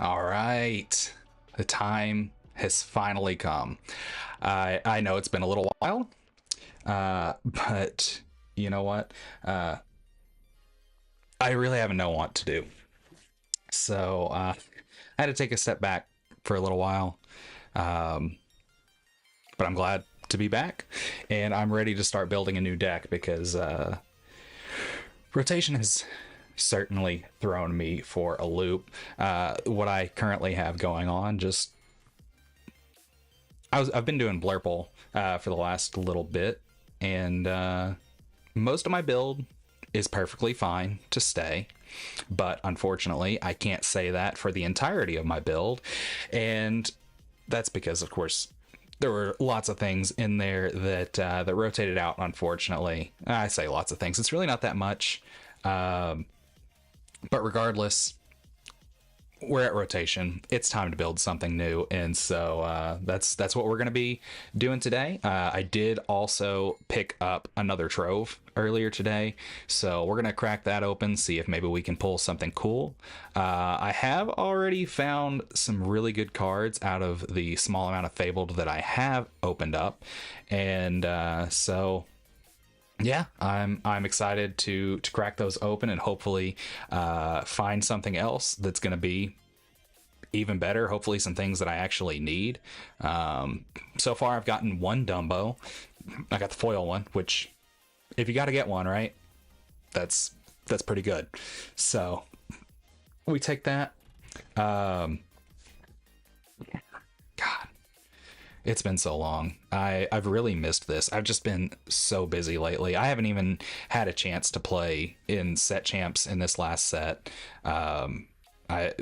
All right, the time has finally come. I know it's been a little while, but you know what? Uh, I really haven't known what to do. So I had to take a step back for a little while, um, but I'm glad to be back, and I'm ready to start building a new deck because rotation has certainly thrown me for a loop. What I currently have going on, I've been doing Blurple for the last little bit, and most of my build is perfectly fine to stay, but unfortunately, I can't say that for the entirety of my build, and that's because, of course, there were lots of things in there that rotated out. Unfortunately, I say lots of things. It's really not that much, but regardless, we're at rotation. It's time to build something new, and so that's what we're going to be doing today. I did also pick up another trove earlier today, so we're going to crack that open, see if maybe we can pull something cool. I have already found some really good cards out of the small amount of Fabled that I have opened up, and so yeah, I'm excited to crack those open and hopefully find something else that's going to be even better. Hopefully some things that I actually need. So far I've gotten one Dumbo. I got the foil one, which if you got to get one, right? That's pretty good. So we take that. God, it's been so long. I've really missed this. I've just been so busy lately. I haven't even had a chance to play in set champs in this last set. I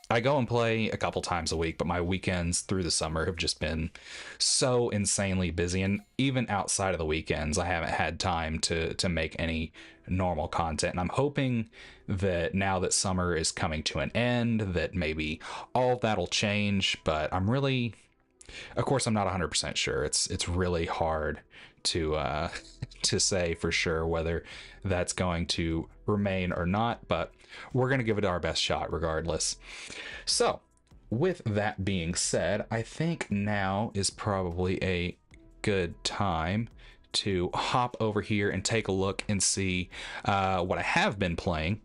I go and play a couple times a week, but my weekends through the summer have just been so insanely busy. And even outside of the weekends, I haven't had time to make any normal content. And I'm hoping that now that summer is coming to an end, that maybe all of that'll change. But I'm really, of course, I'm not 100% sure. It's really hard to to say for sure whether that's going to remain or not, but we're going to give it our best shot regardless. So, with that being said, I think now is probably a good time to hop over here and take a look and see what I have been playing.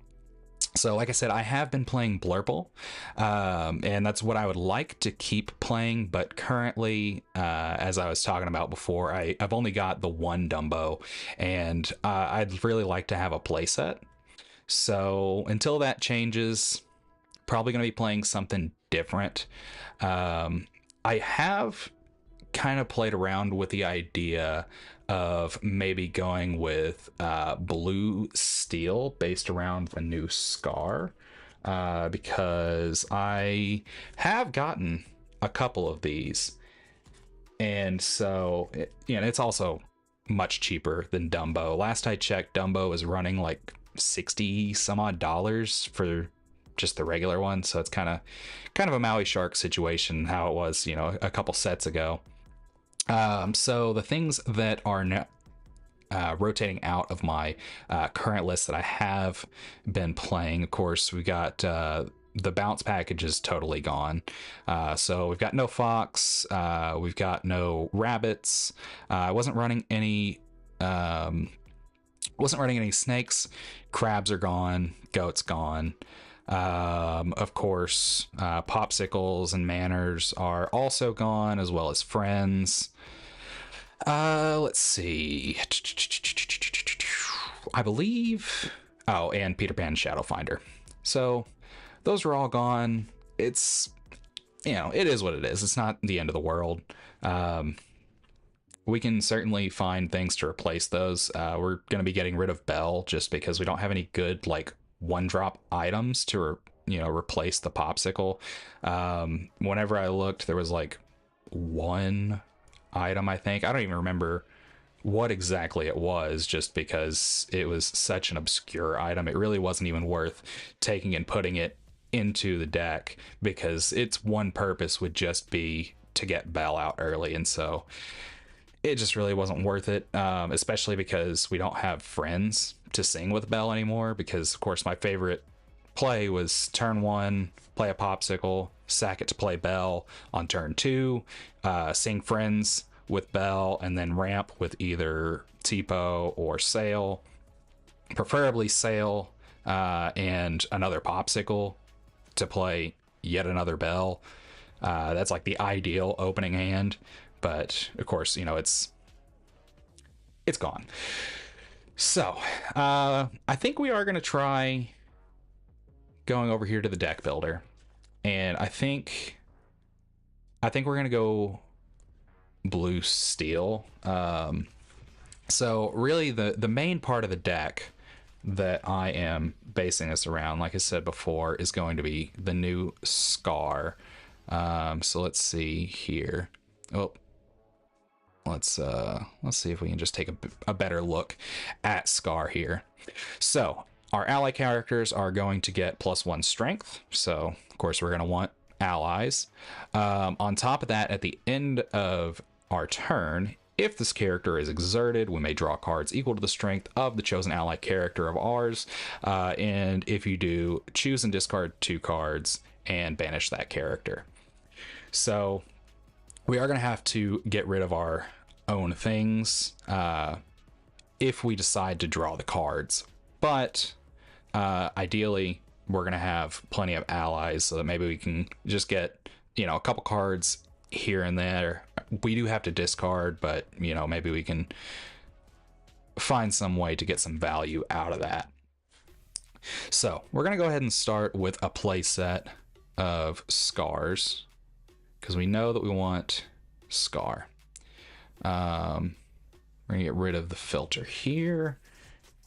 So, like I said, I have been playing Blurple, and that's what I would like to keep playing. But currently, as I was talking about before, I've only got the one Dumbo, and I'd really like to have a playset. So until that changes, probably going to be playing something different. I have kind of played around with the idea of maybe going with blue steel based around the new Scar, because I have gotten a couple of these, and so it's also much cheaper than Dumbo. Last I checked, Dumbo is running like 60 some odd dollars for just the regular one, so it's kind of a Maui Shark situation, how it was a couple sets ago. So the things that are now rotating out of my current list that I have been playing, of course, we got the bounce package is totally gone. So we've got no fox, we've got no rabbits. I wasn't running any snakes. Crabs are gone. Goat's gone. Of course, popsicles and manners are also gone, as well as friends. Let's see. I believe. Oh, and Peter Pan Shadow Finder. So those are all gone. It's it is what it is. It's not the end of the world. We can certainly find things to replace those. We're going to be getting rid of Bell just because we don't have any good like one drop items to replace the popsicle. Whenever I looked, there was like one item, I think. I don't even remember what exactly it was, just because it was such an obscure item. It really wasn't even worth taking and putting it into the deck, because its one purpose would just be to get Bell out early, and so it just really wasn't worth it, especially because we don't have friends to sing with Bell anymore, because of course my favorite play was turn one play a Popsicle, sack it to play Bell on turn 2, sing Friends with Bell, and then ramp with either Tipo or Sail, preferably Sail, and another Popsicle to play yet another Bell. That's like the ideal opening hand, but of course, you know, it's gone. So I think we are going to try going over here to the deck builder, and I think we're going to go blue steel. So really the main part of the deck that I am basing this around, like I said before, is going to be the new Scar. So let's see here. Oh, let's see if we can just take a better look at Scar here. So our ally characters are going to get +1 strength. So of course we're going to want allies. On top of that, at the end of our turn, if this character is exerted, we may draw cards equal to the strength of the chosen ally character of ours. And if you do, choose and discard 2 cards and banish that character. So we are going to have to get rid of our own things if we decide to draw the cards. But ideally, we're going to have plenty of allies so that maybe we can just get, you know, a couple cards here and there. We do have to discard, but, you know, maybe we can find some way to get some value out of that. So we're going to go ahead and start with a play set of Scars, because we know that we want Scar. We're going to get rid of the filter here,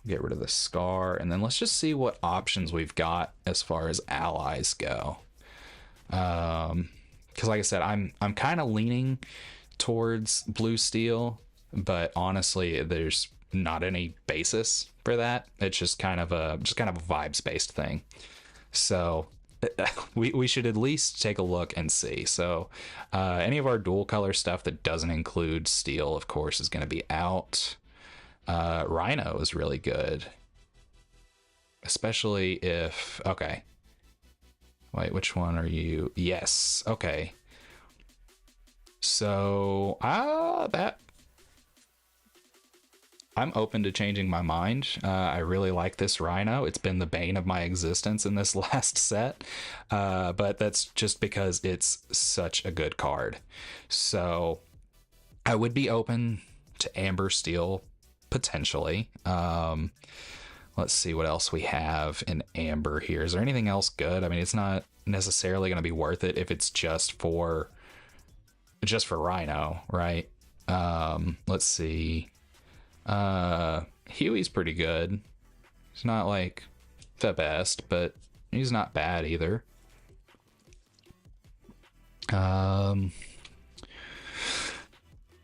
get rid of the Scar, and then let's just see what options we've got as far as allies go. Because like I said, I'm kind of leaning towards blue steel, but honestly, there's not any basis for that. It's just kind of a vibes based thing. So we should at least take a look and see. So any of our dual color stuff that doesn't include steel, of course, is going to be out. Rhino is really good, especially if, okay, wait, which one are you? Yes, okay. So that I'm open to changing my mind. I really like this Rhino. It's been the bane of my existence in this last set, but that's just because it's such a good card. So I would be open to Amber Steel potentially. Let's see what else we have in Amber here. Is there anything else good? I mean, it's not necessarily going to be worth it if it's just for Rhino, right? Let's see. Huey's pretty good. He's not like the best, but he's not bad either.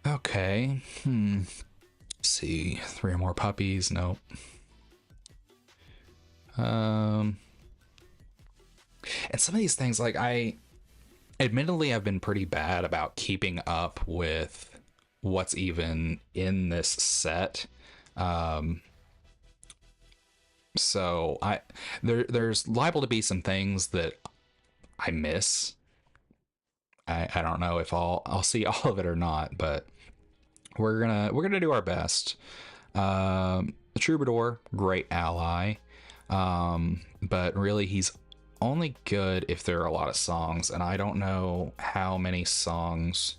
Okay. Let's see. 3 more puppies. Nope. And some of these things, like, admittedly, I've been pretty bad about keeping up with what's even in this set. So there's liable to be some things that I miss. I don't know if I'll see all of it or not, but we're gonna do our best. The Troubadour, great ally, but really he's only good if there are a lot of songs, and I don't know how many songs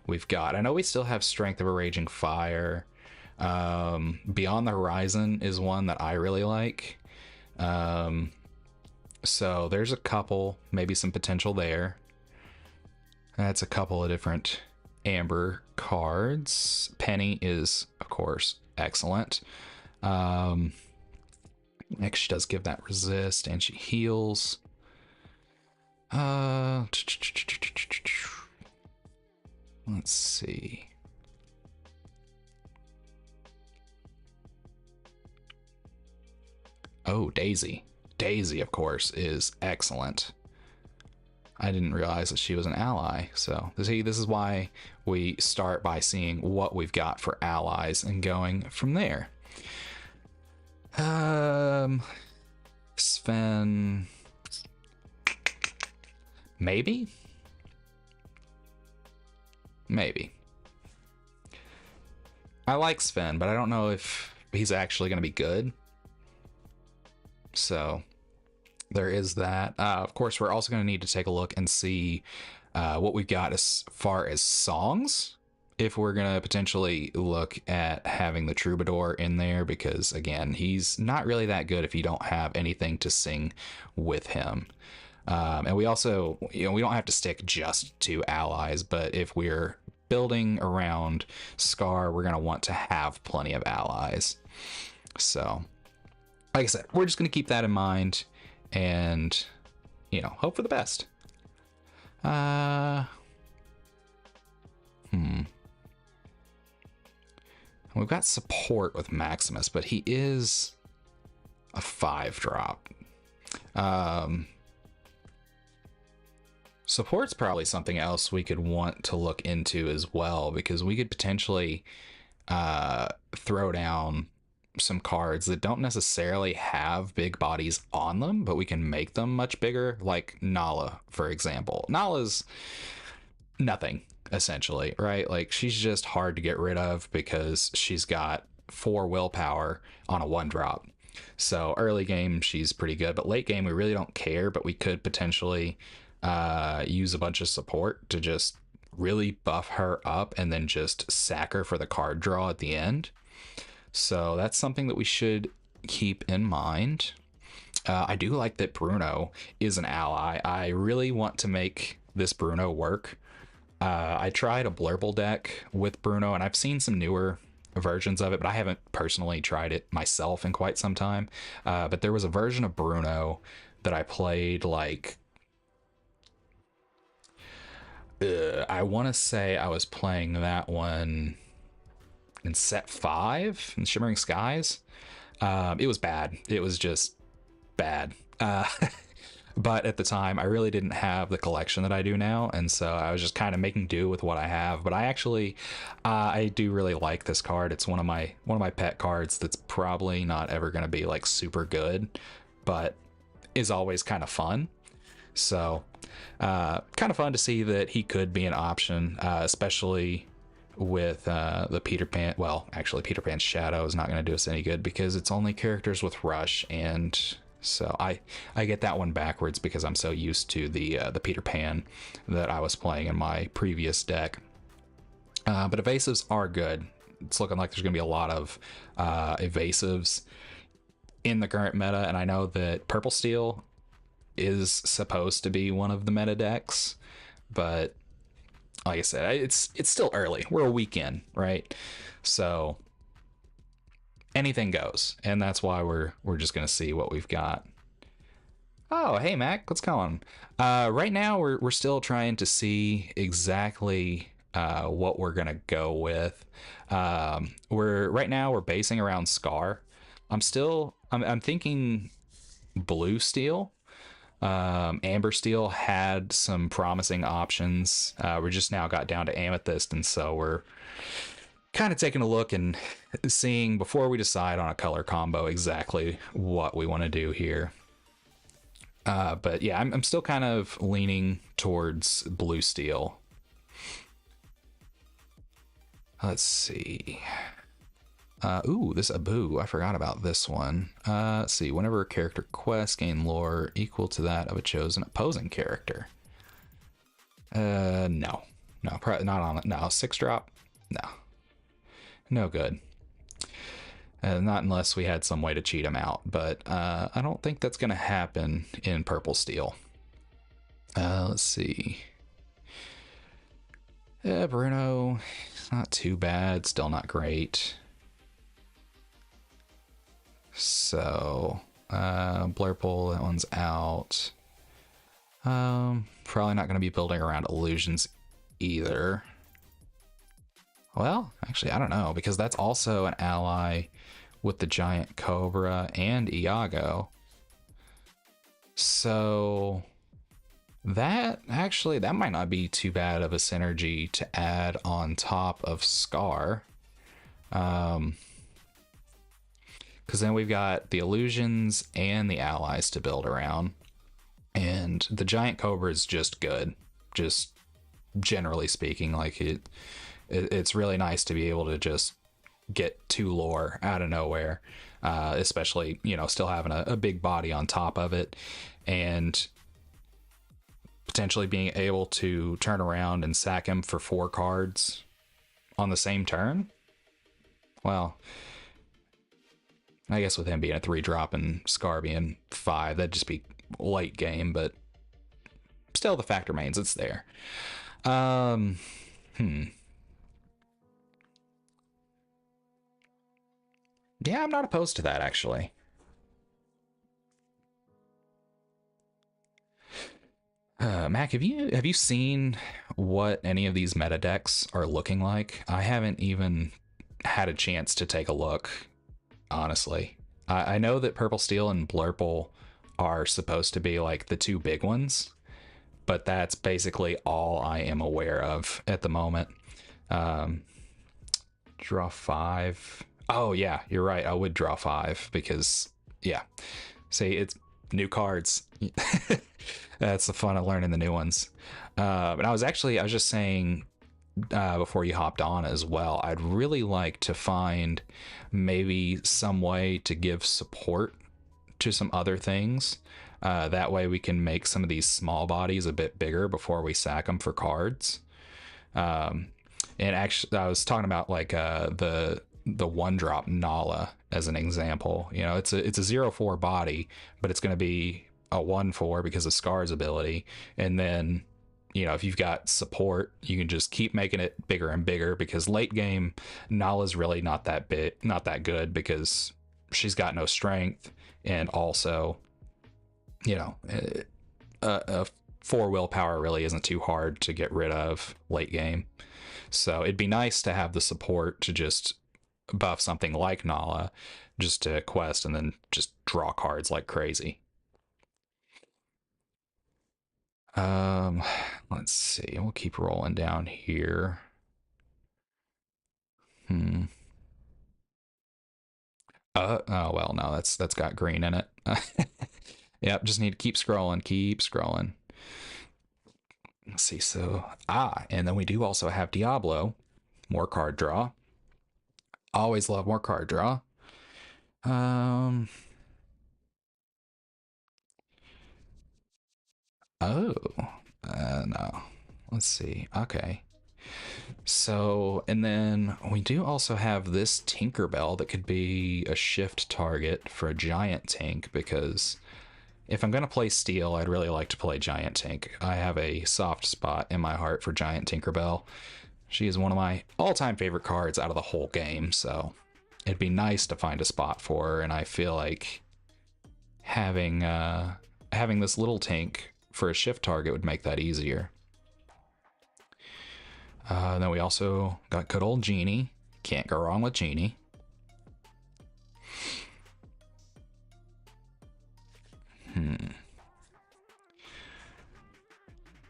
we've got. I know we still have Strength of a Raging Fire. Beyond the Horizon is one that I really like. So there's a couple, maybe some potential there. That's a couple of different Amber cards. Penny is, of course, excellent. Next, she does give that resist, and she heals. Let's see. Oh, Daisy. Daisy, of course, is excellent. I didn't realize that she was an ally. So this is why we start by seeing what we've got for allies and going from there. Sven. Maybe? Maybe. I like Sven, but I don't know if he's actually going to be good. So there is that. Of course, we're also going to need to take a look and see what we've got as far as songs. If we're going to potentially look at having the Troubadour in there, because again, he's not really that good if you don't have anything to sing with him. And we also, we don't have to stick just to allies, but if we're building around Scar, we're going to want to have plenty of allies. So, like I said, we're just going to keep that in mind and, hope for the best. We've got support with Maximus, but he is a 5-drop. Support's probably something else we could want to look into as well, because we could potentially throw down some cards that don't necessarily have big bodies on them, but we can make them much bigger, like Nala, for example. Nala's nothing, essentially, right? Like, she's just hard to get rid of because she's got 4 willpower on a 1-drop. So early game, she's pretty good, but late game, we really don't care, but we could potentially use a bunch of support to just really buff her up and then just sack her for the card draw at the end. So that's something that we should keep in mind. I do like that Bruno is an ally. I really want to make this Bruno work. I tried a Blurple deck with Bruno, and I've seen some newer versions of it, but I haven't personally tried it myself in quite some time. But there was a version of Bruno that I played, like, I want to say I was playing that one in set 5 in Shimmering Skies. It was bad. It was just bad. But at the time, I really didn't have the collection that I do now, and so I was just kind of making do with what I have. But I do really like this card. It's one of my pet cards that's probably not ever going to be like super good, but is always kind of fun. So kind of fun to see that he could be an option, especially with the Peter Pan. Well, actually, Peter Pan's Shadow is not going to do us any good because it's only characters with Rush, and so I get that one backwards because I'm so used to the Peter Pan that I was playing in my previous deck. But evasives are good. It's looking like there's going to be a lot of evasives in the current meta, and I know that Purple Steel is supposed to be one of the meta decks, but like I said, it's still early. We're a week in, right? So anything goes, and that's why we're just gonna see what we've got. Oh, hey Mac, what's going on? Right now we're still trying to see exactly what we're gonna go with. We're basing around Scar. I'm thinking Blue Steel. Amber Steel had some promising options. We just now got down to Amethyst, and so we're kind of taking a look and seeing before we decide on a color combo exactly what we want to do here. But yeah, I'm still kind of leaning towards Blue Steel. Let's see. This Abu, I forgot about this one. Let's see, whenever a character quests, gain lore equal to that of a chosen opposing character. No, probably not on it. No, 6-drop? No good. Not unless we had some way to cheat him out, but I don't think that's going to happen in Purple Steel. Let's see. Yeah, Bruno, it's not too bad, still not great. So, Blurple, that one's out. Probably not going to be building around illusions either. Well, actually, I don't know, because that's also an ally with the Giant Cobra and Iago. So, that might not be too bad of a synergy to add on top of Scar. Because then we've got the illusions and the allies to build around. And the giant cobra is just good, just generally speaking. Like it's really nice to be able to just get two lore out of nowhere, especially, you know, still having a big body on top of it, and potentially being able to turn around and sack him for 4 cards on the same turn. Well, I guess with him being a 3-drop and Scar being 5, that'd just be late game, but still the fact remains it's there. Yeah, I'm not opposed to that, actually. Mac, have you seen what any of these meta decks are looking like? I haven't even had a chance to take a look, honestly. I know that Purple Steel and Blurple are supposed to be like the two big ones, but that's basically all I am aware of at the moment. Um, Draw 5. Oh yeah, you're right. I would draw 5 because yeah. See, it's new cards. That's the fun of learning the new ones. And I was just saying before you hopped on as well, I'd really like to find maybe some way to give support to some other things. That way we can make some of these small bodies a bit bigger before we sack them for cards. And actually, I was talking about like the 1-drop Nala as an example. You know, it's a 0/4 body, but it's going to be a 1/4 because of Scar's ability. And then, you know, if you've got support, you can just keep making it bigger and bigger, because late game Nala's really not that good, because she's got no strength, and also, you know, a 4 willpower really isn't too hard to get rid of late game. So it'd be nice to have the support to just buff something like Nala, just to quest and then just draw cards like crazy. Um, let's see. We'll keep rolling down here. Oh well, no, that's got green in it. Yep, just need to keep scrolling, keep scrolling. Let's see. So and then we do also have Diablo, more card draw. Always love more card draw. Um. Oh. No. Let's see. Okay. So, and then we do also have this Tinkerbell that could be a shift target for a giant tank, because if I'm going to play Steel, I'd really like to play Giant Tank. I have a soft spot in my heart for Giant Tinkerbell. She is one of my all-time favorite cards out of the whole game, so it'd be nice to find a spot for her, and I feel like having this little tank for a shift target would make that easier. Then we also got good old Genie. Can't go wrong with Genie.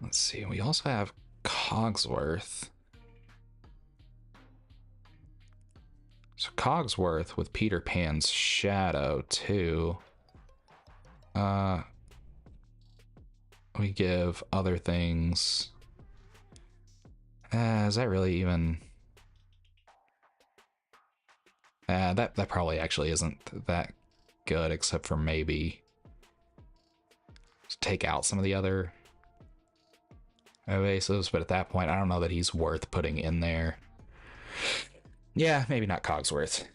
Let's see. We also have Cogsworth. So Cogsworth with Peter Pan's shadow too. We give other things. Is that really even? That probably actually isn't that good, except for maybe take out some of the other evasives. But at that point, I don't know that he's worth putting in there. Yeah, maybe not Cogsworth.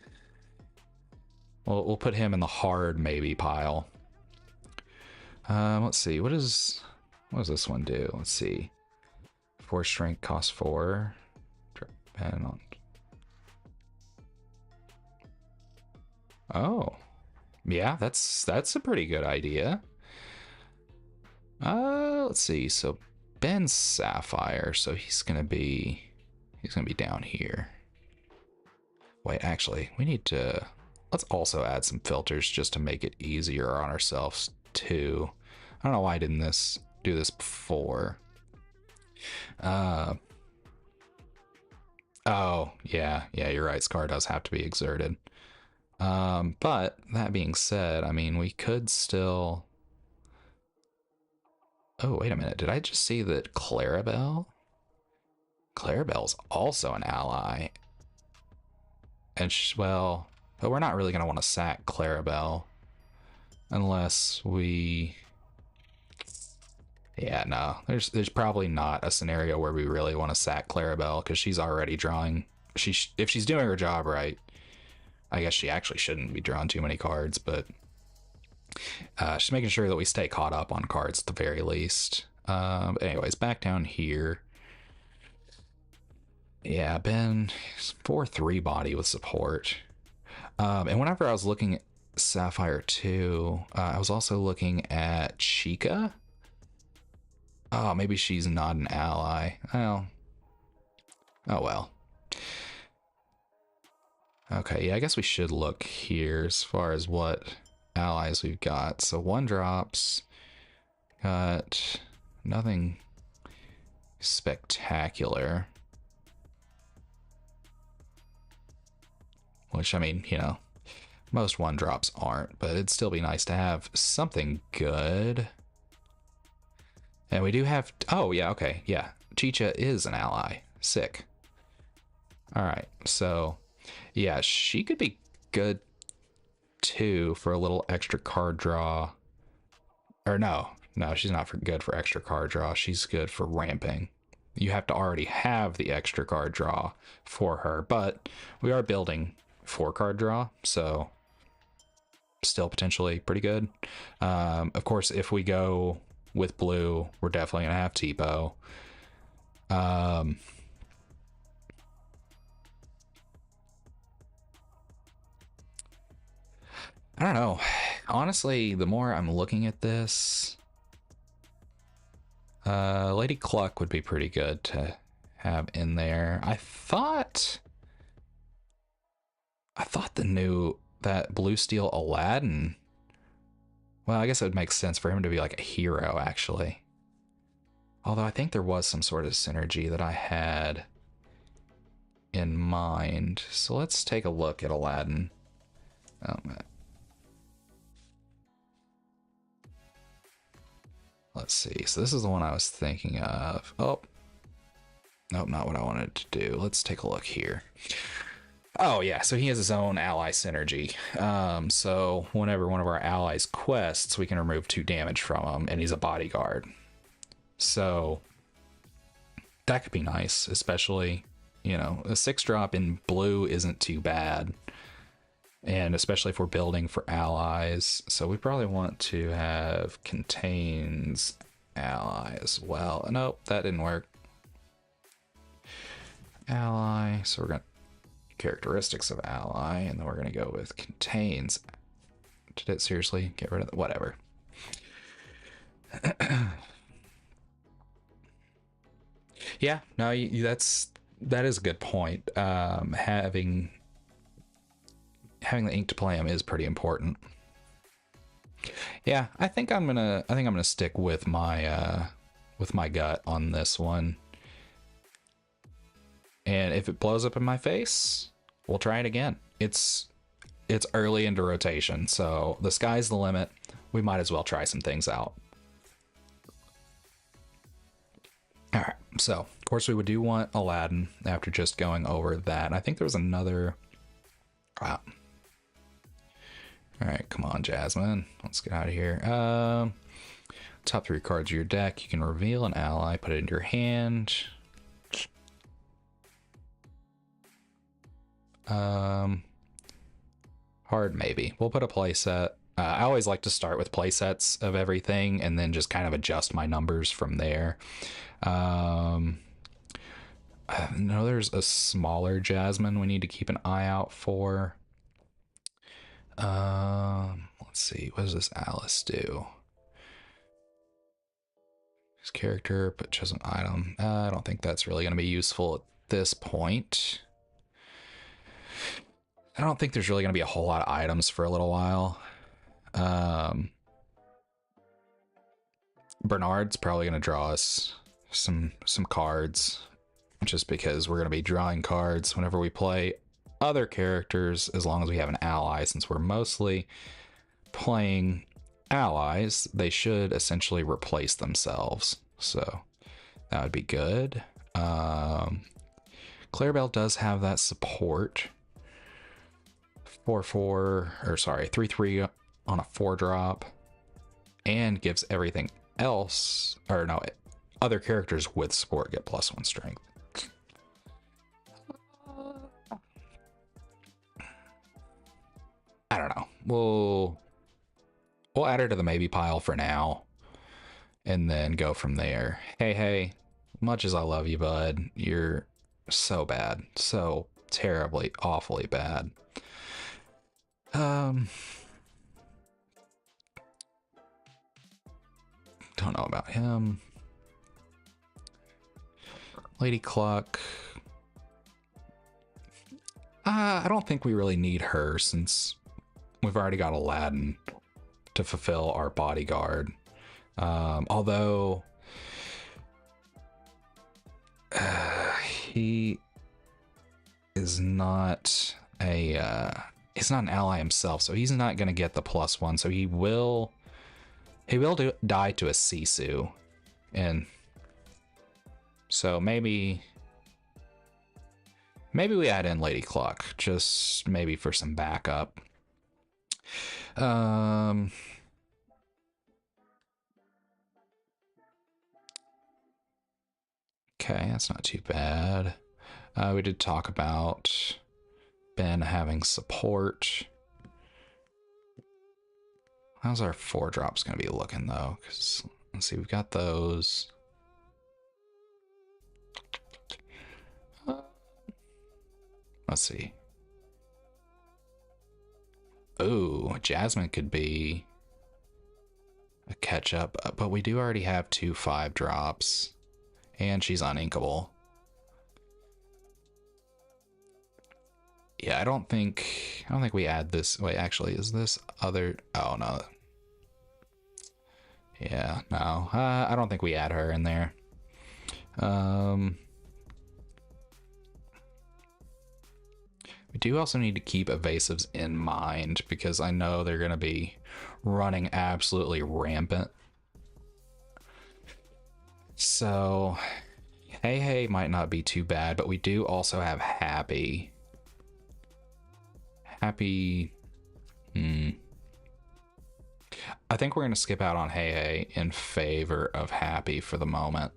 We'll put him in the hard maybe pile. Let's see. What does this one do? Let's see. 4 strength costs 4. Depend on. Oh, yeah, that's a pretty good idea. Let's see. So Ben's Sapphire, so he's gonna be down here. Wait, actually, we need to. Let's also add some filters just to make it easier on ourselves too. I don't know why I didn't do this before. Oh, yeah, you're right. Scar does have to be exerted. But that being said, I mean, we could still Oh, wait a minute. Did I just see that Clarabelle? Clarabelle's also an ally. And, well, but we're not really going to want to sack Clarabelle. Unless we... Yeah, no. There's probably not a scenario where we really want to sack Clarabelle, because she's already drawing... if she's doing her job right, I guess she actually shouldn't be drawing too many cards, but... she's making sure that we stay caught up on cards at the very least. Anyways, back down here. Yeah, Ben, 4/3 body with support. And whenever I was looking at Sapphire 2, I was also looking at Chica. Oh, maybe she's not an ally. Oh well. Okay, yeah, I guess we should look here as far as what allies we've got. So 1-drops, got nothing spectacular. Which, I mean, you know, most 1-drops aren't, but it'd still be nice to have something good. And we do have... Oh, yeah, okay, yeah. Chicha is an ally. Sick. Alright, so... Yeah, she could be good, too, for a little extra card draw. Or no, she's not good for extra card draw. She's good for ramping. You have to already have the extra card draw for her, but we are building 4-card draw, so still potentially pretty good. Of course, if we go with blue, we're definitely gonna have Tipo. I don't know. Honestly, the more I'm looking at this, Lady Cluck would be pretty good to have in there. I thought that Blue Steel Aladdin, well, I guess it would make sense for him to be like a hero, actually. Although I think there was some sort of synergy that I had in mind. So let's take a look at Aladdin. Let's see. So this is the one I was thinking of. Oh, nope, not what I wanted to do. Let's take a look here. Oh, yeah, so he has his own ally synergy. So whenever one of our allies quests, we can remove 2 damage from him, and he's a bodyguard. So that could be nice, especially, you know, a 6-drop in blue isn't too bad. And especially if we're building for allies. So we probably want to have contains ally as well. Nope, that didn't work. Ally, so we're going to characteristics of ally, and then we're going to go with contains. Did it seriously get rid of the, whatever. Yeah, no, that is a good point. Having the ink to play him is pretty important. Yeah, I think I'm gonna stick with my gut on this one. And if it blows up in my face, we'll try it again. It's early into rotation, so the sky's the limit. We might as well try some things out. All right, so of course we do want Aladdin after just going over that. I think there was another. Wow. All right, come on, Jasmine. Let's get out of here. Top 3 cards of your deck. You can reveal an ally, put it into your hand. Hard maybe. We'll put a playset. I always like to start with playsets of everything and then just kind of adjust my numbers from there. I know there's a smaller Jasmine we need to keep an eye out for. Let's see. What does this Alice do? His character, but chosen item. I don't think that's really going to be useful at this point. I don't think there's really going to be a whole lot of items for a little while. Bernard's probably going to draw us some cards, just because we're going to be drawing cards whenever we play other characters, as long as we have an ally, since we're mostly playing allies, they should essentially replace themselves. So that would be good. Clarabelle does have that support. 4/4, or sorry, 3/3 on a 4-drop, and gives everything else, or no, other characters with support get +1 strength. I don't know. We'll add her to the maybe pile for now, and then go from there. Hey, much as I love you, bud, you're so bad, so terribly, awfully bad. Don't know about him. Lady Cluck. I don't think we really need her since we've already got Aladdin to fulfill our bodyguard. Although he is not he's not an ally himself, so he's not going to get the +1. So he will die to a Sisu, and so maybe we add in Lady Cluck, just maybe for some backup. Okay, that's not too bad. We did talk about Ben having support. How's our 4-drops going to be looking, though? Because, let's see, we've got those. Let's see. Ooh, Jasmine could be a catch-up, but we do already have 2 5-drops, and she's uninkable. Yeah, I don't think we add this. Wait, actually, is this other? Oh no. Yeah, no. I don't think we add her in there. We do also need to keep evasives in mind because I know they're going to be running absolutely rampant. So, hey might not be too bad, but we do also have Happy. Happy. I think we're going to skip out on Hey in favor of Happy for the moment.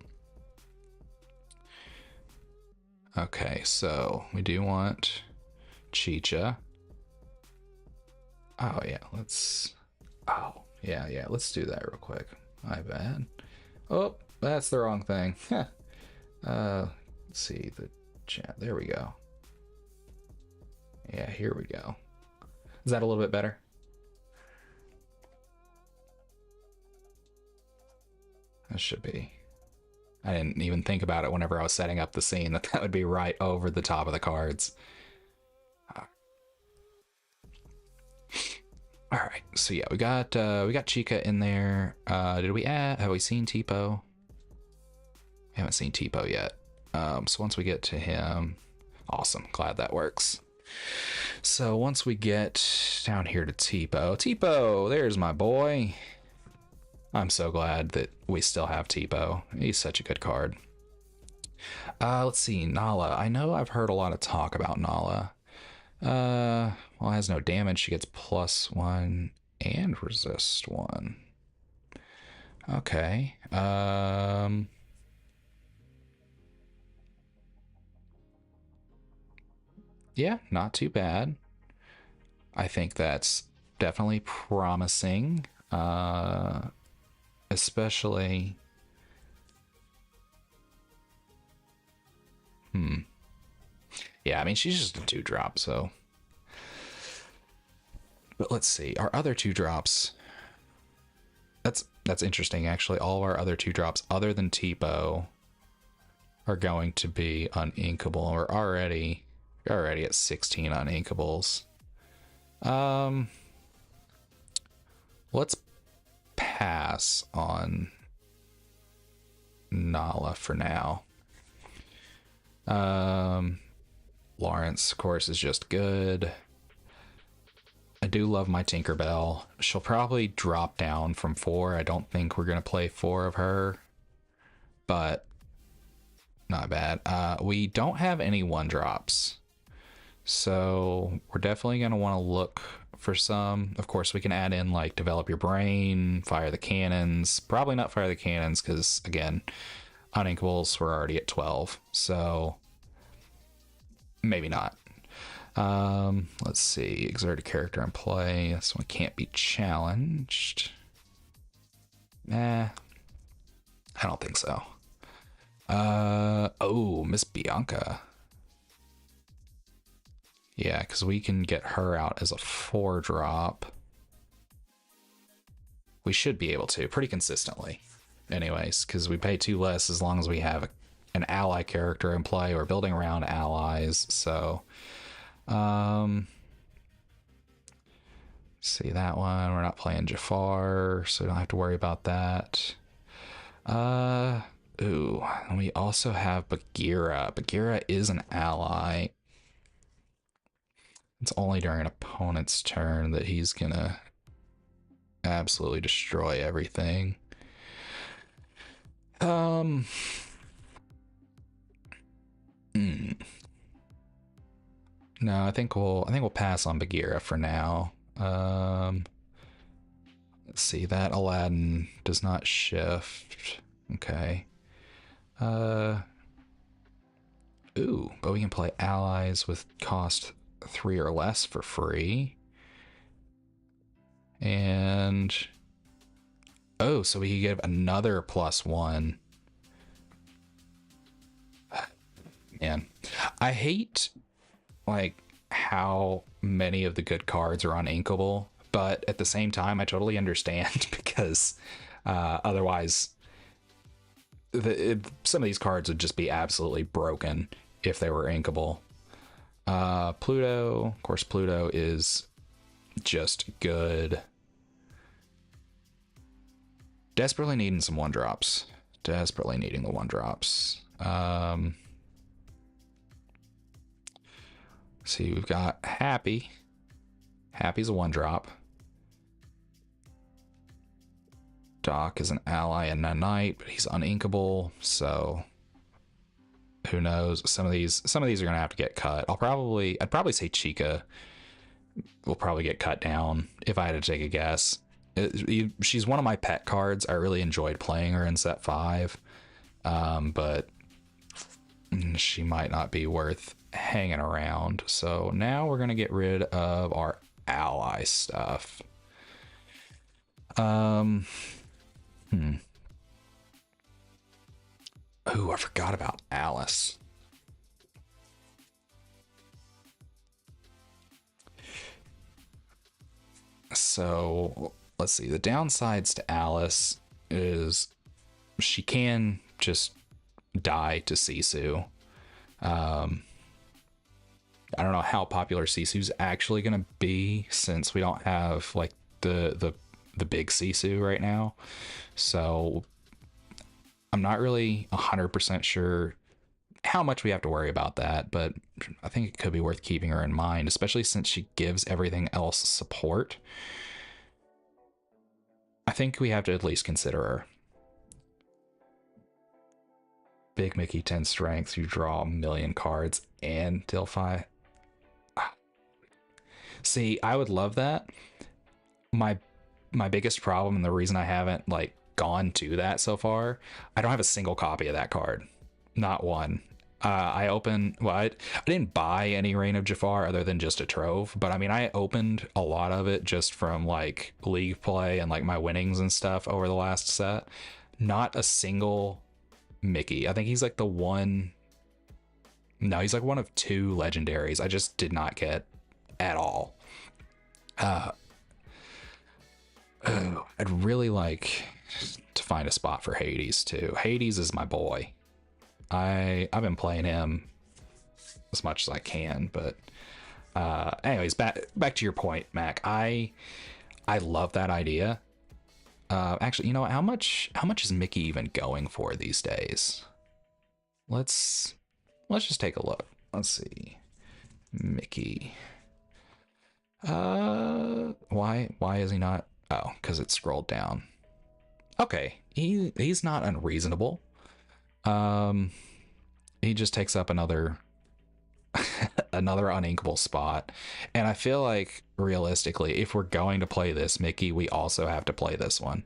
Okay, so we do want Chicha. Oh yeah, let's do that real quick. My bad. Oh, that's the wrong thing. Let's see the chat. There we go. Yeah, here we go. Is that a little bit better? That should be. I didn't even think about it whenever I was setting up the scene that would be right over the top of the cards. All right, so yeah, we got Chica in there. Have we seen Tipo? We haven't seen Tipo yet. So once we get to him, awesome. Glad that works. So once we get down here to Tipo, there's my boy. I'm so glad that we still have Tipo. He's such a good card. Let's see, Nala. I know I've heard a lot of talk about Nala. Well, it has no damage. She gets +1 and resist 1. Okay. Yeah, not too bad. I think that's definitely promising. Especially... Yeah, I mean, she's just a 2-drop, so... But let's see, our other 2-drops... That's interesting, actually. All of our other 2-drops, other than Tipo, are going to be uninkable. We're already at 16 uninkables. Let's pass on Nala for now. Lawrence, of course, is just good. I do love my Tinkerbell. She'll probably drop down from 4. I don't think we're going to play 4 of her, but not bad. We don't have any 1-drops, so we're definitely going to want to look for some. Of course, we can add in like Develop Your Brain, Fire the Cannons. Probably not Fire the Cannons because, again, Uninkables were already at 12, so maybe not. Let's see. Exert a character in play. This one can't be challenged. I don't think so. Oh, Miss Bianca. Yeah, because we can get her out as a 4-drop. We should be able to pretty consistently. Anyways, because we pay 2 less as long as we have an ally character in play or building around allies, so... see that one. We're not playing Jafar, so we don't have to worry about that. Ooh, and we also have Bagheera. Bagheera is an ally. It's only during an opponent's turn that he's gonna absolutely destroy everything. No, I think we'll pass on Bagheera for now. Let's see, that Aladdin does not shift. Okay. Ooh, but we can play allies with cost 3 or less for free. And oh, so we can give another +1. Man, I hate like how many of the good cards are uninkable, but at the same time I totally understand because otherwise some of these cards would just be absolutely broken if they were inkable. Pluto, of course, Pluto is just good. Desperately needing some 1-drops. Desperately needing the 1-drops. See, we've got Happy. Happy's a 1-drop. Doc is an ally and a knight, but he's uninkable, so who knows? Some of these are gonna have to get cut. I'd probably say Chica will probably get cut down if I had to take a guess. She's one of my pet cards. I really enjoyed playing her in set 5, but she might not be worth hanging around. So now we're gonna get rid of our ally stuff. Oh, I forgot about Alice. So let's see. The downsides to Alice is she can just die to Sisu. I don't know how popular Sisu's actually gonna be since we don't have like the big Sisu right now. So I'm not really 100% sure how much we have to worry about that, but I think it could be worth keeping her in mind, especially since she gives everything else support. I think we have to at least consider her. Big Mickey 10 strength, you draw 1,000,000 cards and deal 5. See, I would love that. My biggest problem, and the reason I haven't like gone to that so far, I don't have a single copy of that card. Not one. I didn't buy any Reign of Jafar other than just a trove, but I mean, I opened a lot of it just from like league play and like my winnings and stuff over the last set. Not a single Mickey. I think he's like he's like one of 2 legendaries I just did not get at all. I'd really like to find a spot for Hades too. Hades is my boy. I've been playing him as much as I can, but anyways, back to your point, Mac. I love that idea. Actually, you know what? How much is Mickey even going for these days? Let's just take a look. Let's see. Mickey. Why is he not? Oh, because it scrolled down. Okay, he's not unreasonable. Um, he just takes up another another uninkable spot, and I feel like realistically, if we're going to play this Mickey, we also have to play this one.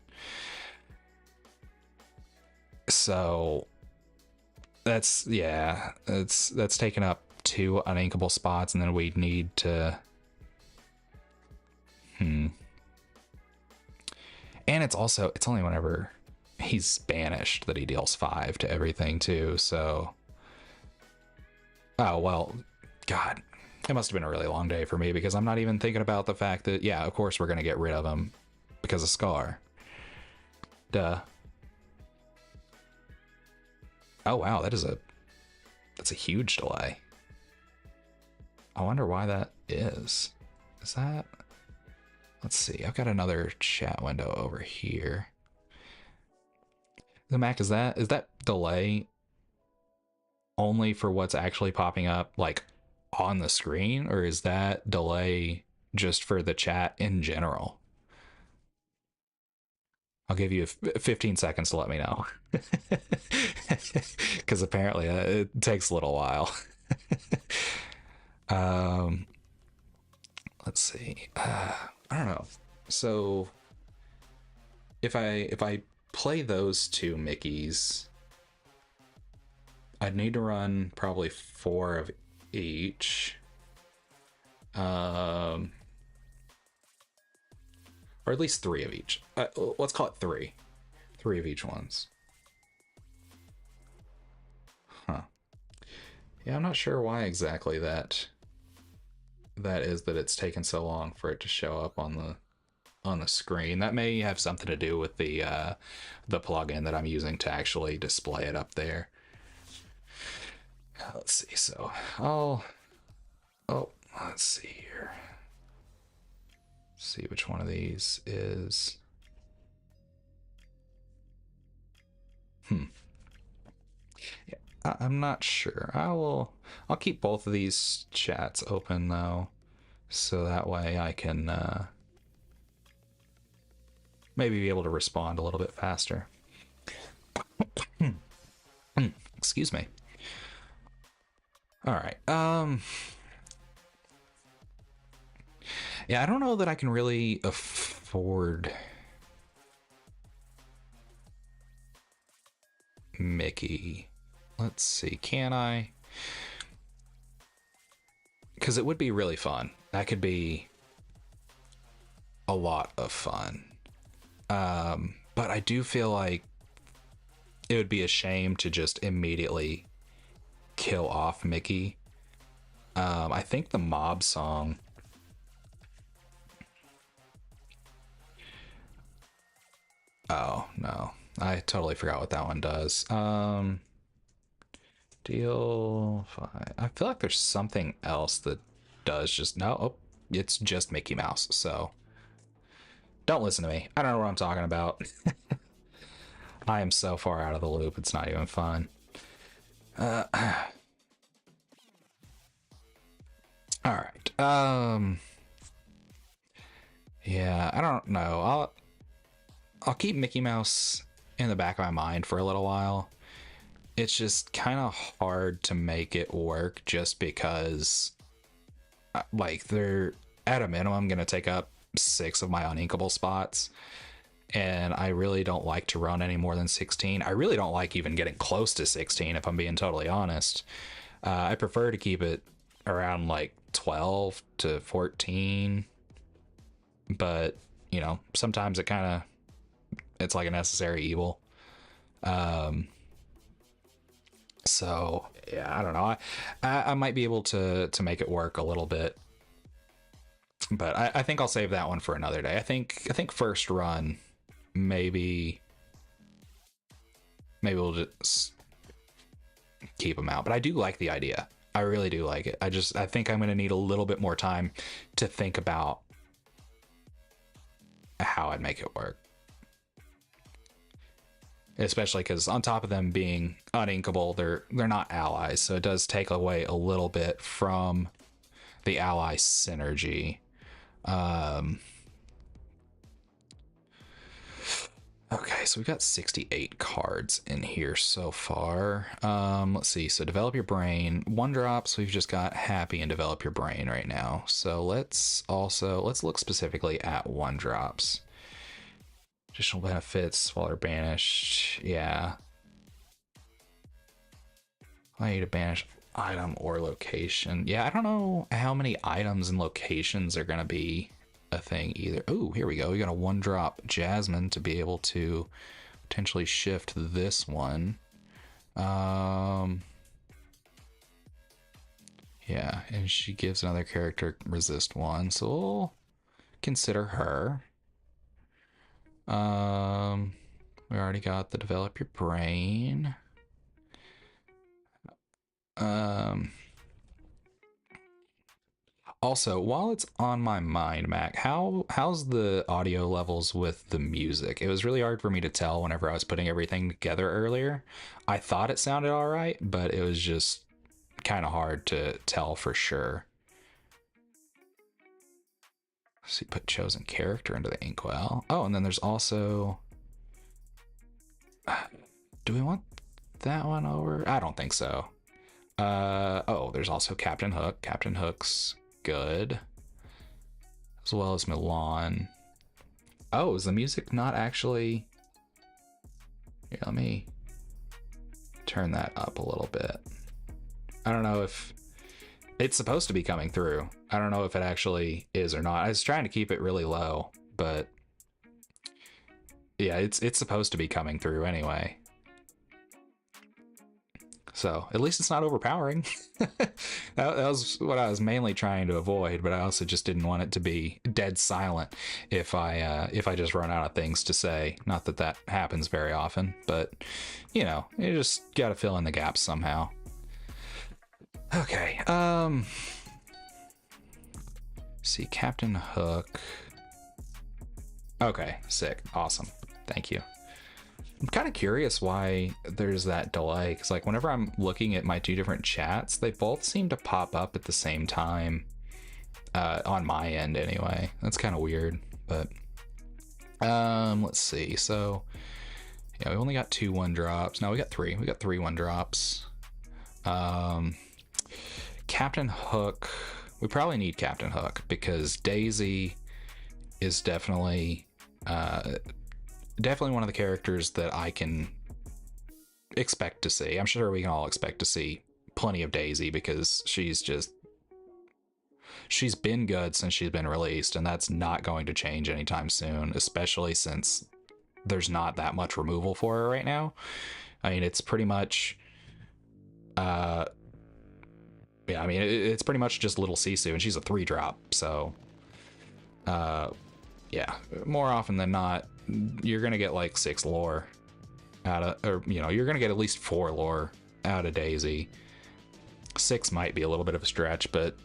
So that's yeah, that's taken up two uninkable spots, and then we need to. And it's only whenever he's banished that he deals 5 to everything too. So oh well, God, it must have been a really long day for me because I'm not even thinking about the fact that yeah, of course we're gonna get rid of him because of Scar. Duh. Oh wow, that's a huge delay. I wonder why that is. Is that? Let's see. I've got another chat window over here. The Mac, is that delay only for what's actually popping up like on the screen, or is that delay just for the chat in general? I'll give you 15 seconds to let me know. Because apparently it takes a little while. um, let's see. I don't know. So if I play those two Mickeys, I'd need to run probably 4 of each. Or at least 3 of each. Let's call it 3. 3 of each ones. Huh. Yeah, I'm not sure why exactly that is that it's taken so long for it to show up on the screen. That may have something to do with the plugin that I'm using to actually display it up there. Let's see. So oh, let's see here. See which one of these is. Yeah, I'm not sure. I'll keep both of these chats open though, so that way I can maybe be able to respond a little bit faster. Excuse me. All right. Yeah, I don't know that I can really afford Mickey. Let's see. Can I? Because it would be really fun. That could be a lot of fun. But I do feel like it would be a shame to just immediately kill off Mickey. I think the mob song. Oh no, I totally forgot what that one does. Deal 5. I feel like there's something else that does just no. Oh, it's just Mickey Mouse. So don't listen to me. I don't know what I'm talking about. I am so far out of the loop. It's not even fun. All right. Yeah, I don't know. I'll keep Mickey Mouse in the back of my mind for a little while. It's just kind of hard to make it work just because like they're at a minimum going to take up 6 of my uninkable spots, and I really don't like to run any more than 16. I really don't like even getting close to 16 if I'm being totally honest. I prefer to keep it around like 12 to 14, but you know, sometimes it's like a necessary evil. So yeah, I don't know. I might be able to make it work a little bit, but I think I'll save that one for another day. I think first run, maybe we'll just keep them out. But I do like the idea. I really do like it. I think I'm gonna need a little bit more time to think about how I'd make it work. Especially because on top of them being uninkable, they're not allies, so it does take away a little bit from the ally synergy. Um, okay, so we've got 68 cards in here so far. Let's see. So develop your brain. 1-drops, we've just got happy and develop your brain right now. So let's look specifically at 1-drops. Additional benefits while they're banished. Yeah. I need to banish item or location. Yeah, I don't know how many items and locations are going to be a thing either. Oh, here we go. We got a 1-drop Jasmine to be able to potentially shift this one. Yeah, and she gives another character resist 1, so we'll consider her. We already got the develop your brain. Also, while it's on my mind, Mac, how's the audio levels with the music? It was really hard for me to tell whenever I was putting everything together earlier. I thought it sounded all right, but it was just kind of hard to tell for sure. Let's see, put chosen character into the inkwell. Oh, and then there's also... do we want that one over? I don't think so. Oh, there's also Captain Hook. Captain Hook's good, as well as Milan. Oh, is the music not actually... Here, let me turn that up a little bit. I don't know if it's supposed to be coming through. I don't know if it actually is or not. I was trying to keep it really low, but yeah, it's supposed to be coming through anyway. So at least it's not overpowering. that was what I was mainly trying to avoid, but I also just didn't want it to be dead silent if I just run out of things to say. Not that that happens very often, but you know, you just got to fill in the gaps somehow. Okay. See, Captain Hook. Okay, sick, awesome, thank you. I'm kind of curious why there's that delay, because like whenever I'm looking at my 2 different chats, they both seem to pop up at the same time, on my end anyway. That's kind of weird, but let's see. So yeah, we only got 2 1-drops. No, we got 3. We got 3 1-drops. Captain Hook. We probably need Captain Hook because Daisy is definitely one of the characters that I can expect to see. I'm sure we can all expect to see plenty of Daisy because she's been good since she's been released, and that's not going to change anytime soon, especially since there's not that much removal for her right now. I mean, it's pretty much yeah, I mean, it's pretty much just little Sisu, and she's a 3-drop, so yeah, more often than not, you're gonna get like 6 lore out of, or you know, you're gonna get at least 4 lore out of Daisy. 6 might be a little bit of a stretch, but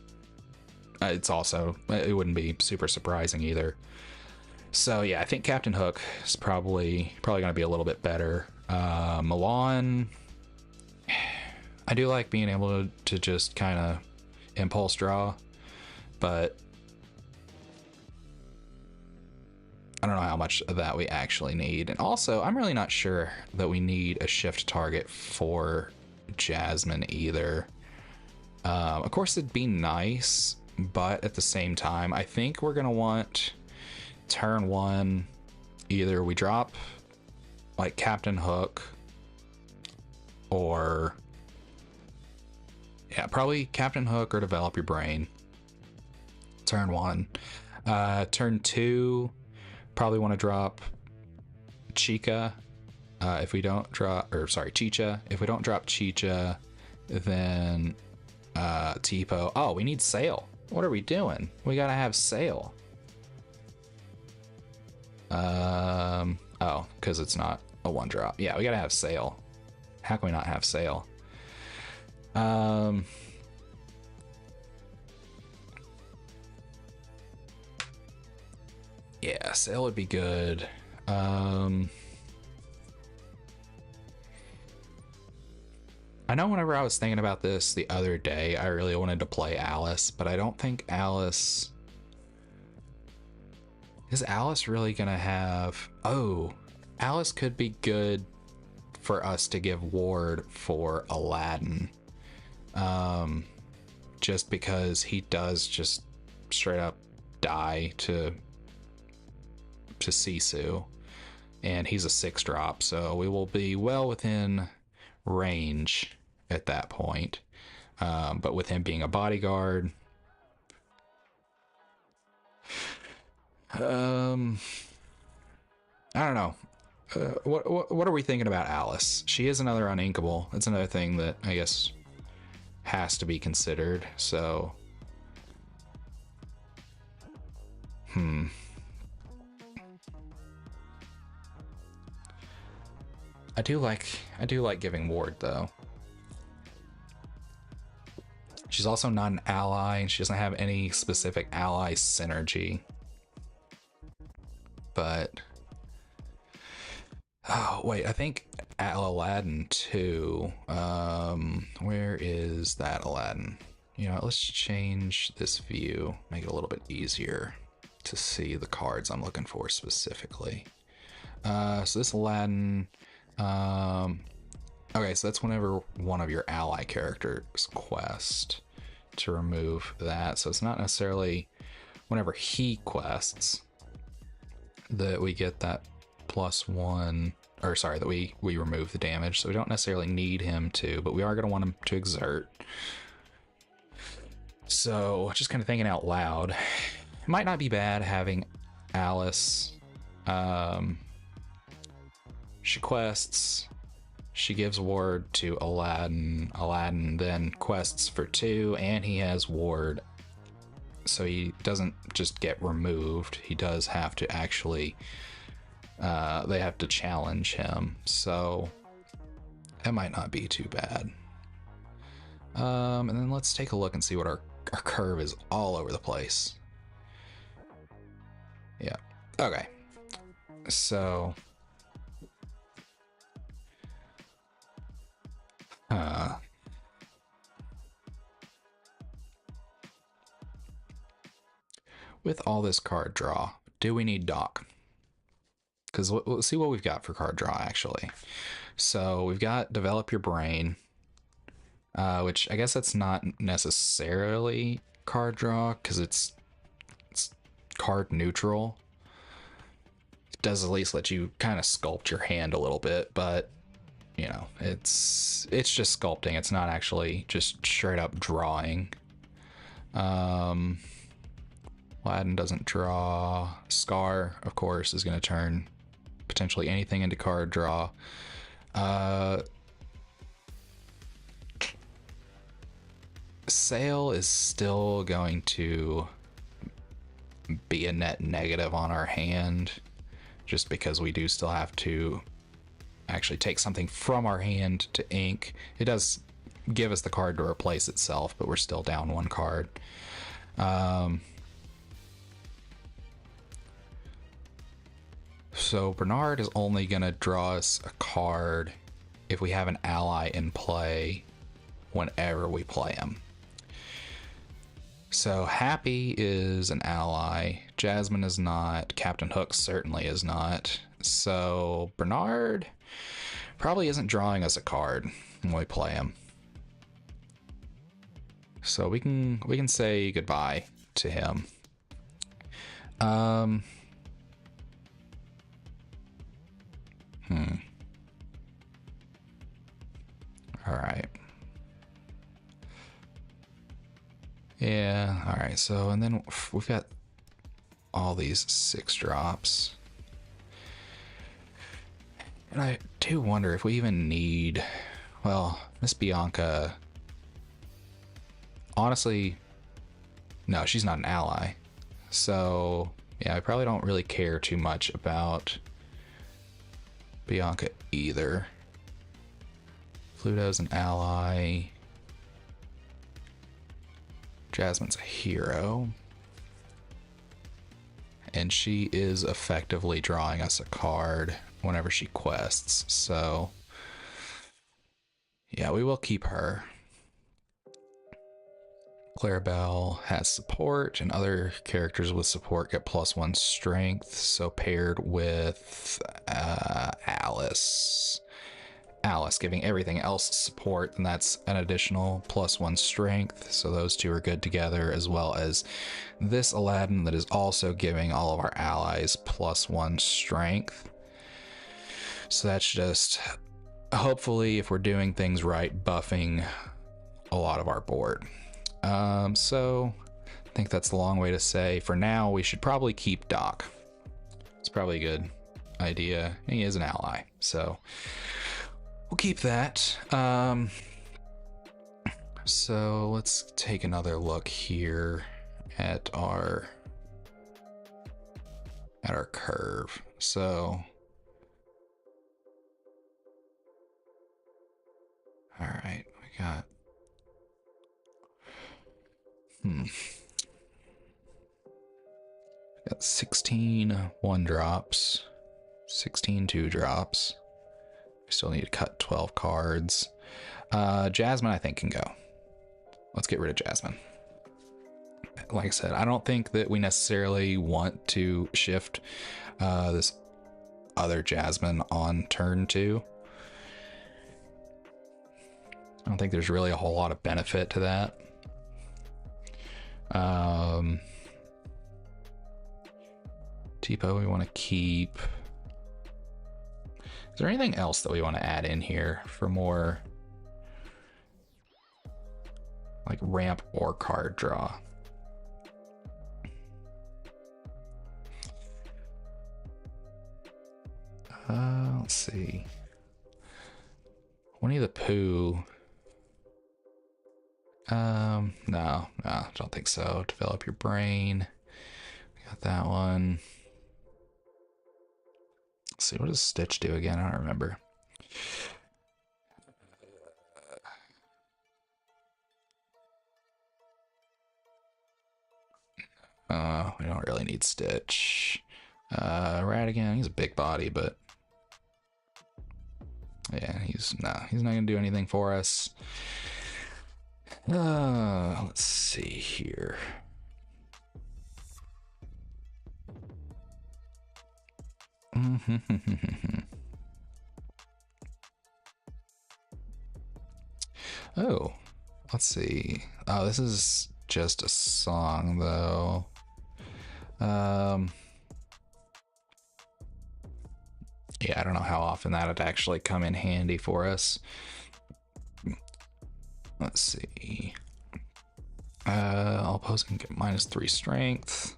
it's also, it wouldn't be super surprising either. So yeah, I think Captain Hook is probably gonna be a little bit better. Milan, I do like being able to just kind of impulse draw, but I don't know how much of that we actually need. And also, I'm really not sure that we need a shift target for Jasmine either. Of course, it'd be nice, but at the same time, I think we're going to want turn 1, either we drop like Captain Hook or... yeah, probably Captain Hook or develop your brain. Turn 1. Turn 2, probably want to drop Chica. If we don't drop, or sorry, Chicha. If we don't drop Chicha, then Tipo. Oh, we need Sail. What are we doing? We gotta have Sail. Oh, because it's not a 1-drop. Yeah, we gotta have Sail. How can we not have Sail? Yeah, Sail would be good. I know whenever I was thinking about this the other day, I really wanted to play Alice, but I don't think Alice Is Alice really gonna have... Oh, Alice could be good for us to give ward for Aladdin. Just because he does just straight up die to Sisu. And he's a 6-drop, so we will be well within range at that point. But with him being a bodyguard... I don't know. What are we thinking about Alice? She is another uninkable. That's another thing that I guess has to be considered. So, I do like giving ward though. She's also not an ally, and she doesn't have any specific ally synergy. But oh wait, I think Aladdin too. Where is that Aladdin? You know, let's change this view, make it a little bit easier to see the cards I'm looking for specifically. So this Aladdin, okay, so that's whenever one of your ally characters quest to remove that. So it's not necessarily whenever he quests that we get that +1, or sorry, that we remove the damage. So we don't necessarily need him to, but we are going to want him to exert. So just kind of thinking out loud, it might not be bad having Alice. She quests, she gives ward to Aladdin. Aladdin then quests for 2, and he has ward. So he doesn't just get removed. He does have to actually, they have to challenge him. So that might not be too bad. And then let's take a look and see what our curve is all over the place. Yeah. Okay. So... with all this card draw, do we need Doc? Because we'll see what we've got for card draw, actually. So we've got Develop Your Brain, which I guess that's not necessarily card draw, because it's card neutral. It does at least let you kind of sculpt your hand a little bit, but you know, it's just sculpting. It's not actually just straight up drawing. Aladdin doesn't draw. Scar, of course, is going to turn potentially anything into card draw. Sail is still going to be a net negative on our hand, just because we do still have to actually take something from our hand to ink. It does give us the card to replace itself, but we're still down 1 card. So Bernard is only going to draw us a card if we have an ally in play whenever we play him. So Happy is an ally, Jasmine is not, Captain Hook certainly is not. So Bernard probably isn't drawing us a card when we play him. So we can say goodbye to him. All right. Yeah, all right. So, and then we've got all these 6-drops. And I do wonder if we even need, well, Miss Bianca, honestly, no, she's not an ally. So, yeah, I probably don't really care too much about Bianca either. Pluto's an ally. Jasmine's a hero. And she is effectively drawing us a card whenever she quests. So, yeah, we will keep her. Clarabelle has support, and other characters with support get +1 strength. So paired with Alice. Alice giving everything else support, and that's an additional +1 strength. So those two are good together, as well as this Aladdin that is also giving all of our allies +1 strength. So that's just, hopefully, if we're doing things right, buffing a lot of our board. So I think that's the long way to say, for now, we should probably keep Doc. It's probably a good idea. He is an ally, so we'll keep that. So let's take another look here at our curve. So all right, we got got 16 1-drops, 16 2-drops. We still need to cut 12 cards. Jasmine, I think, can go. Let's get rid of Jasmine. Like I said, I don't think that we necessarily want to shift this other Jasmine on turn 2. I don't think there's really a whole lot of benefit to that. Tipo we want to keep. Is there anything else that we want to add in here for more like ramp or card draw? Let's see. Winnie the Pooh. No, I don't think so. Develop your brain. We got that one. Let's see, what does Stitch do again? I don't remember. We don't really need Stitch. Ratigan, he's a big body, but yeah, he's not gonna do anything for us. Let's see here. Oh, let's see. Oh, this is just a song, though. Yeah, I don't know how often that would actually come in handy for us. Let's see. All opposing get -3 strength.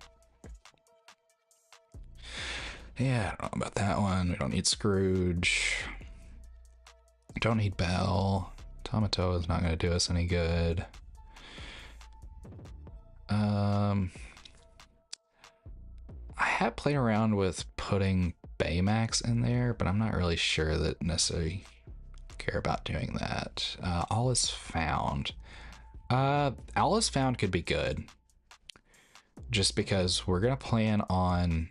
Yeah, I don't know about that one. We don't need Scrooge. Don't need Belle. Tomato is not going to do us any good. I have played around with putting Baymax in there, but I'm not really sure that necessarily care about doing that. All is found. All is found could be good, just because we're gonna plan on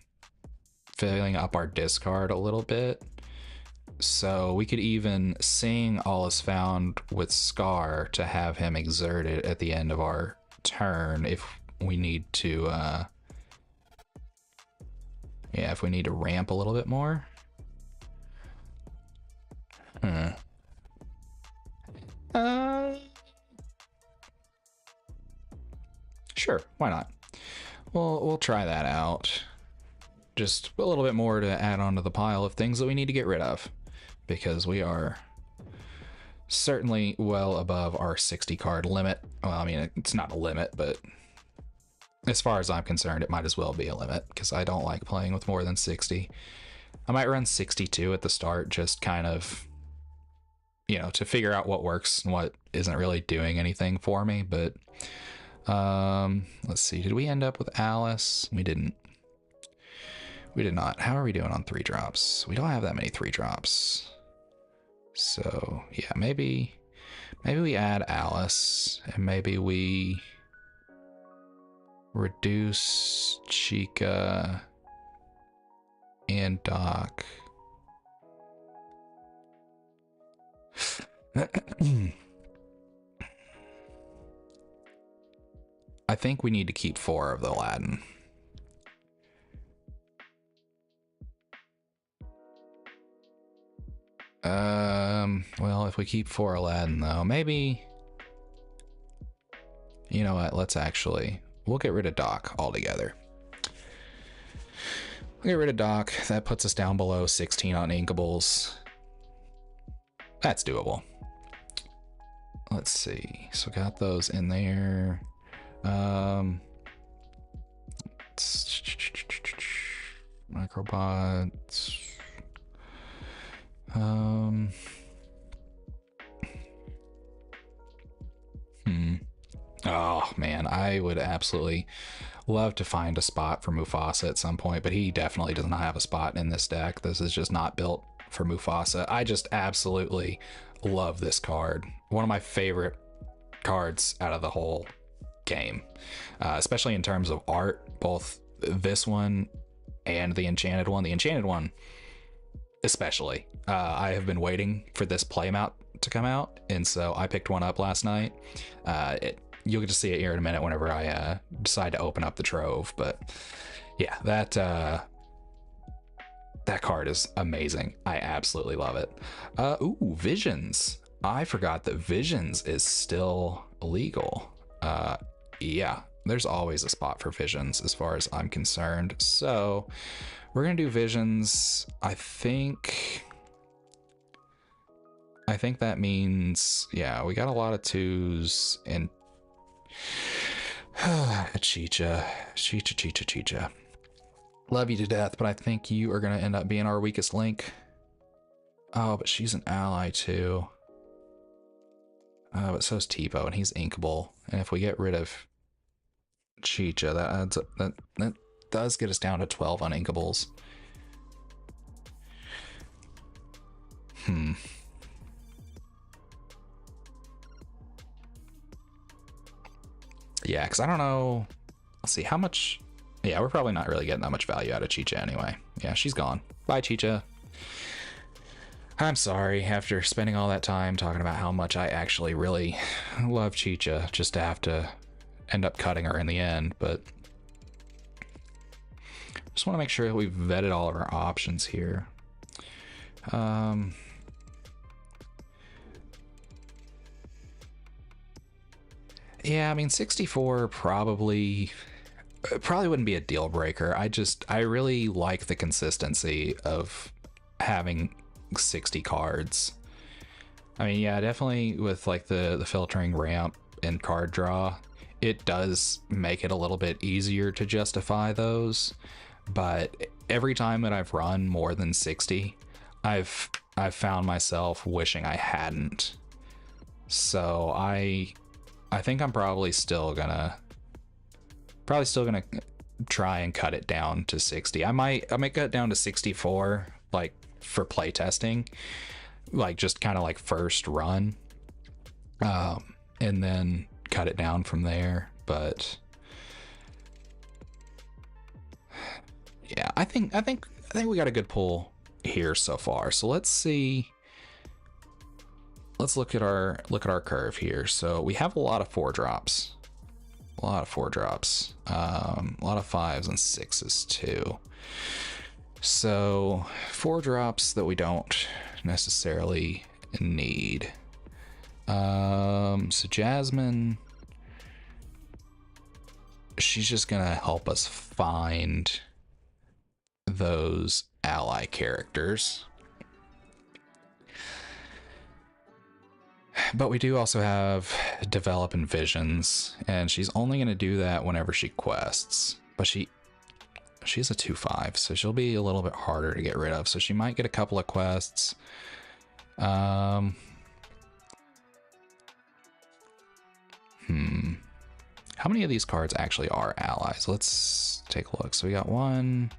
filling up our discard a little bit. So we could even sing All is Found with Scar to have him exerted at the end of our turn if we need to yeah, if we need to ramp a little bit more. Sure, why not? We'll try that out. Just a little bit more to add onto the pile of things that we need to get rid of, because we are certainly well above our 60 card limit. Well, I mean, it's not a limit, but as far as I'm concerned, it might as well be a limit, because I don't like playing with more than 60. I might run 62 at the start, just kind of, you know, to figure out what works and what isn't really doing anything for me. But let's see, did we end up with Alice? We didn't. We did not. How are we doing on 3-drops? We don't have that many 3-drops. So yeah, maybe we add Alice, and maybe we reduce Chica and Doc. I think we need to keep 4 of the Aladdin. Well, if we keep 4 Aladdin though, maybe, you know what, we'll get rid of Doc altogether. We'll get rid of Doc. That puts us down below 16 on inkables. That's doable. Let's see. So got those in there. Microbots. Oh man, I would absolutely love to find a spot for Mufasa at some point, but he definitely does not have a spot in this deck. This is just not built for Mufasa. I just absolutely love this card. One of my favorite cards out of the whole game, especially in terms of art, both this one and the Enchanted one. The Enchanted one especially. I have been waiting for this playmat to come out, and so I picked one up last night. You'll get to see it here in a minute whenever I decide to open up the trove, but yeah, that card is amazing. I absolutely love it. Ooh, Visions. I forgot that Visions is still illegal. Yeah, there's always a spot for Visions as far as I'm concerned. So we're gonna do Visions. I think that means, yeah, we got a lot of 2s and Chicha. Love you to death, but I think you are gonna end up being our weakest link. Oh, but she's an ally too. But so's Tipo, and he's inkable. And if we get rid of Chicha, that adds up, that does get us down to 12 uninkables. Yeah, because I don't know. Let's see, how much. Yeah, we're probably not really getting that much value out of Chicha anyway. Yeah, she's gone. Bye, Chicha. I'm sorry, after spending all that time talking about how much I actually really love Chicha, just to have to end up cutting her in the end, but just want to make sure that we've vetted all of our options here. Yeah, I mean, 64 probably wouldn't be a deal breaker. I really like the consistency of having 60 cards. I mean, yeah, definitely with like the filtering ramp and card draw, it does make it a little bit easier to justify those. But every time that I've run more than 60, I've found myself wishing I hadn't. So I think I'm probably still gonna try and cut it down to 60. I might cut it down to 64, like for playtesting, like just kind of like first run, and then cut it down from there. But yeah, I think we got a good pull here so far. So let's see. Let's look at our curve here. So we have a lot of 4-drops. A lot of 4-drops. A lot of 5s and 6s too. So 4-drops that we don't necessarily need. So Jasmine, she's just gonna help us find those ally characters. But we do also have Develop and Visions, and she's only going to do that whenever she quests. But she's a 2/5, so she'll be a little bit harder to get rid of. So she might get a couple of quests. How many of these cards actually are allies? Let's take a look. So we got 1,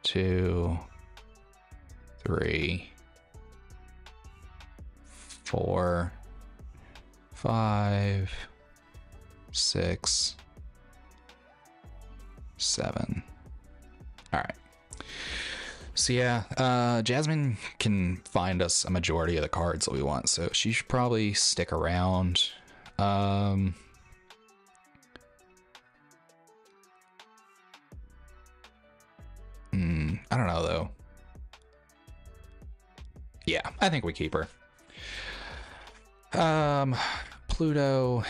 2, 3, 4, 5, 6, 7. All right. So yeah, Jasmine can find us a majority of the cards that we want, so she should probably stick around. I don't know though. Yeah, I think we keep her. Pluto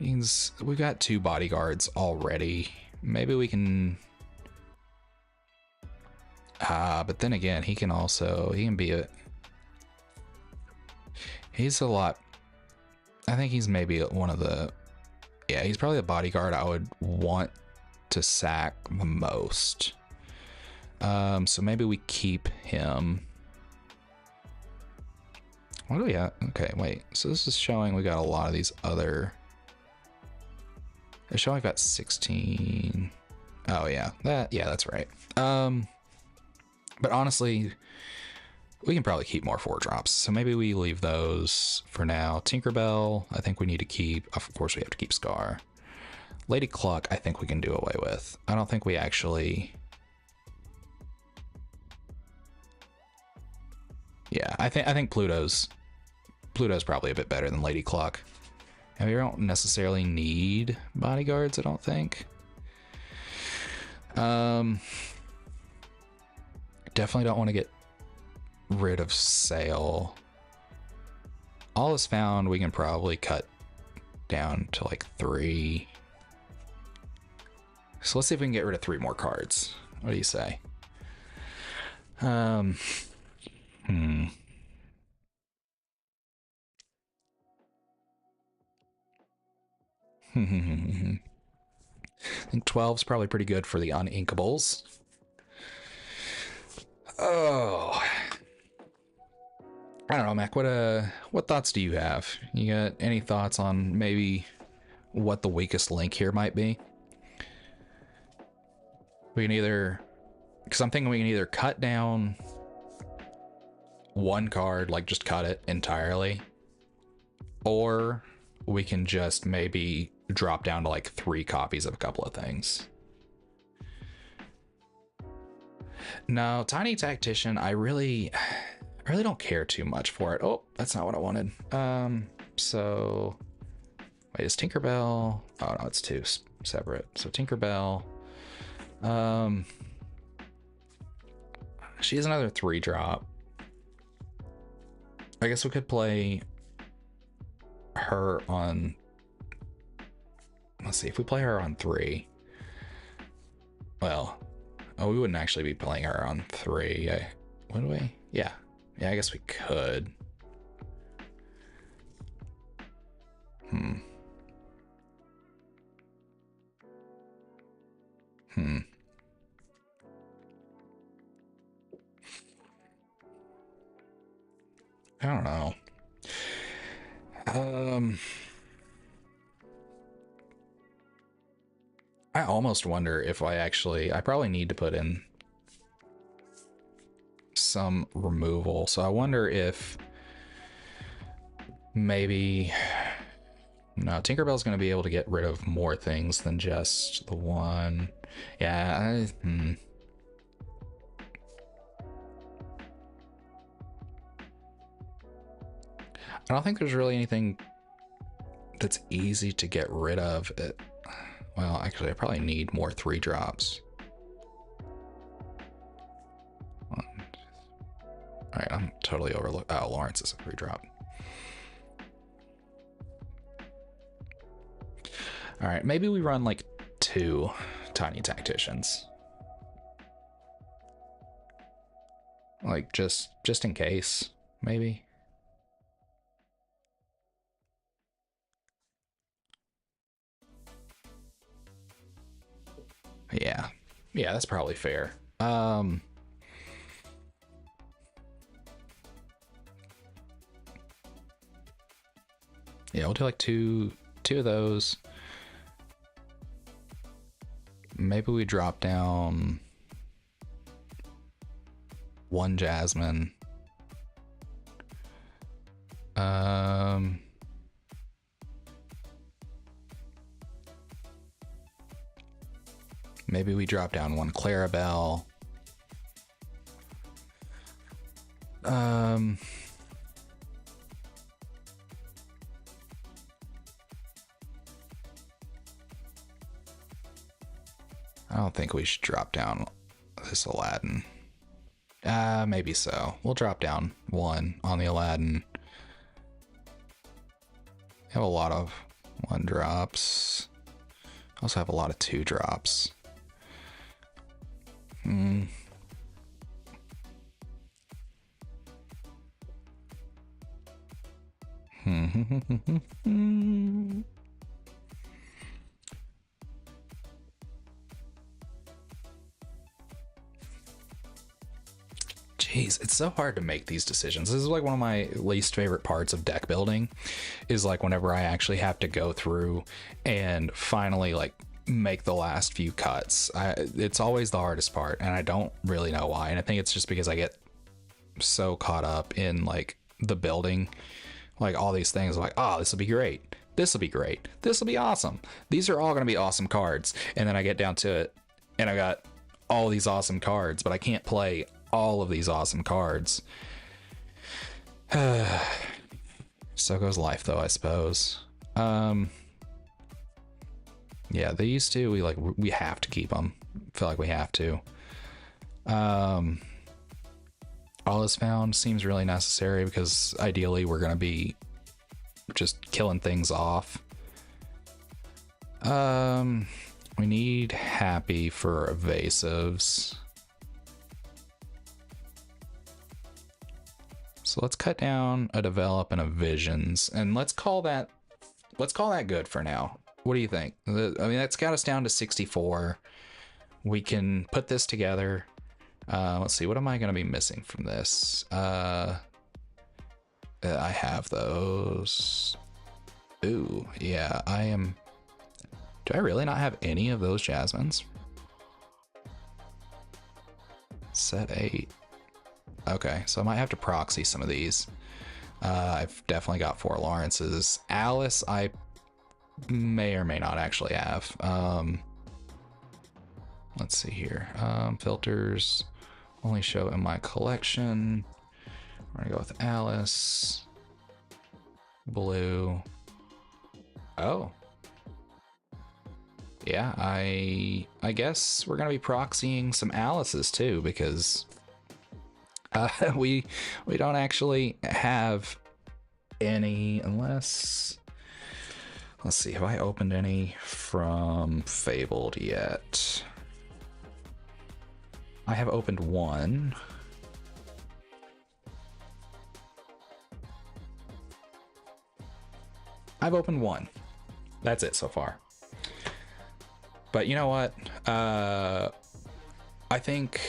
means we've got 2 bodyguards already. Maybe we can. But then again, he can be he's a lot. I think he's maybe one of the. Yeah, he's probably the bodyguard I would want to sack the most. So maybe we keep him. What do we have? Okay, wait. So this is showing we got a lot of these other. It's showing we've got 16. Oh yeah, that's right. But honestly, we can probably keep more 4-drops. So maybe we leave those for now. Tinkerbell, I think we need to keep. Of course, we have to keep Scar. Lady Cluck, I think we can do away with. I don't think we actually. Yeah, I think Pluto's probably a bit better than Lady Cluck. And we don't necessarily need bodyguards, I don't think. Definitely don't want to get rid of Sail. All is found, we can probably cut down to like 3. So let's see if we can get rid of 3 more cards. What do you say? I think 12 is probably pretty good for the uninkables. Oh, I don't know, Mac. What thoughts do you have? You got any thoughts on maybe what the weakest link here might be? We can either, because I'm thinking we can either cut down 1 card, like just cut it entirely, or we can just maybe drop down to like 3 copies of a couple of things. No, Tiny Tactician, I really don't care too much for it. Oh, that's not what I wanted. So wait, is Tinkerbell? Oh no, it's 2 separate. So Tinkerbell. She has another 3-drop. I guess we could play her on. Let's see if we play her on 3. Well, we wouldn't actually be playing her on 3. Would we? Yeah, I guess we could. I don't know. I almost wonder if I probably need to put in some removal. So I wonder if maybe. No, Tinkerbell's going to be able to get rid of more things than just the 1. Yeah, I don't think there's really anything that's easy to get rid of. Well, actually, I probably need more 3-drops. All right, I'm totally overlooked. Oh, Lawrence is a 3-drop. All right, maybe we run like 2 Tiny Tacticians. Like just in case, maybe. Yeah, that's probably fair. Yeah, we'll do like two of those. Maybe we drop down 1 Jasmine. Maybe we drop down 1 Clarabelle. I don't think we should drop down this Aladdin. Maybe so. We'll drop down 1 on the Aladdin. Have a lot of 1 drops. Also have a lot of 2 drops. Jeez, it's so hard to make these decisions. This is like one of my least favorite parts of deck building, is like whenever I actually have to go through and finally like make the last few cuts. It's always the hardest part, and I don't really know why. And I think it's just because I get so caught up in like the building, like all these things like, oh, this will be great. This will be great. This will be awesome. These are all going to be awesome cards. And then I get down to it and I got all these awesome cards, but I can't play all of these awesome cards. So goes life though, I suppose. Yeah, these two, we have to keep them. I feel like we have to. All is found seems really necessary because ideally we're going to be just killing things off. We need happy for evasives. So let's cut down a develop and a visions, and let's call that good for now. What do you think? I mean, that's got us down to 64. We can put this together. Let's see, what am I going to be missing from this? I have those. Ooh, yeah, I am. Do I really not have any of those Jasmines? Set 8. Okay, so I might have to proxy some of these. I've definitely got 4 Lawrences. Alice, I may or may not actually have. Let's see here. Filters only show in my collection. We're gonna go with Alice. Blue. Oh. Yeah, I guess we're gonna be proxying some Alices too, because we don't actually have any, unless, let's see, have I opened any from Fabled yet? I have opened 1. I've opened 1. That's it so far. But you know what? I think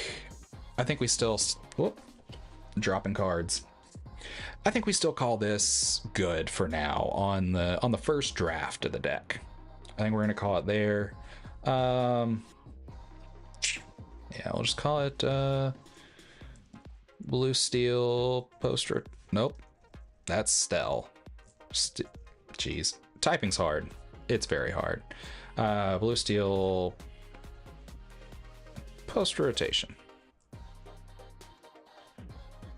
we still, whoop, dropping cards. I think we still call this good for now on the first draft of the deck. I think we're gonna call it there. Yeah, we'll just call it Blue Steel Poster. Nope, that's Stell. Jeez, typing's hard. It's very hard. Blue Steel Post Rotation.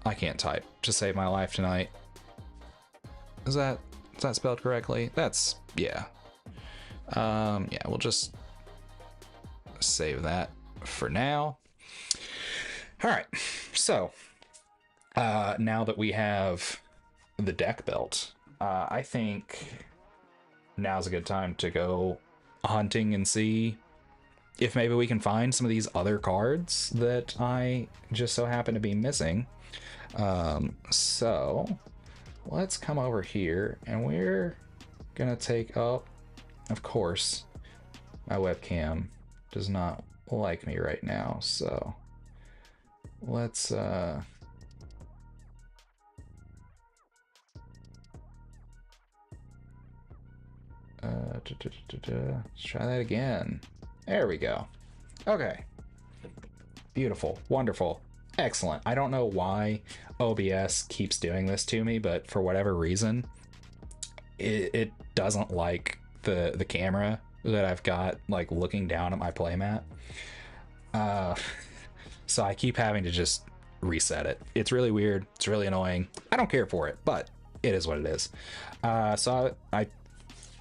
I can't type to save my life tonight. Is that spelled correctly? That's, yeah. Yeah, we'll just save that for now. All right, so now that we have the deck built, I think now's a good time to go hunting and see if maybe we can find some of these other cards that I just so happen to be missing. So let's come over here and we're gonna take up, of course, my webcam does not like me right now, so let's let's try that again. There we go. Okay, beautiful, wonderful, excellent. I don't know why OBS keeps doing this to me, but for whatever reason it doesn't like the camera that I've got like looking down at my playmat. So I keep having to just reset it. It's really weird, it's really annoying. I don't care for it, but it is what it is. So I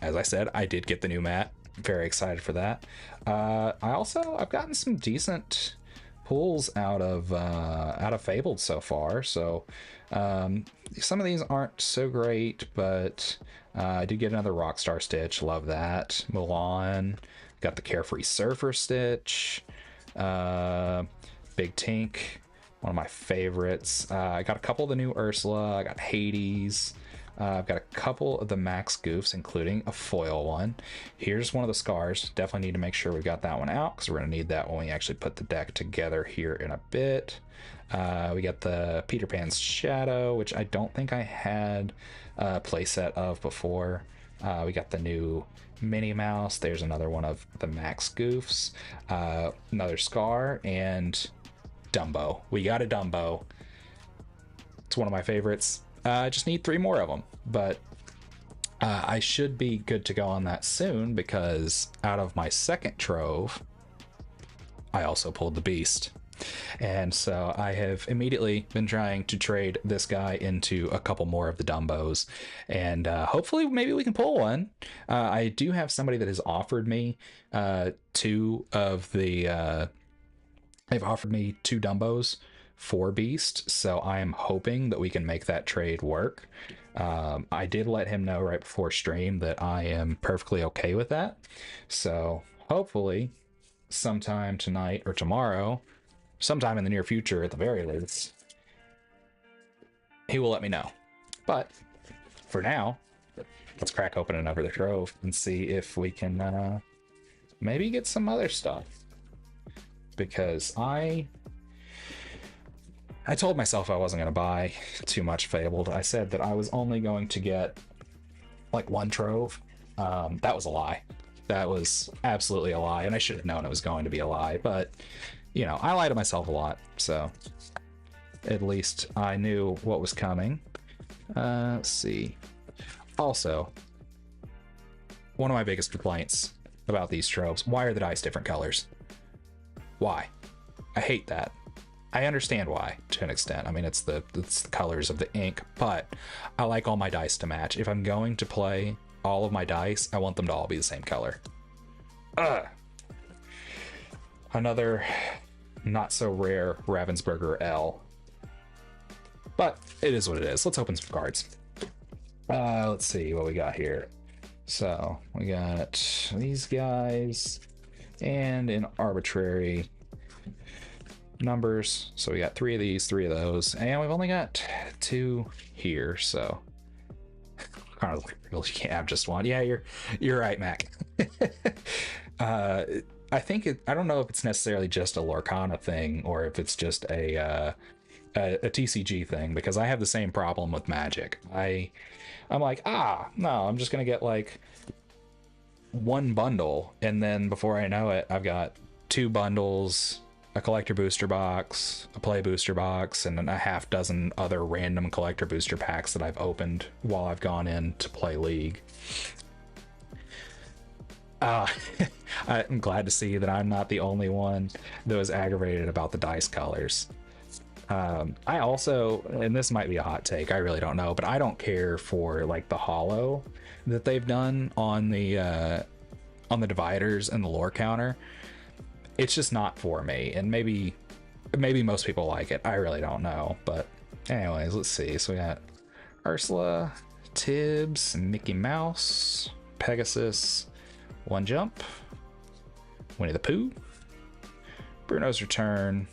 as I said, I did get the new mat. Very excited for that. I've gotten some decent pulls out of Fabled so far. So some of these aren't so great, but I did get another Rockstar Stitch. Love that. Mulan. Got the Carefree Surfer Stitch. Big Tink. One of my favorites. I got a couple of the new Ursula. I got Hades. I've got a couple of the Max Goofs, including a foil one. Here's one of the Scars. Definitely need to make sure we got that one out, because we're going to need that when we actually put the deck together here in a bit. We got the Peter Pan's Shadow, which I don't think I had a playset of before. We got the new Minnie Mouse. There's another one of the Max Goofs. Another Scar, and Dumbo. We got a Dumbo. It's one of my favorites. I just need 3 more of them, but I should be good to go on that soon, because out of my second trove, I also pulled the Beast. And so I have immediately been trying to trade this guy into a couple more of the Dumbos, and hopefully maybe we can pull one. I do have somebody that has offered me 2 of the... they've offered me 2 Dumbos for Beast, so I am hoping that we can make that trade work. I did let him know right before stream that I am perfectly okay with that, so hopefully sometime tonight or tomorrow, sometime in the near future at the very least, he will let me know. But for now, let's crack open another trove and see if we can maybe get some other stuff, because I told myself I wasn't going to buy too much Fabled. I said that I was only going to get like 1 trove. That was a lie. That was absolutely a lie, and I should have known it was going to be a lie, but you know, I lie to myself a lot, so at least I knew what was coming. Let's see. Also, one of my biggest complaints about these troves: why are the dice different colors? Why? I hate that. I understand why, to an extent. I mean, it's the colors of the ink, but I like all my dice to match. If I'm going to play all of my dice, I want them to all be the same color. Another not so rare Ravensburger L. But it is what it is. Let's open some cards. Let's see what we got here. So we got these guys and an arbitrary numbers. So we got 3 of these, 3 of those, and we've only got 2 here. So kind of you can't have just one. Yeah, you're right, Mac. I think I don't know if it's necessarily just a Lorcana thing or if it's just a TCG thing, because I have the same problem with Magic. I'm like, no, I'm just gonna get like 1 bundle, and then before I know it, I've got 2 bundles, a collector booster box, a play booster box, and a half dozen other random collector booster packs that I've opened while I've gone in to play League. I'm glad to see that I'm not the only one that was aggravated about the dice colors. I also, and this might be a hot take, I really don't know, but I don't care for like the hollow that they've done on the dividers and the lore counter. It's just not for me, and maybe most people like it. I really don't know, but anyways, let's see. So we got Ursula, Tibbs, Mickey Mouse, Pegasus, One Jump, Winnie the Pooh, Bruno's Return,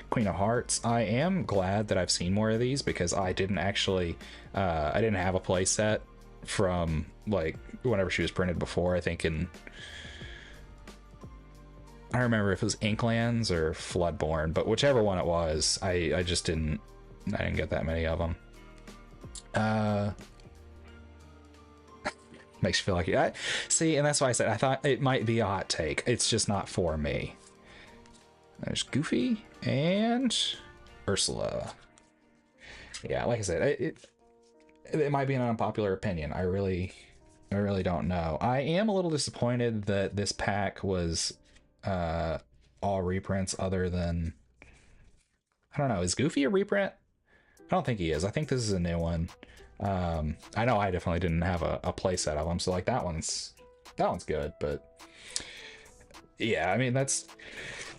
Queen of Hearts. I am glad that I've seen more of these, because I didn't actually I didn't have a play set from like whenever she was printed before. I think I don't remember if it was Inklands or Floodborn, but whichever one it was, I just didn't get that many of them. Makes you feel like see, and that's why I said I thought it might be a hot take. It's just not for me. There's Goofy and Ursula. Yeah, like I said, it might be an unpopular opinion. I really don't know. I am a little disappointed that this pack was all reprints other than, I don't know, is Goofy a reprint? I don't think he is. I think this is a new one. I know I definitely didn't have a playset of them, so like that one's good, but yeah, I mean, that's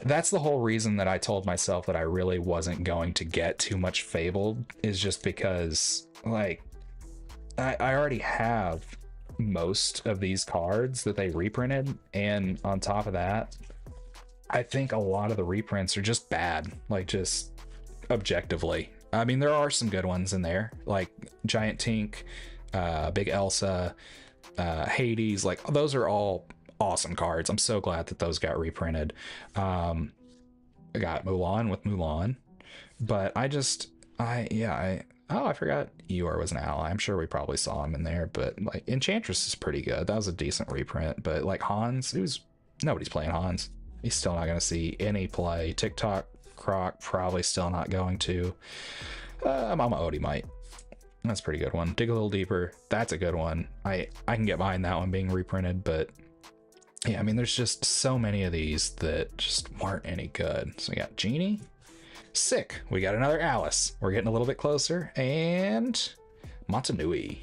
That's the whole reason that I told myself that I really wasn't going to get too much Fabled, is just because, like, I already have most of these cards that they reprinted, and on top of that, I think a lot of the reprints are just bad, like, just objectively. I mean, there are some good ones in there, like Giant Tink, Big Elsa, Hades. Like, those are all awesome cards. I'm so glad that those got reprinted. I got Mulan with Mulan, but oh, I forgot Eeyore was an ally. I'm sure we probably saw him in there, but like Enchantress is pretty good. That was a decent reprint, but like Hans, nobody's playing Hans. He's still not going to see any play. TikTok Croc probably still not going to. Mama Odie might. That's a pretty good one. Dig a Little Deeper. That's a good one. I can get behind that one being reprinted, but yeah, I mean, there's just so many of these that just weren't any good. So we got Genie. Sick. We got another Alice. We're getting a little bit closer. And Montanui.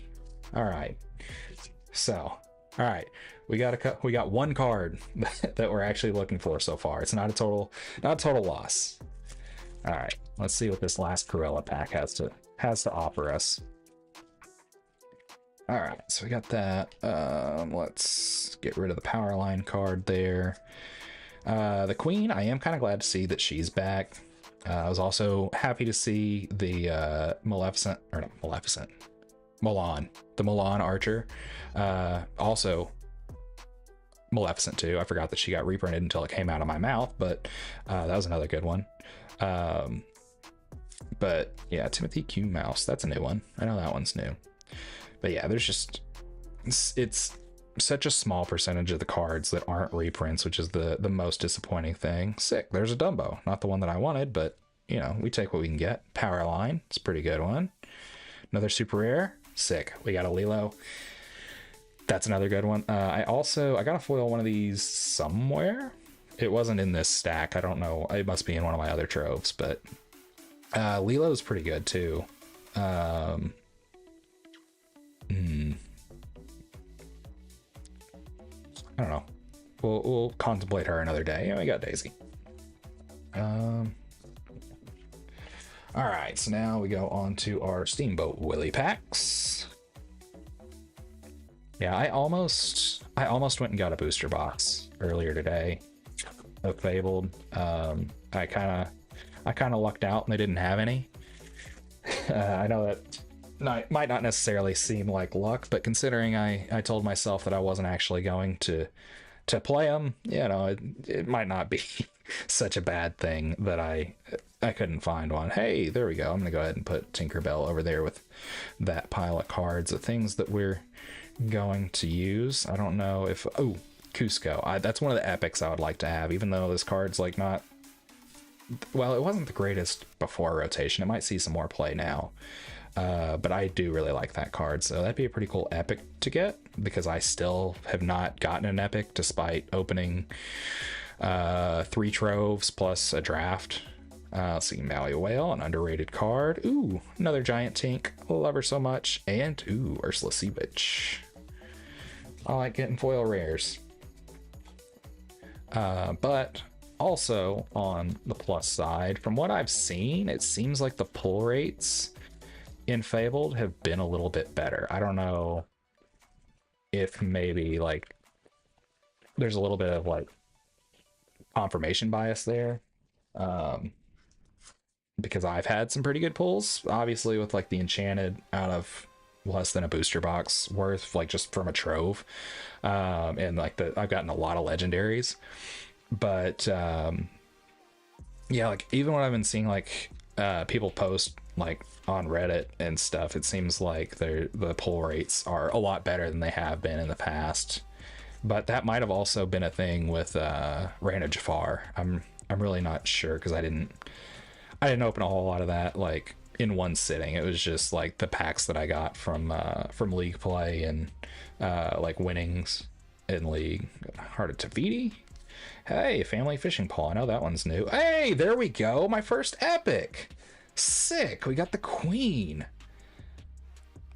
All right. So, all right. We got one card that we're actually looking for so far. It's not a total loss. All right. Let's see what this last Cruella pack has to offer us. All right, so we got that. Let's get rid of the power line card there. The Queen, I am kind of glad to see that she's back. I was also happy to see the Mulan, the Mulan Archer. Also Maleficent too. I forgot that she got reprinted until it came out of my mouth, but that was another good one. But yeah, Timothy Q Mouse, that's a new one. I know that one's new. But yeah, there's just, it's such a small percentage of the cards that aren't reprints, which is the most disappointing thing. Sick. There's a Dumbo. Not the one that I wanted, but you know, we take what we can get. Powerline. It's a pretty good one. Another super rare. Sick. We got a Lilo. That's another good one. I got a foil one of these somewhere. It wasn't in this stack. I don't know. It must be in one of my other troves, but Lilo's pretty good too. I don't know. We'll contemplate her another day. We got Daisy. All right, so now we go on to our Steamboat Willy packs. Yeah, I almost went and got a booster box earlier today of Fabled. I kind of lucked out and they didn't have any. I know that might not necessarily seem like luck, but considering I told myself that I wasn't actually going to play them, you know, it might not be such a bad thing that I couldn't find one. Hey, there we go. I'm gonna go ahead and put Tinkerbell over there with that pile of cards of things that we're going to use. I don't know if Cusco. That's one of the epics I would like to have, even though this card's like not, well, it wasn't the greatest before rotation. It might see some more play now. But I do really like that card, so that'd be a pretty cool epic to get, because I still have not gotten an epic despite opening 3 troves plus a draft. Let's see, Maui Whale, an underrated card. Ooh, another Giant Tink. Love her so much. And ooh, Ursula Sea Witch. I like getting foil rares. But also on the plus side, from what I've seen, it seems like the pull rates in Fabled have been a little bit better. I don't know if maybe like there's a little bit of like confirmation bias there, because I've had some pretty good pulls, obviously, with like the enchanted out of less than a booster box worth, like just from a trove, and like I've gotten a lot of legendaries, but yeah, like even when I've been seeing like people post like on Reddit and stuff, it seems like the pull rates are a lot better than they have been in the past. But that might have also been a thing with Raina Jafar. I'm really not sure, because I didn't open a whole lot of that like in one sitting. It was just like the packs that I got from League play and like winnings in League. Heart of Taviti. Hey, Family Fishing Pole. I know that one's new. Hey, there we go. My first epic. Sick. We got the Queen.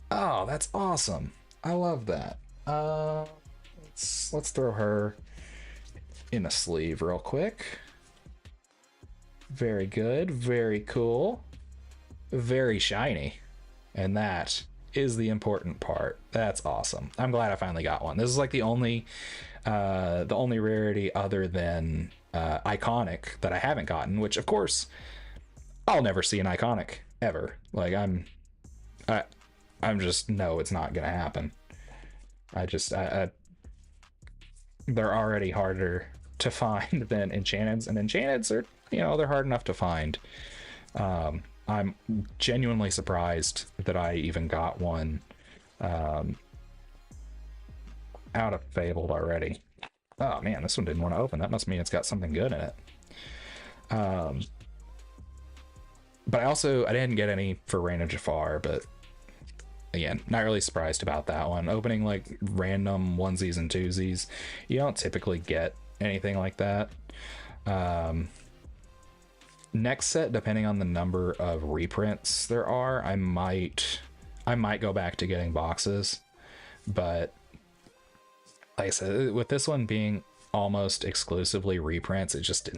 Oh, that's awesome. I love that. Let's throw her in a sleeve real quick. Very good. Very cool. Very shiny. And that is the important part. That's awesome. I'm glad I finally got one. This is like the only rarity other than iconic that I haven't gotten, which of course I'll never see an iconic ever. Like I'm just, no, it's not gonna happen. They're already harder to find than enchanteds, and enchanteds are, they're hard enough to find. I'm genuinely surprised that I even got one out of Fabled already. Oh man, this one didn't want to open. That must mean it's got something good in it. But I didn't get any for Reign of Jafar, but again, not really surprised about that one. Opening like random onesies and twosies, you don't typically get anything like that. Next set, depending on the number of reprints there are, I might go back to getting boxes, but like I said, with this one being almost exclusively reprints, it just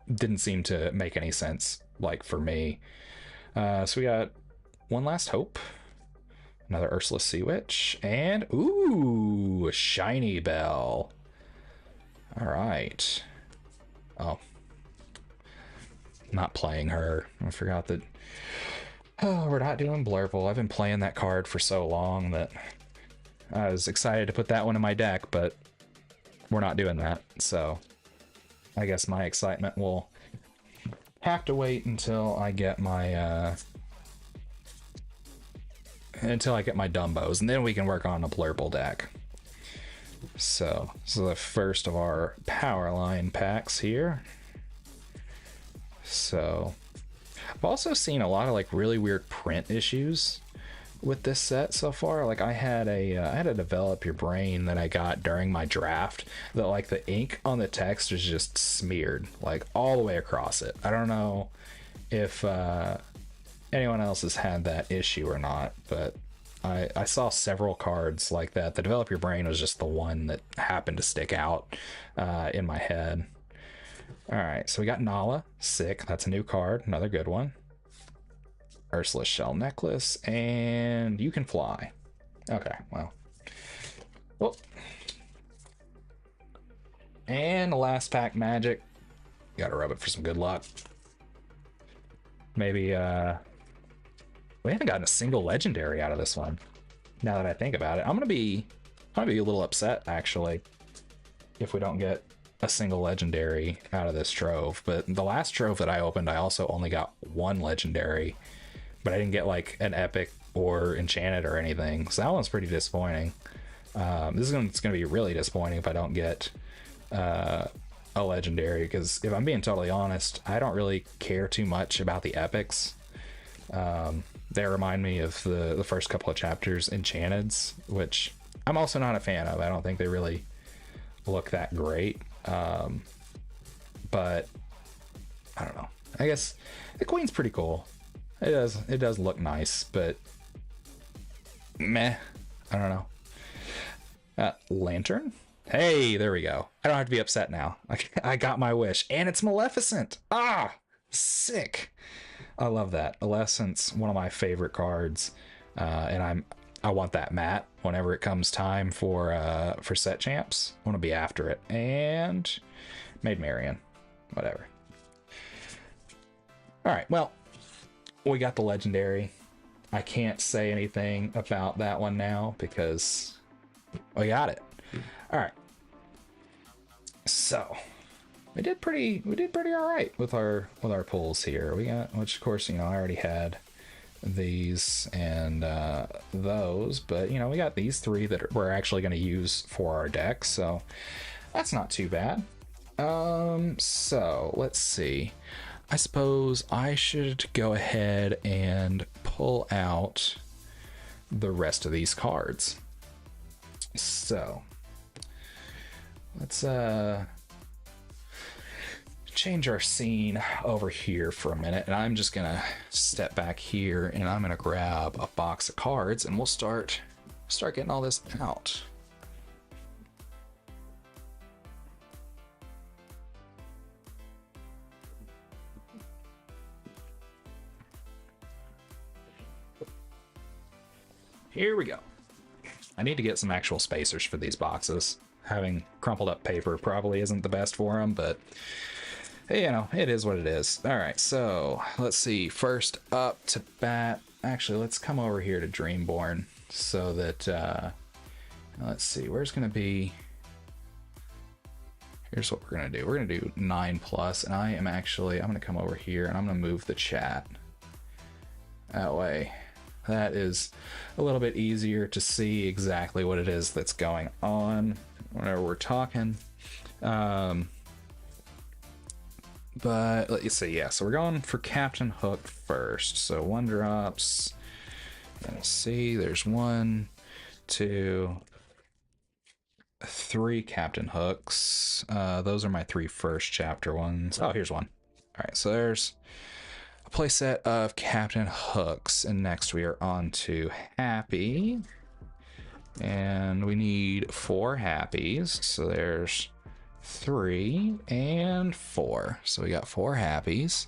didn't seem to make any sense, like, for me. So we got One Last Hope, another Ursula Sea Witch, and ooh, a shiny bell. All right. Oh, not playing her. I forgot that. Oh, we're not doing Blurple. I've been playing that card for so long that I was excited to put that one in my deck, but we're not doing that. So I guess my excitement will have to wait until I get my Dumbos, and then we can work on a Blurple deck. So this is the first of our power line packs here. So I've also seen a lot of like really weird print issues with this set so far. Like I had a Develop Your Brain that I got during my draft that like the ink on the text was just smeared like all the way across it. I don't know if anyone else has had that issue or not, but I saw several cards like that. The Develop Your Brain was just the one that happened to stick out in my head. All right, so we got Nala, sick. That's a new card, another good one. Ursula Shell Necklace, and You Can Fly. Okay, well. And the last pack, Magic. Gotta rub it for some good luck. Maybe, we haven't gotten a single legendary out of this one. Now that I think about it, I'm gonna be a little upset, actually, if we don't get a single legendary out of this trove. But the last trove that I opened, I also only got one legendary, but I didn't get like an epic or enchanted or anything, so that one's pretty disappointing. It's gonna be really disappointing if I don't get a legendary, because if I'm being totally honest, I don't really care too much about the epics. They remind me of the first couple of chapters enchanteds, which I'm also not a fan of. I don't think they really look that great. But I don't know. I guess the Queen's pretty cool. It does look nice, but meh. I don't know. Lantern? Hey, there we go. I don't have to be upset now. I got my wish, and it's Maleficent. Ah, sick. I love that. Maleficent's one of my favorite cards, and I want that mat whenever it comes time for set champs. I want to be after it. And Maid Marian, whatever. All right, well, we got the legendary. I can't say anything about that one now because we got it. All right. So we did pretty all right with our pulls here. We got, which of course, I already had these and those, but we got these three that we're actually going to use for our deck, so that's not too bad. So let's see. I suppose I should go ahead and pull out the rest of these cards. So let's change our scene over here for a minute, and I'm just gonna step back here and I'm gonna grab a box of cards and we'll start getting all this out. here we go. I need to get some actual spacers for these boxes. Having crumpled up paper probably isn't the best for them, but you know, it is what it is. All right, so let's see. First up to bat. Actually, let's come over here to Dreamborn so that, let's see, where's going to be... Here's what we're going to do. We're going to do 9+, and I'm going to come over here, and I'm going to move the chat. That way, that is a little bit easier to see exactly what it is that's going on whenever we're talking. But let's see, yeah, so we're going for Captain Hook first. So 1-drops. Let's see, there's 1, 2, 3 Captain Hooks. Those are my 3 first chapter ones. Oh, here's one. All right, so there's a playset of Captain Hooks. And next we are on to Happy. And we need 4 Happies. So there's 3 and 4. So we got 4 Happies.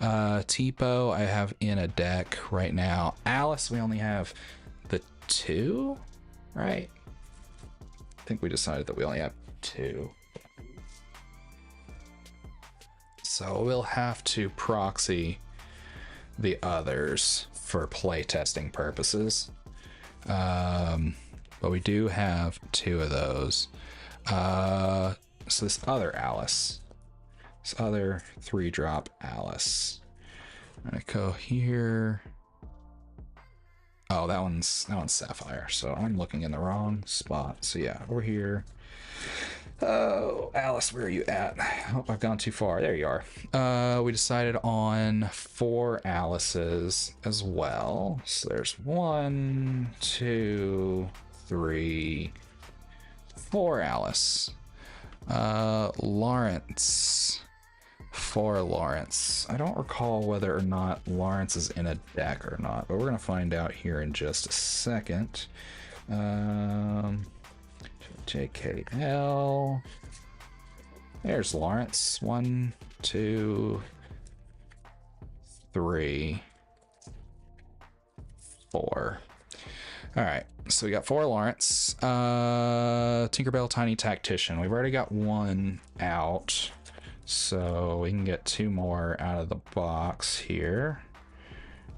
Tipo I have in a deck right now. Alice, we only have the 2, right? I think we decided that we only have 2. So we'll have to proxy the others for playtesting purposes. But we do have 2 of those. So this other Alice, this other 3-drop Alice, I'm gonna go here. Oh, that one's Sapphire, so I'm looking in the wrong spot. So yeah, over here. Oh, Alice, where are you at? I hope I've gone too far. There you are. We decided on 4 Alices as well. So there's 1, 2, 3, 4 Alice. Lawrence. 4 Lawrence. I don't recall whether or not Lawrence is in a deck or not, but we're gonna find out here in just a second. JKL. There's Lawrence. 1, 2, 3, 4. All right, so we got 4 Lawrence. Tinkerbell Tiny Tactician. We've already got 1 out, so we can get 2 more out of the box here.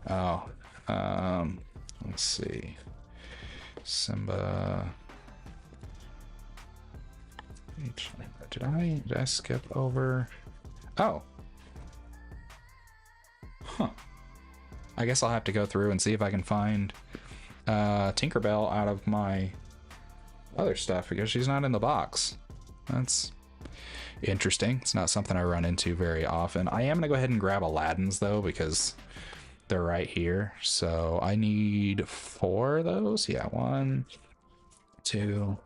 Oh, let's see. Simba. Did I skip over? Oh. Huh. I guess I'll have to go through and see if I can find Tinkerbell out of my other stuff because she's not in the box. That's interesting. It's not something I run into very often. I am gonna go ahead and grab Aladdin's though because they're right here. So I need 4 of those. Yeah, 1, 2,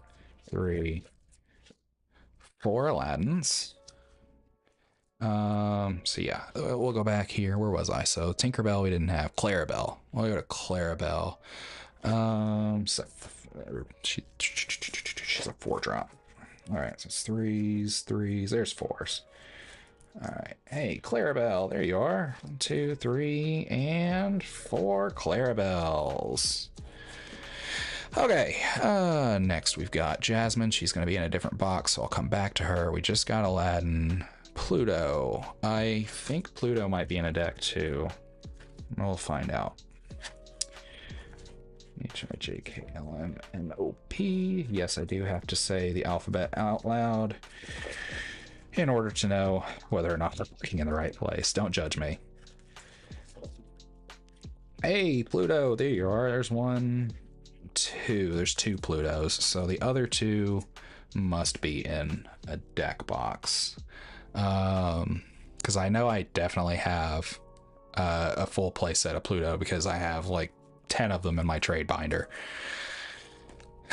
3, 4 Aladdins. So yeah, we'll go back here. Where was I? So Tinkerbell we didn't have. Clarabelle. We'll go to Clarabelle. So she's a 4-drop. All right, so it's 3s, 3s. There's 4s. All right, hey Clarabelle, there you are. 1, 2, 3, and 4 Clarabelles. Okay, next we've got Jasmine. She's going to be in a different box, so I'll come back to her. We just got Aladdin. Pluto. I think Pluto might be in a deck too. We'll find out. HIJKLMNOP. Yes, I do have to say the alphabet out loud in order to know whether or not they're looking in the right place. Don't judge me. Hey, Pluto, there you are. There's 1, 2. There's 2 Plutos. So the other 2 must be in a deck box. Because I know I definitely have a full playset of Pluto because I have like 10 of them in my trade binder.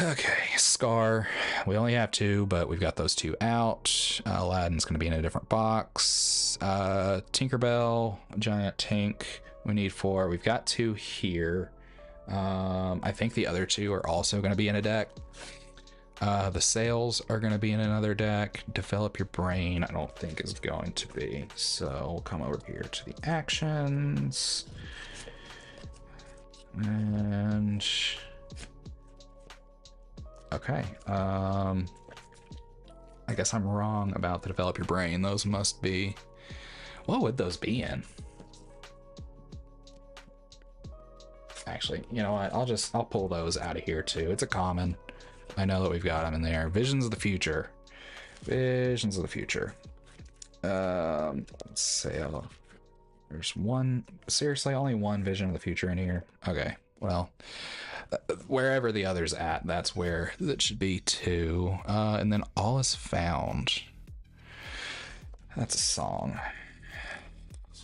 Okay, Scar. We only have 2, but we've got those 2 out. Aladdin's going to be in a different box. Tinkerbell, Giant Tink. We need 4. We've got 2 here. I think the other 2 are also going to be in a deck. The Sails are going to be in another deck. Develop Your Brain, I don't think is going to be. So we'll come over here to the actions. And Okay. I guess I'm wrong about the develop your brain. Those must be... What would those be in? Actually, you know what? I'll pull those out of here too. It's a common. I know that we've got them in there. Visions of the future. Visions of the future. Let's say there's one. Seriously, only one vision of the future in here. Okay, well, wherever the other's at, that's where that should be too. And then all is found. That's a song.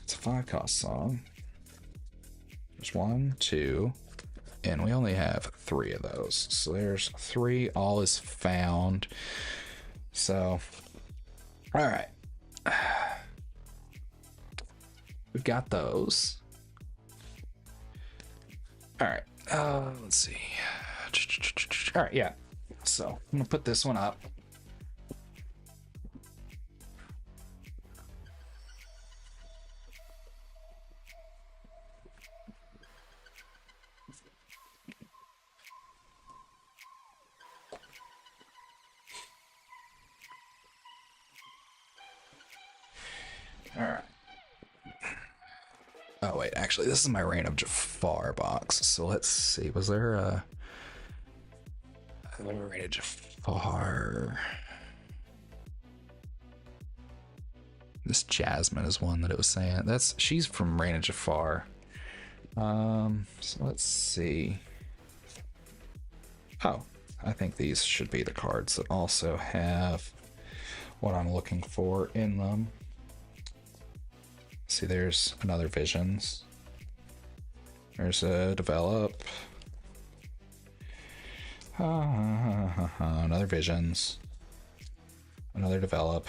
It's a 5-cost song. There's 1, 2, and we only have 3 of those. So there's 3. All is found. So, all right. We've got those. All right. Let's see. All right, yeah. So I'm gonna put this one up. All right. Oh wait, actually, this is my Reign of Jafar box. So let's see. Was there a Reign of Jafar? This Jasmine is one that it was saying. She's from Reign of Jafar. So let's see. Oh, I think these should be the cards that also have what I'm looking for in them. See, there's another Visions. There's a Develop. Another Visions. Another Develop.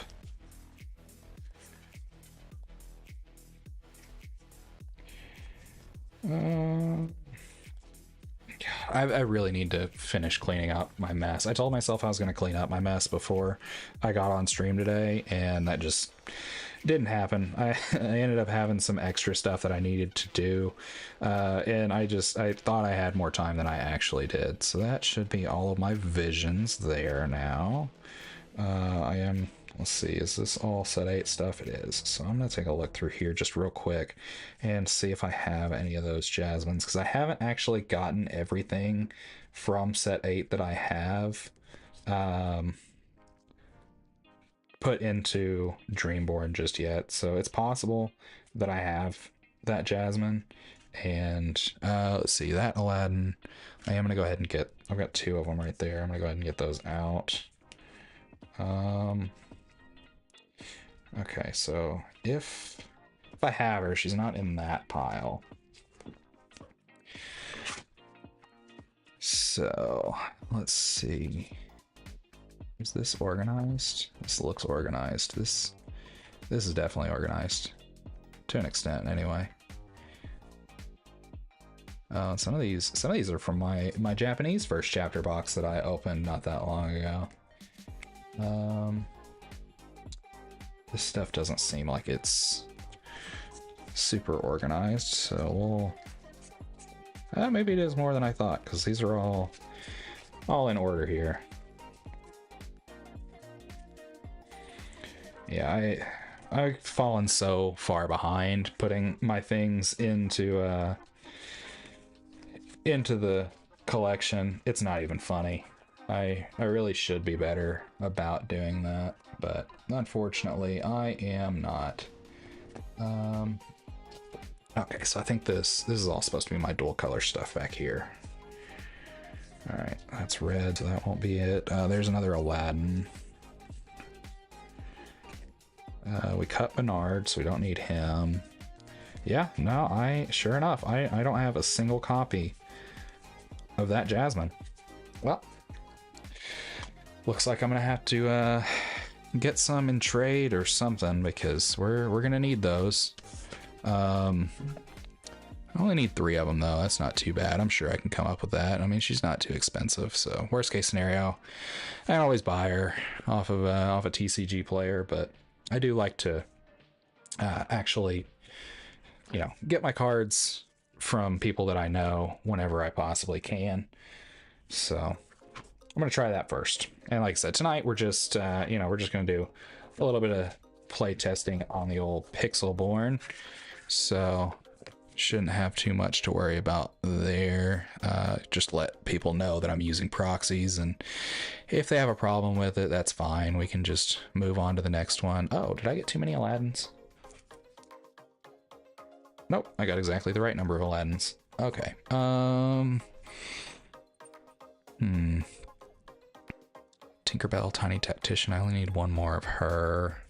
I really need to finish cleaning up my mess. I told myself I was going to clean up my mess before I got on stream today, and that just didn't happen. I ended up having some extra stuff that I needed to do, and I thought I had more time than I actually did. So that should be all of my visions there now. Let's see, is this all set 8 stuff? It is. So I'm going to take a look through here just real quick and see if I have any of those Jasmines, because I haven't actually gotten everything from set 8 that I have put into Dreamborn just yet. So it's possible that I have that Jasmine. And let's see, that Aladdin, I am going to go ahead and get, I've got 2 of them right there. I'm going to go ahead and get those out. Okay, so if I have her, she's not in that pile. So let's see. Is this organized? This looks organized. This is definitely organized to an extent, anyway. Some of these are from my Japanese first chapter box that I opened not that long ago. This stuff doesn't seem like it's super organized, so we'll... maybe it is more than I thought, because these are all in order here. Yeah, I've fallen so far behind putting my things into the collection. It's not even funny. I really should be better about doing that, but unfortunately I am not. Okay, so I think this is all supposed to be my dual color stuff back here. All right, that's red, so that won't be it. There's another Aladdin. We cut Bernard, so we don't need him. Yeah, no, sure enough, I don't have a single copy of that Jasmine. Well, looks like I'm gonna have to get some in trade or something, because we're gonna need those. I only need 3 of them though. That's not too bad. I'm sure I can come up with that. I mean, she's not too expensive, so worst case scenario, I always buy her off of a TCG player. But I do like to actually, you know, get my cards from people that I know whenever I possibly can. So I'm gonna try that first. And like I said, tonight we're just we're just gonna do a little bit of play testing on the old Pixelborn. So shouldn't have too much to worry about there. Just let people know that I'm using proxies, and if they have a problem with it, that's fine. We can just move on to the next one. Oh, did I get too many Aladdins? Nope, I got exactly the right number of Aladdins. Okay. Tinkerbell, Tiny Tactician. I only need one more of her.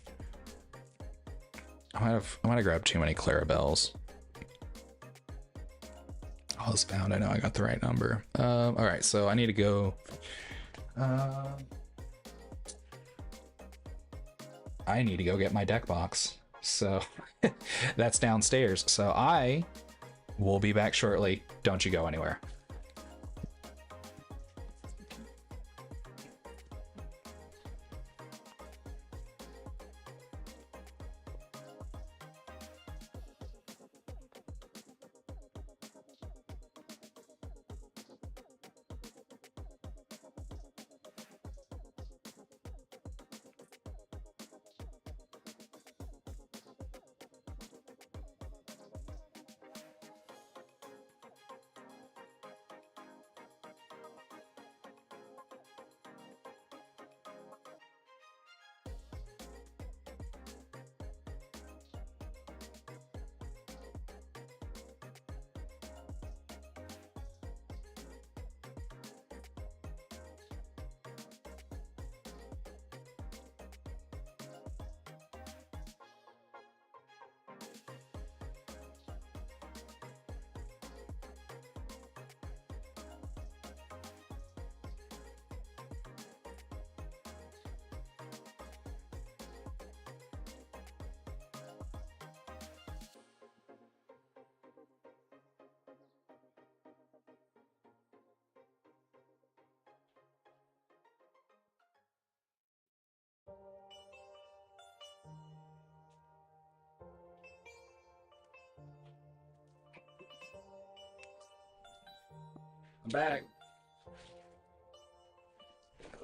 I might have grabbed too many Clarabelles. All is found. I know I got the right number. All right, so I need to go. I need to go get my deck box. So that's downstairs. So I will be back shortly. Don't you go anywhere. I'm back.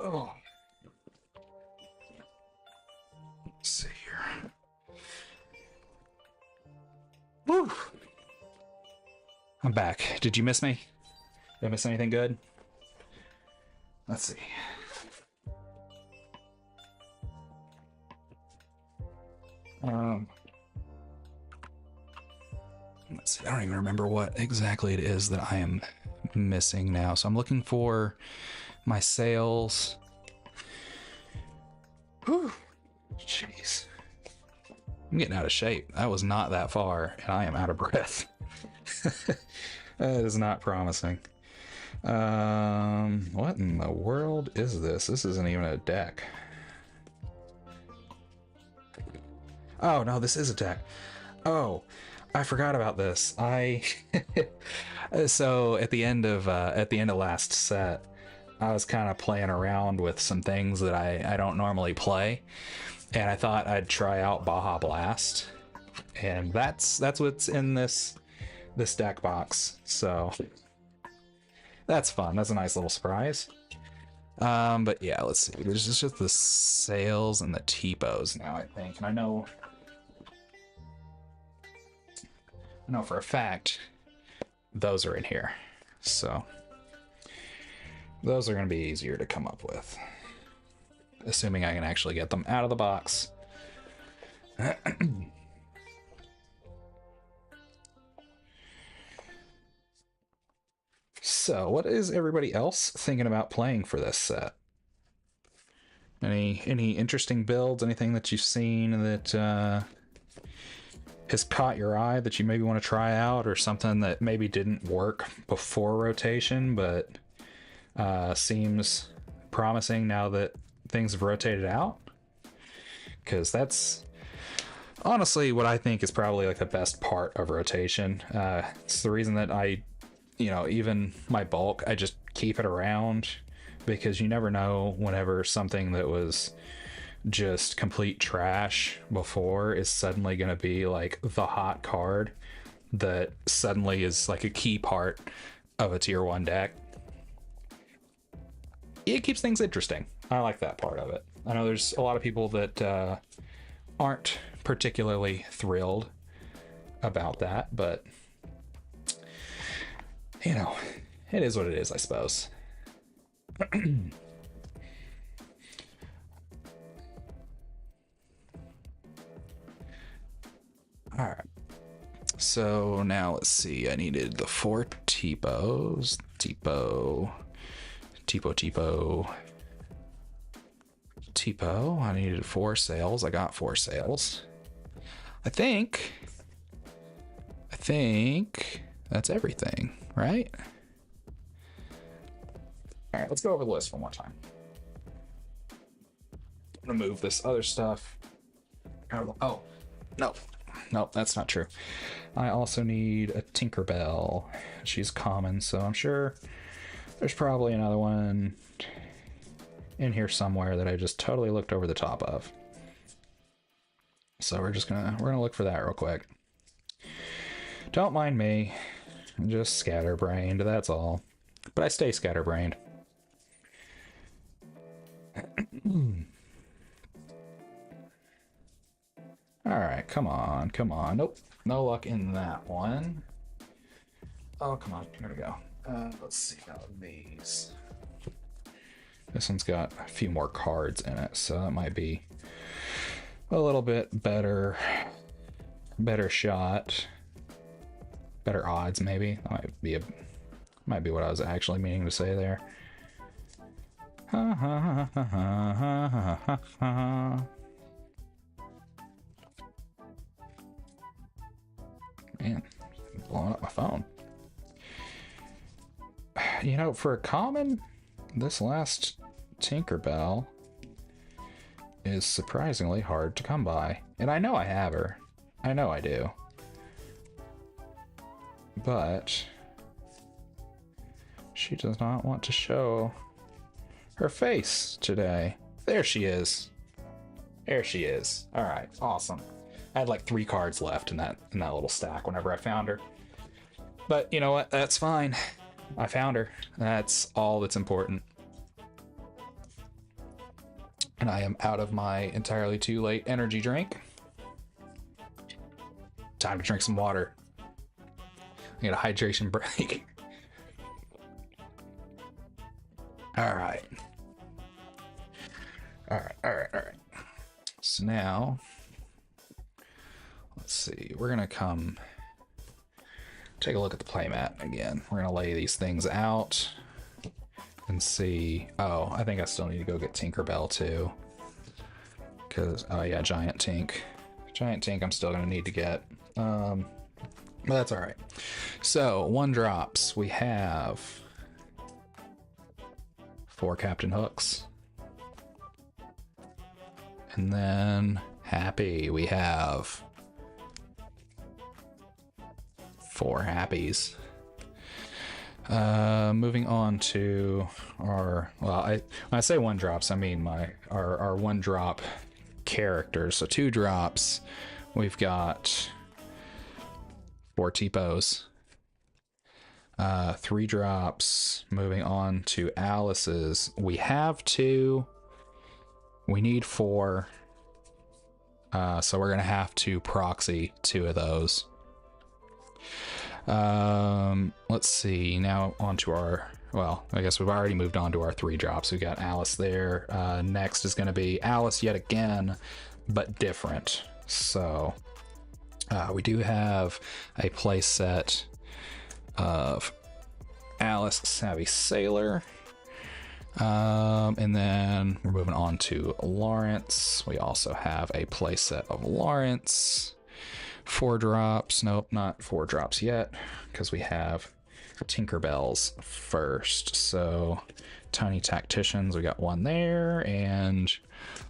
Oh. Let's see here. Woo. I'm back. Did you miss me? Did I miss anything good? Let's see. Let's see. I don't even remember what exactly it is that I am missing now. So I'm looking for my sales. Whew. Jeez. I'm getting out of shape. That was not that far, and I am out of breath. That is not promising. What in the world is this? This isn't even a deck. Oh, no, this is a deck. Oh, I forgot about this. So at the end of last set, I was kind of playing around with some things that I don't normally play, and I thought I'd try out Baja Blast, and that's what's in this deck box. So that's fun. That's a nice little surprise. But yeah, let's see. There's just the sales and the typos now, I think, and I know for a fact those are in here, so those are going to be easier to come up with, assuming I can actually get them out of the box. So what is everybody else thinking about playing for this set? Any interesting builds, anything that you've seen that has caught your eye that you maybe want to try out, or something that maybe didn't work before rotation but seems promising now that things have rotated out? Because that's honestly what I think is probably like the best part of rotation. It's the reason that I, even my bulk, I just keep it around, because you never know whenever something that was just complete trash before is suddenly going to be like the hot card that suddenly is like a key part of a tier 1 deck. it keeps things interesting. I like that part of it. I know there's a lot of people that aren't particularly thrilled about that, but you know, it is what it is, I suppose. All right. So now let's see. I needed the 4 T-Bows. T-Bow. I needed 4 sails. I got 4 sails. I think that's everything, right? All right, let's go over the list one more time. I'm gonna move this other stuff. Oh, no, that's not true. I also need a Tinkerbell. She's common, so I'm sure there's probably another one in here somewhere that I just totally looked over the top of. So we're gonna look for that real quick. Don't mind me. I'm just scatterbrained, that's all. But I stay scatterbrained. Alright, come on. Nope, no luck in that one. Oh, come on, here we go. Let's see about these. This one's got a few more cards in it, so that might be a little bit better shot. Better odds, maybe. That might be what I was actually meaning to say there. Ha ha ha ha ha ha ha. Man, blowing up my phone. You know, for a common, this last Tinkerbell is surprisingly hard to come by. And I know I have her. I know I do. But she does not want to show her face today. There she is. There she is. All right, awesome. I had like 3 cards left in that little stack whenever I found her. But you know what? That's fine. I found her. That's all that's important. And I am out of my entirely too late energy drink. Time to drink some water. I get a hydration break. All right. So now, let's see. We're going to come take a look at the playmat again. We're going to lay these things out and see. Oh, I think I still need to go get Tinkerbell too. Because, oh yeah, Giant Tink I'm still going to need to get. But that's all right. So 1 drops. We have 4 Captain Hooks. And then Happy. We have 4 Happies. Moving on to our, well, when I say 1 drops, I mean our 1 drop characters. So 2 drops, we've got 4 T-Bows. 3 drops, moving on to Alice's. We have 2. We need 4. So we're going to have to proxy 2 of those. Let's see. Now on to our, well, I guess we've already moved on to our 3 drops. We got Alice there. Next is going to be Alice yet again, but different. So we do have a play set of Alice Savvy Sailor. And then we're moving on to Lawrence. We also have a play set of Lawrence. 4 drops. Nope, not 4 drops yet, because we have Tinkerbells first. So Tiny Tacticians, we got 1 there and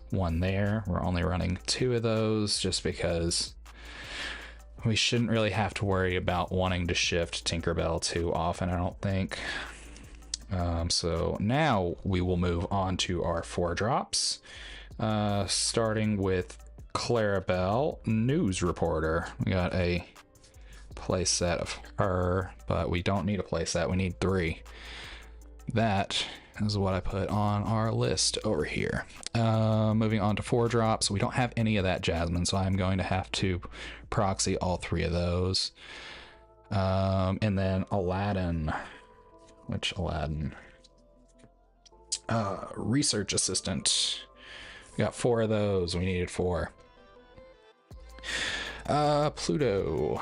1 there. We're only running 2 of those just because we shouldn't really have to worry about wanting to shift Tinkerbell too often, I don't think. So now we will move on to our 4 drops, starting with Clarabelle, News Reporter. We got a playset of her, but we don't need a playset. We need 3. That is what I put on our list over here. Moving on to 4-drops. We don't have any of that Jasmine, so I'm going to have to proxy all 3 of those. And then Aladdin. Which Aladdin? Research Assistant. We got 4 of those. We needed 4. Pluto.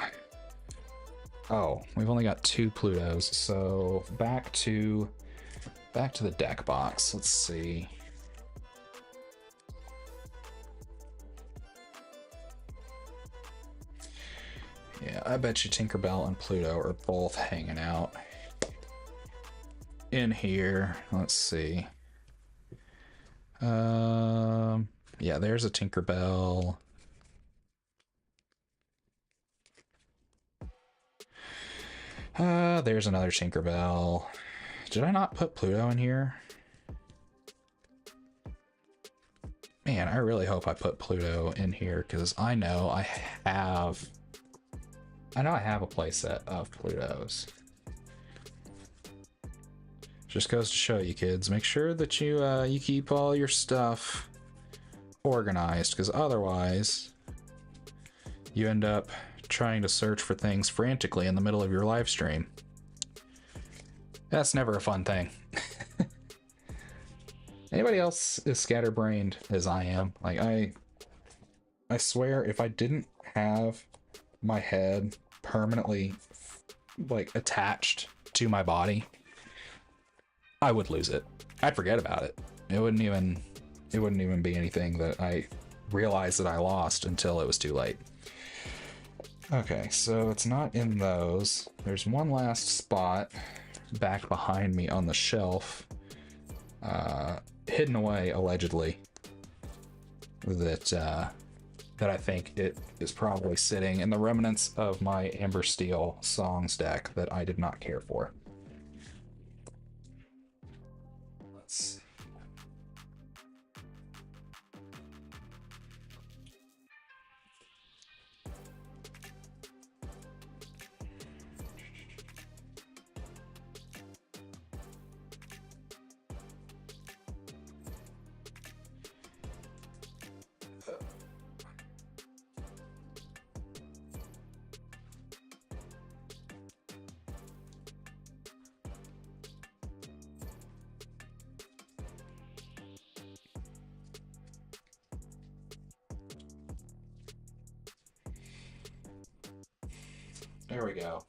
Oh, we've only got 2 Plutos, so back to the deck box. Let's see. Yeah, I bet you Tinkerbell and Pluto are both hanging out in here. Let's see. Yeah, there's a Tinkerbell. There's another Tinkerbell. Did I not put Pluto in here? Man, I really hope I put Pluto in here, because I know I have a playset of Plutos. Just goes to show you, kids, make sure that you keep all your stuff organized, because otherwise you end up trying to search for things frantically in the middle of your live stream. That's never a fun thing. Anybody else as scatterbrained as I am? Like, I swear, if I didn't have my head permanently like attached to my body, I would lose it. I'd forget about it. It wouldn't even be anything that I realized that I lost until it was too late. Okay, so it's not in those. There's one last spot back behind me on the shelf, hidden away allegedly, that I think it is probably sitting in the remnants of my Amber Steel songs deck that I did not care for. Let's see. There we go.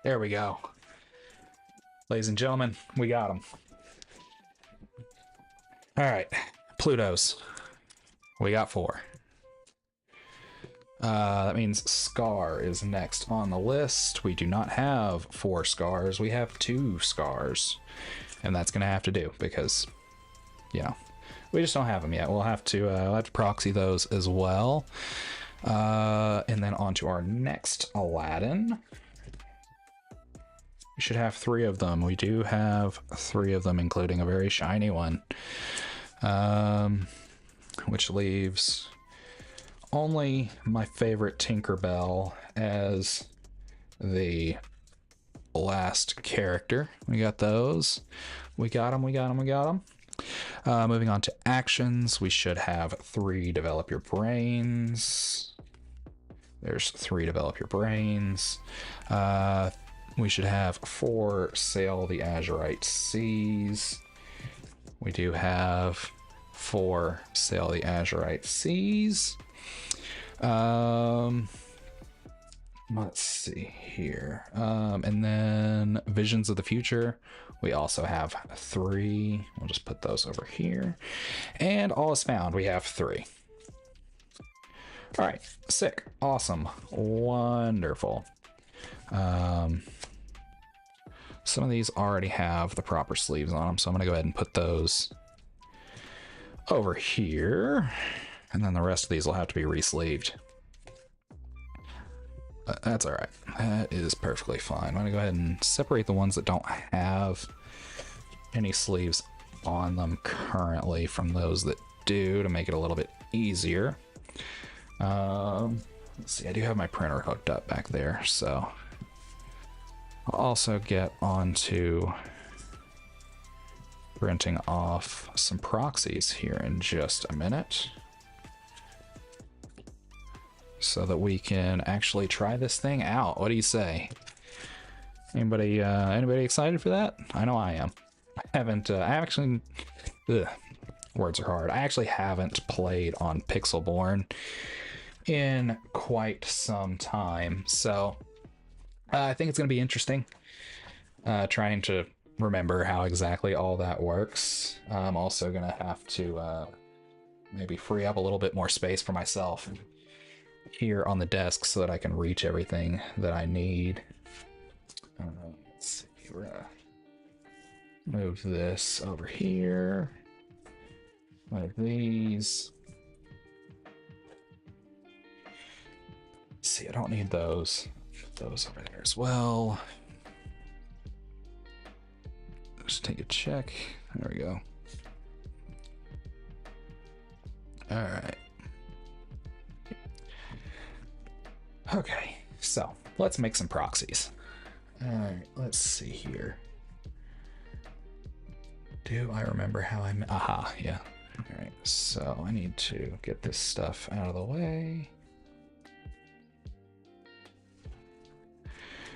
There we go. Ladies and gentlemen, we got them. All right, Plutos. We got 4. That means Scar is next on the list. We do not have 4 Scars. We have 2 Scars. And that's going to have to do because, you know, we just don't have them yet. We'll have to proxy those as well. And then on to our next Aladdin. We should have 3 of them. We do have 3 of them, including a very shiny one. Which leaves only my favorite Tinkerbell as the last character. We got those. We got them. Moving on to actions, we should have 3 develop your brains. There's 3 develop your brains. We should have 4 sail the Azurite Seas. We do have 4 sail the Azurite Seas. Let's see here. And then Visions of the Future. We also have 3. We'll just put those over here. And All Is Found. We have 3. All right. Sick. Awesome. Wonderful. Some of these already have the proper sleeves on them, so I'm going to go ahead and put those over here. And then the rest of these will have to be re-sleeved. That's all right. That is perfectly fine. I'm going to go ahead and separate the ones that don't have any sleeves on them currently from those that do to make it a little bit easier. Let's see, I do have my printer hooked up back there, so I'll also get onto printing off some proxies here in just a minute so that we can actually try this thing out. What do you say? Anybody excited for that? I know I am. I haven't, I actually, ugh, words are hard. I actually haven't played on Pixelborn in quite some time, so I think it's going to be interesting trying to remember how exactly all that works. I'm also going to have to maybe free up a little bit more space for myself here on the desk so that I can reach everything that I need. Let's see, we're gonna move this over here, like these. Let's see, I don't need those. Put those over there as well. Just take a check. There we go. All right. Okay, so let's make some proxies. All right, let's see here. Do I remember how aha, yeah. All right, so I need to get this stuff out of the way.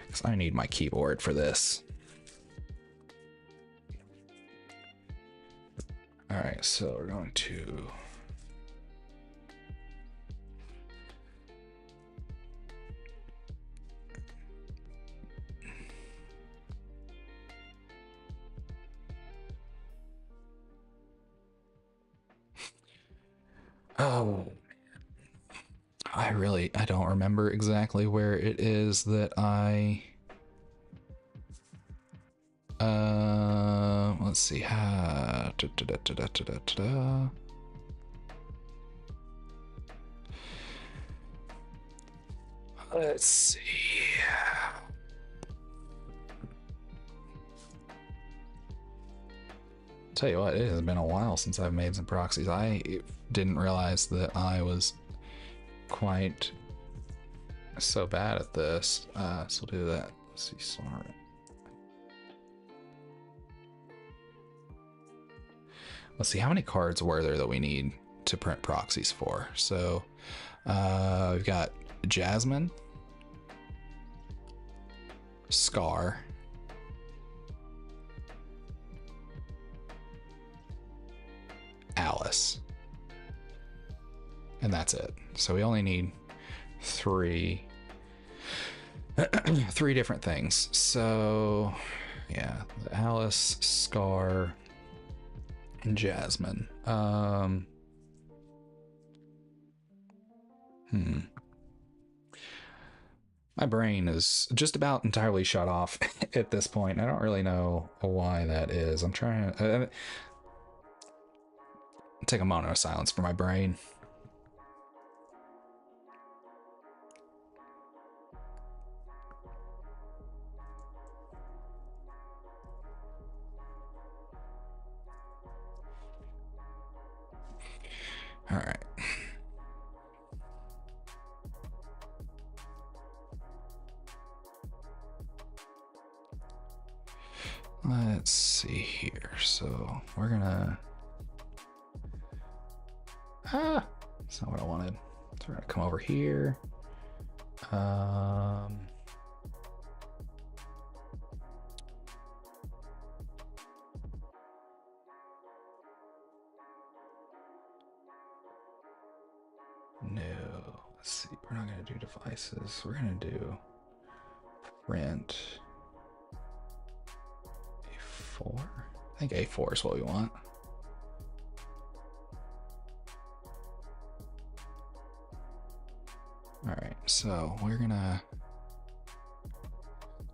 Because I need my keyboard for this. All right, so we're going to oh, I don't remember exactly where it is that I let's see. Let's see. Tell you what, it has been a while since I've made some proxies. I didn't realize that I was quite so bad at this. So we'll do that. Let's see, smart. Let's see, how many cards were there that we need to print proxies for? So we've got Jasmine, Scar, Alice, and that's it. So we only need three different things. So yeah, Alice, Scar, and Jasmine. My brain is just about entirely shut off at this point. I don't really know why that is. I'm trying to take a moment of silence for my brain. All right. Let's see here. So we're gonna that's not what I wanted. So we're gonna come over here. No, let's see. We're not gonna do devices. We're gonna do print A4. I think A4 is what we want. All right, so we're gonna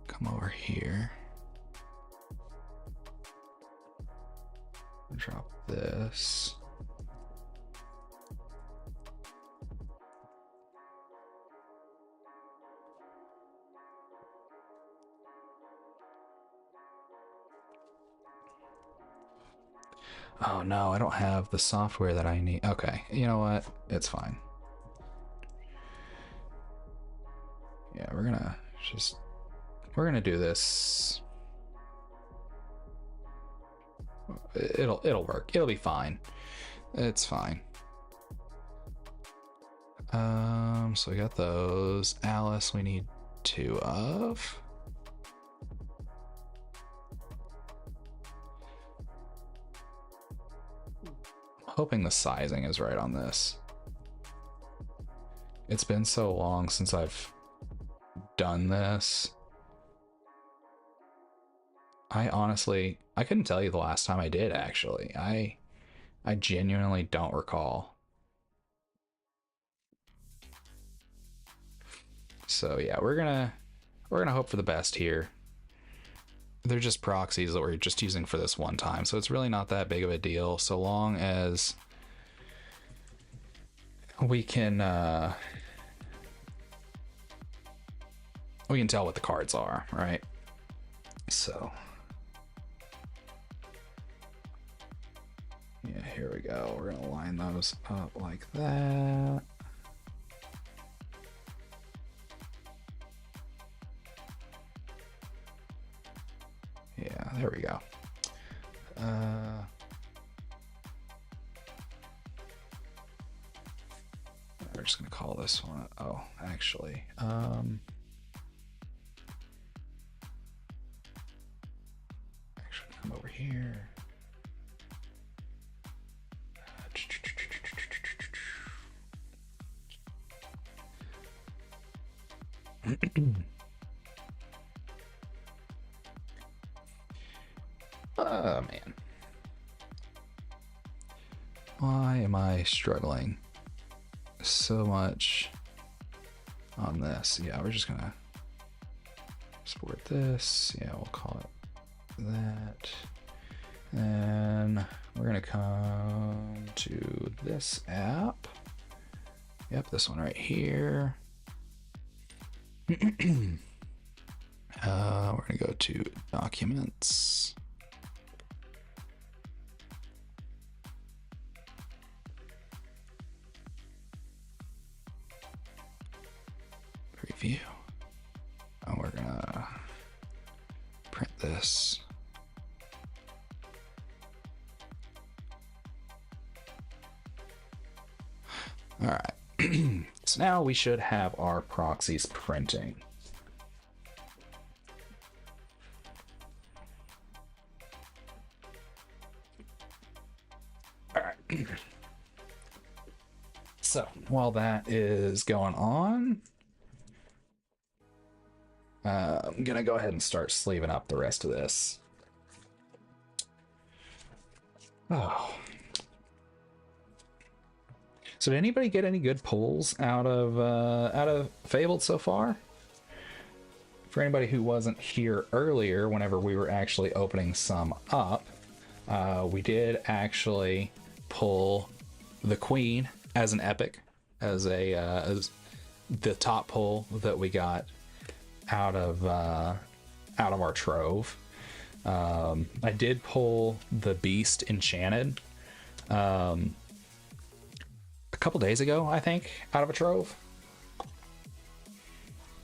come over here, drop this. Oh no, I don't have the software that I need. Okay, you know what? It's fine. Just, we're gonna do this. It'll work. It'll be fine. It's fine. So we got those. Alice, we need 2 of. Hoping the sizing is right on this. It's been so long since I've done this. I couldn't tell you the last time I did, actually. I genuinely don't recall. So yeah, we're gonna hope for the best here. They're just proxies that we're just using for this one time, so it's really not that big of a deal, so long as we can tell what the cards are, right? So yeah, here we go. We're gonna line those up like that. Yeah, there we go. We're just gonna call this one. Oh, actually, actually come over here. Oh man, why am I struggling so much on this? Yeah, we're just gonna export this. Yeah, we'll call it that. And we're gonna come to this app. Yep, this one right here. We're gonna go to documents. Preview. And we're gonna print this. All right. So now we should have our proxies printing. All right. So while that is going on, I'm gonna go ahead and start sleeving up the rest of this. Oh. So did anybody get any good pulls out of Fabled so far? For anybody who wasn't here earlier, whenever we were actually opening some up, we did actually pull the Queen as an epic, as the top pull that we got out of our trove. I did pull the Beast Enchanted a couple days ago, I think, out of a trove.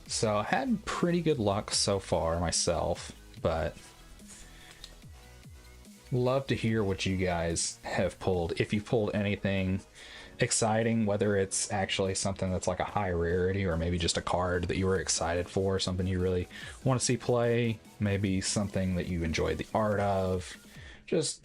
So I had pretty good luck so far myself, but love to hear what you guys have pulled. If you pulled anything exciting, whether it's actually something that's like a high rarity or maybe just a card that you were excited for, something you really want to see play, maybe something that you enjoyed the art of, just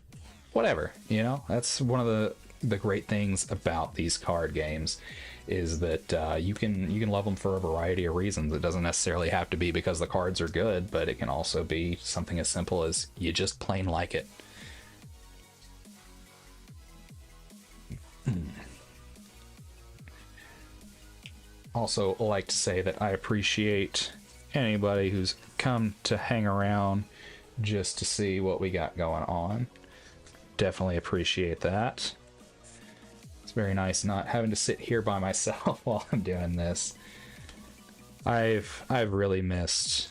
whatever, you know. That's one of the great things about these card games, is that you can love them for a variety of reasons. It doesn't necessarily have to be because the cards are good, but it can also be something as simple as you just plain like it. Also like to say that I appreciate anybody who's come to hang around just to see what we got going on. Definitely appreciate that. It's very nice not having to sit here by myself while I'm doing this. I've really missed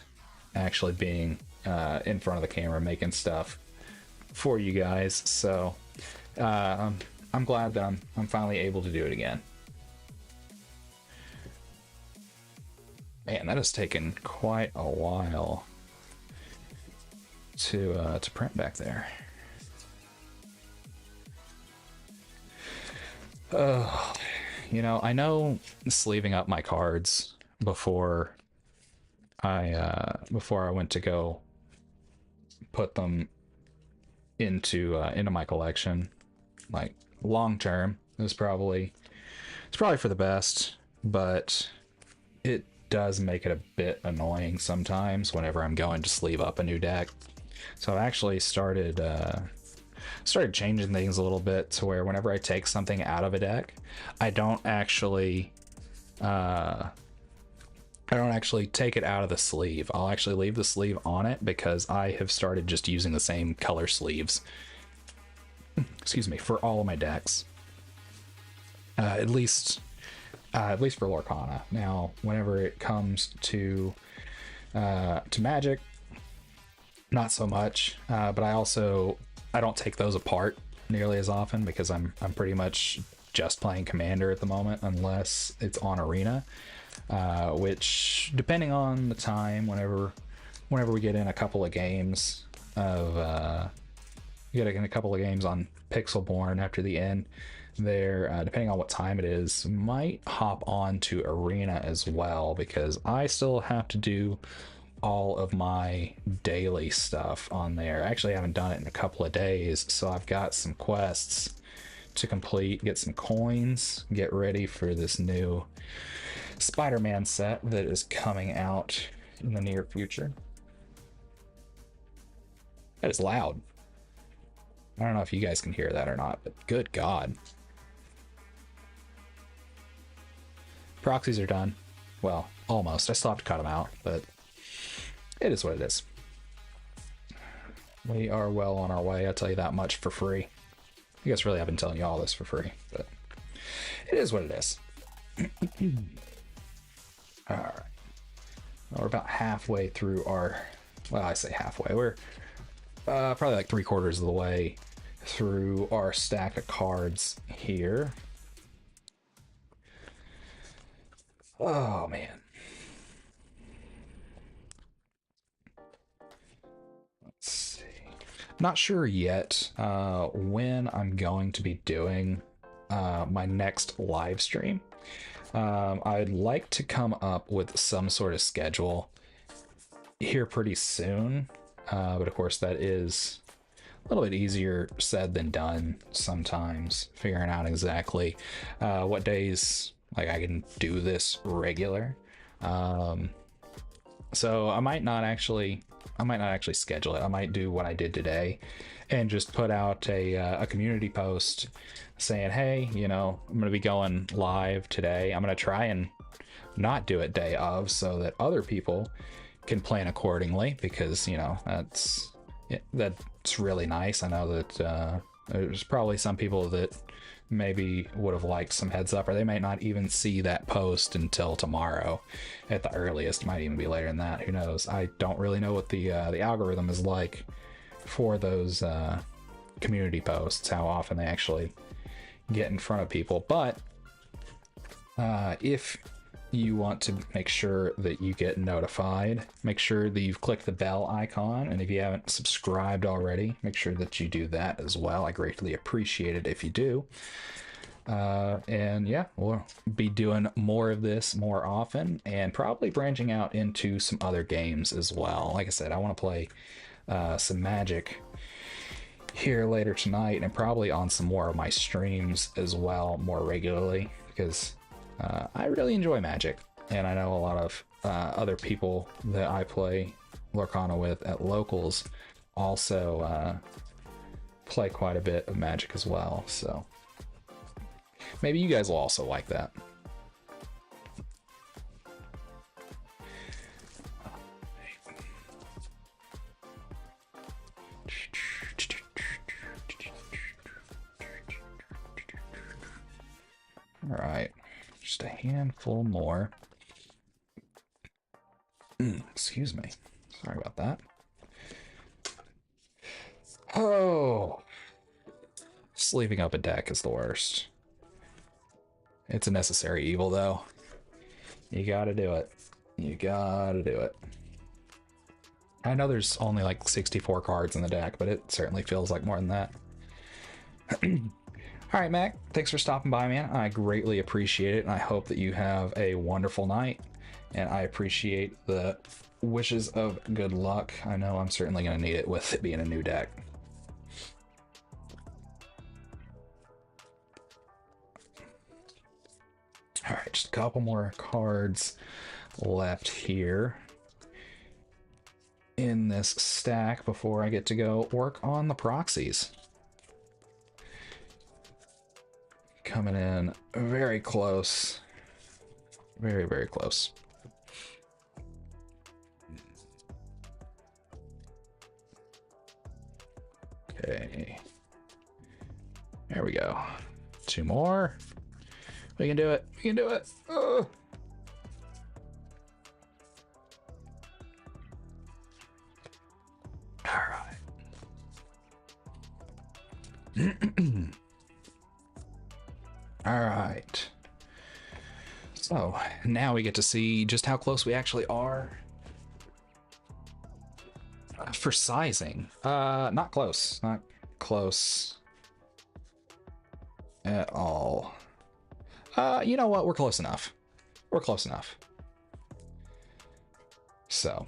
actually being in front of the camera making stuff for you guys, so I'm glad that I'm finally able to do it again. Man, that has taken quite a while to print back there. You know, I know sleeving up my cards before I went to go put them into my collection, like long term, it's probably for the best, but it does make it a bit annoying sometimes whenever I'm going to sleeve up a new deck. So I've actually started changing things a little bit to where whenever I take something out of a deck, I don't actually take it out of the sleeve. I'll actually leave the sleeve on it because I have started just using the same color sleeves, excuse me, for all of my decks. At least for Lorcana. Now, whenever it comes to Magic, not so much. But I don't take those apart nearly as often because I'm pretty much just playing Commander at the moment, unless it's on Arena. Which, depending on the time, whenever we get in a couple of games on Pixelborn after the end there, depending on what time it is, might hop on to Arena as well, because I still have to do all of my daily stuff on there. I actually haven't done it in a couple of days, so I've got some quests to complete, get some coins, get ready for this new Spider-Man set that is coming out in the near future. That is loud. I don't know if you guys can hear that or not, but good God. Proxies are done. Well, almost. I still have to cut them out, but it is what it is. We are well on our way, I'll tell you that much for free. I guess really I've been telling you all this for free, but it is what it is. All right. Well, we're about halfway through our, well, I say halfway. We're probably like 3/4 of the way through our stack of cards here. Oh, man. Let's see. Not sure yet when I'm going to be doing my next live stream. I'd like to come up with some sort of schedule here pretty soon, but of course that is a little bit easier said than done sometimes, figuring out exactly what days like I can do this regular. So I might not actually schedule it. I might do what I did today and just put out a community post saying, hey, you know, I'm going to be going live today. I'm going to try and not do it day of so that other people can plan accordingly, because, you know, that's really nice. I know that there's probably some people that maybe would have liked some heads up, or they might not even see that post until tomorrow at the earliest. Might even be later than that, who knows. I don't really know what the algorithm is like for those community posts, how often they actually get in front of people. But if you want to make sure that you get notified, make sure that you've clicked the bell icon, and if you haven't subscribed already, make sure that you do that as well. I greatly appreciate it if you do. And yeah, we'll be doing more of this more often, and probably branching out into some other games as well. Like I said, I want to play some Magic here later tonight, and probably on some more of my streams as well more regularly, because I really enjoy Magic, and I know a lot of other people that I play Lorcana with at locals also play quite a bit of Magic as well, so maybe you guys will also like that. All right, just a handful more. Excuse me. Sorry about that. Oh, sleeving up a deck is the worst. It's a necessary evil, though. You gotta do it. You gotta do it. I know there's only like 64 cards in the deck, but it certainly feels like more than that. All right, Mac, thanks for stopping by, man. I greatly appreciate it, and I hope that you have a wonderful night. And I appreciate the wishes of good luck. I know I'm certainly going to need it with it being a new deck. All right, just a couple more cards left here in this stack before I get to go work on the proxies. Coming in very close. Very, very close. Okay. There we go. 2 more. We can do it. We can do it. Oh. All right. All right. So now we get to see just how close we actually are. For sizing, not close. Not close at all. You know what? We're close enough. We're close enough. So,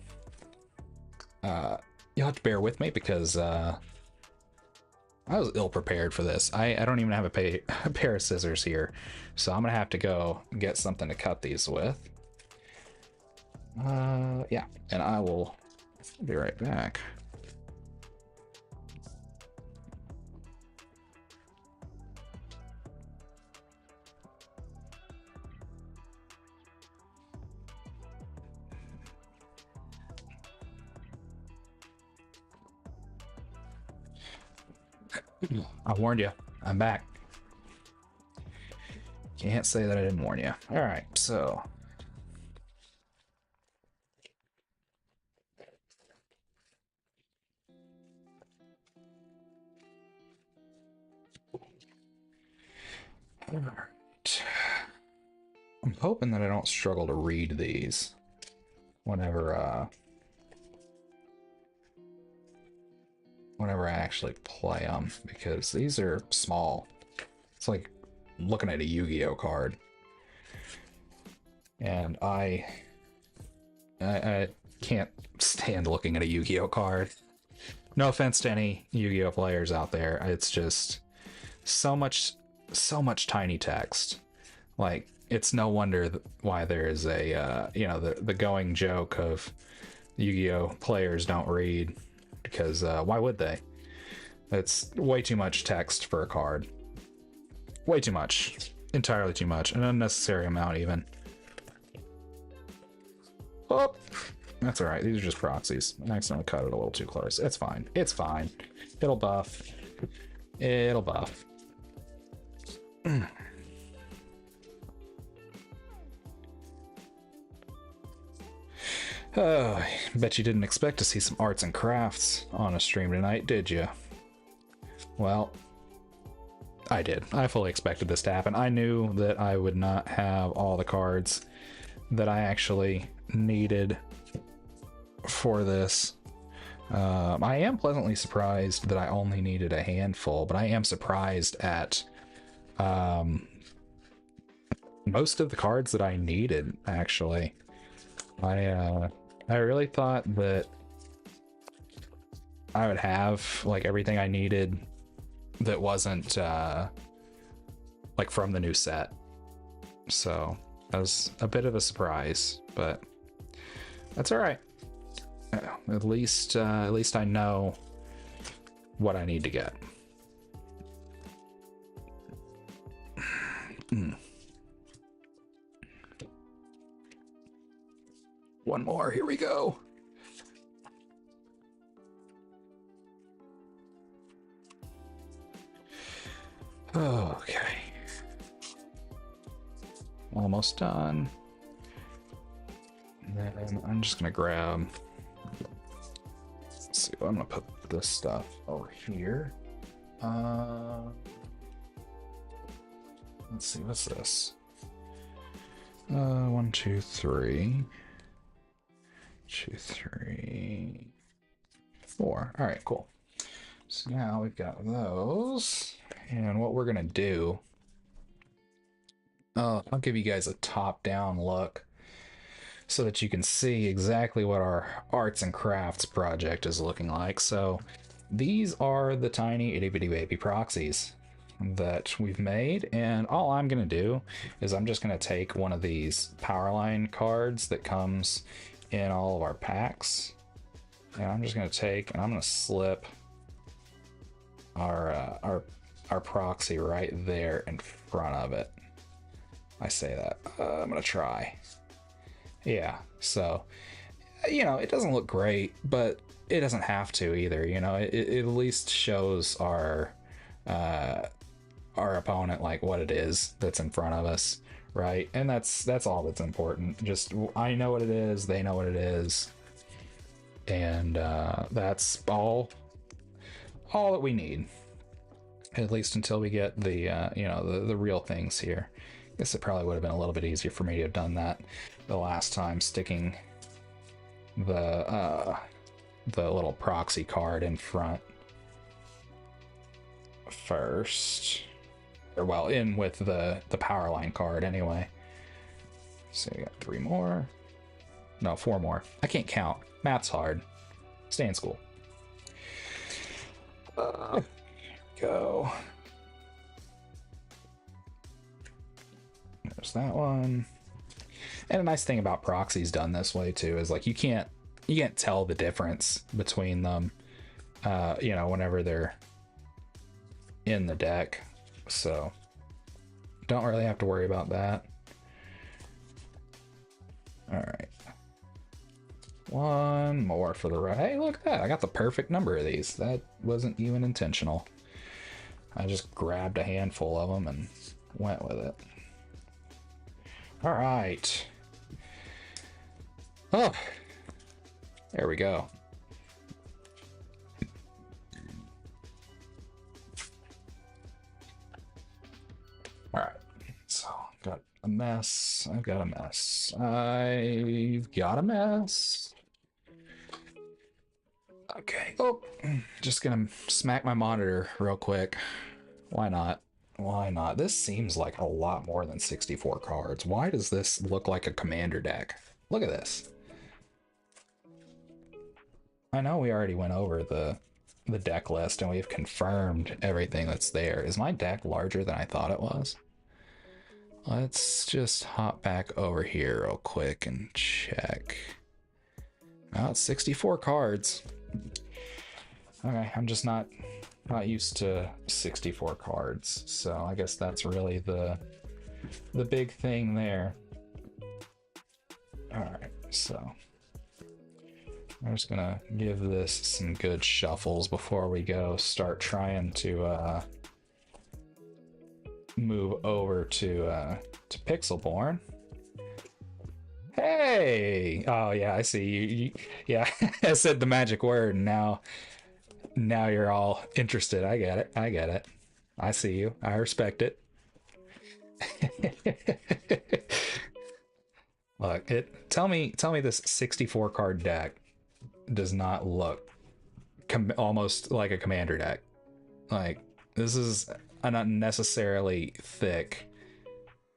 you'll have to bear with me because I was ill prepared for this. I don't even have a pair of scissors here, so I'm gonna have to go get something to cut these with. Yeah, and I will be right back. I warned you. I'm back. Can't say that I didn't warn you. All right, so all right. I'm hoping that I don't struggle to read these whenever I actually play them, because these are small. It's like looking at a Yu-Gi-Oh card, and I can't stand looking at a Yu-Gi-Oh card. No offense to any Yu-Gi-Oh players out there. It's just so much tiny text. Like, it's no wonder why there is a you know, the going joke of Yu-Gi-Oh players don't read, because why would they? It's way too much text for a card. Way too much. Entirely too much. An unnecessary amount, even. Oh! That's alright. These are just proxies. I accidentally cut it a little too close. It's fine. It's fine. It'll buff. It'll buff. Oh, I bet you didn't expect to see some arts and crafts on a stream tonight, did you? Well, I did. I fully expected this to happen. I knew that I would not have all the cards that I actually needed for this. I am pleasantly surprised that I only needed a handful, but I am surprised at most of the cards that I needed, actually. I really thought that I would have like everything I needed that wasn't like from the new set. So that was a bit of a surprise, but that's all right. At least I know what I need to get. One more, here we go. Okay. Almost done. And then I'm just gonna grab, let's see, I'm gonna put this stuff over here. Let's see, what's this? 1, 2, 3. 2, 3, 4. All right, cool. So now we've got those. And what we're going to do, I'll give you guys a top-down look so that you can see exactly what our arts and crafts project is looking like. So these are the tiny itty-bitty baby proxies that we've made, and all I'm going to do is I'm just going to take one of these power line cards that comes in all of our packs, and I'm just going to take and I'm going to slip our proxy right there in front of it. I say that. I'm going to try. Yeah, so, you know, it doesn't look great, but it doesn't have to either. You know, it at least shows our opponent like what it is that's in front of us, right? And that's all that's important. Just I know what it is, they know what it is, and that's all that we need, at least until we get the you know, the real things here. I guess it probably would have been a little bit easier for me to have done that the last time, sticking the little proxy card in front first, or well, in with the power line card anyway. So we got 3 more, no, 4 more. I can't count. Math's hard. Stay in school. Go. There's that one. And a nice thing about proxies done this way too is like you can't tell the difference between them, you know, whenever they're in the deck. So don't really have to worry about that. All right. 1 more for the right. Hey, look at that. I got the perfect number of these. That wasn't even intentional. I just grabbed a handful of them and went with it. All right. Oh, there we go. All right. So got a mess. I've got a mess. I've got a mess. Okay. Oh, just gonna smack my monitor real quick. Why not? Why not? This seems like a lot more than 64 cards. Why does this look like a commander deck? Look at this. I know we already went over the deck list and we've confirmed everything that's there. Is my deck larger than I thought it was? Let's just hop back over here real quick and check. Oh, it's 64 cards. Okay, I'm just not used to 64 cards, so I guess that's really the big thing there. All right, so I'm just gonna give this some good shuffles before we go start trying to move over to Pixelborn. Hey! Oh yeah, I see you. Yeah, I said the magic word, and now you're all interested. I get it. I get it. I see you. I respect it. Look, tell me this 64 card deck does not look almost like a commander deck. Like, this is an unnecessarily thick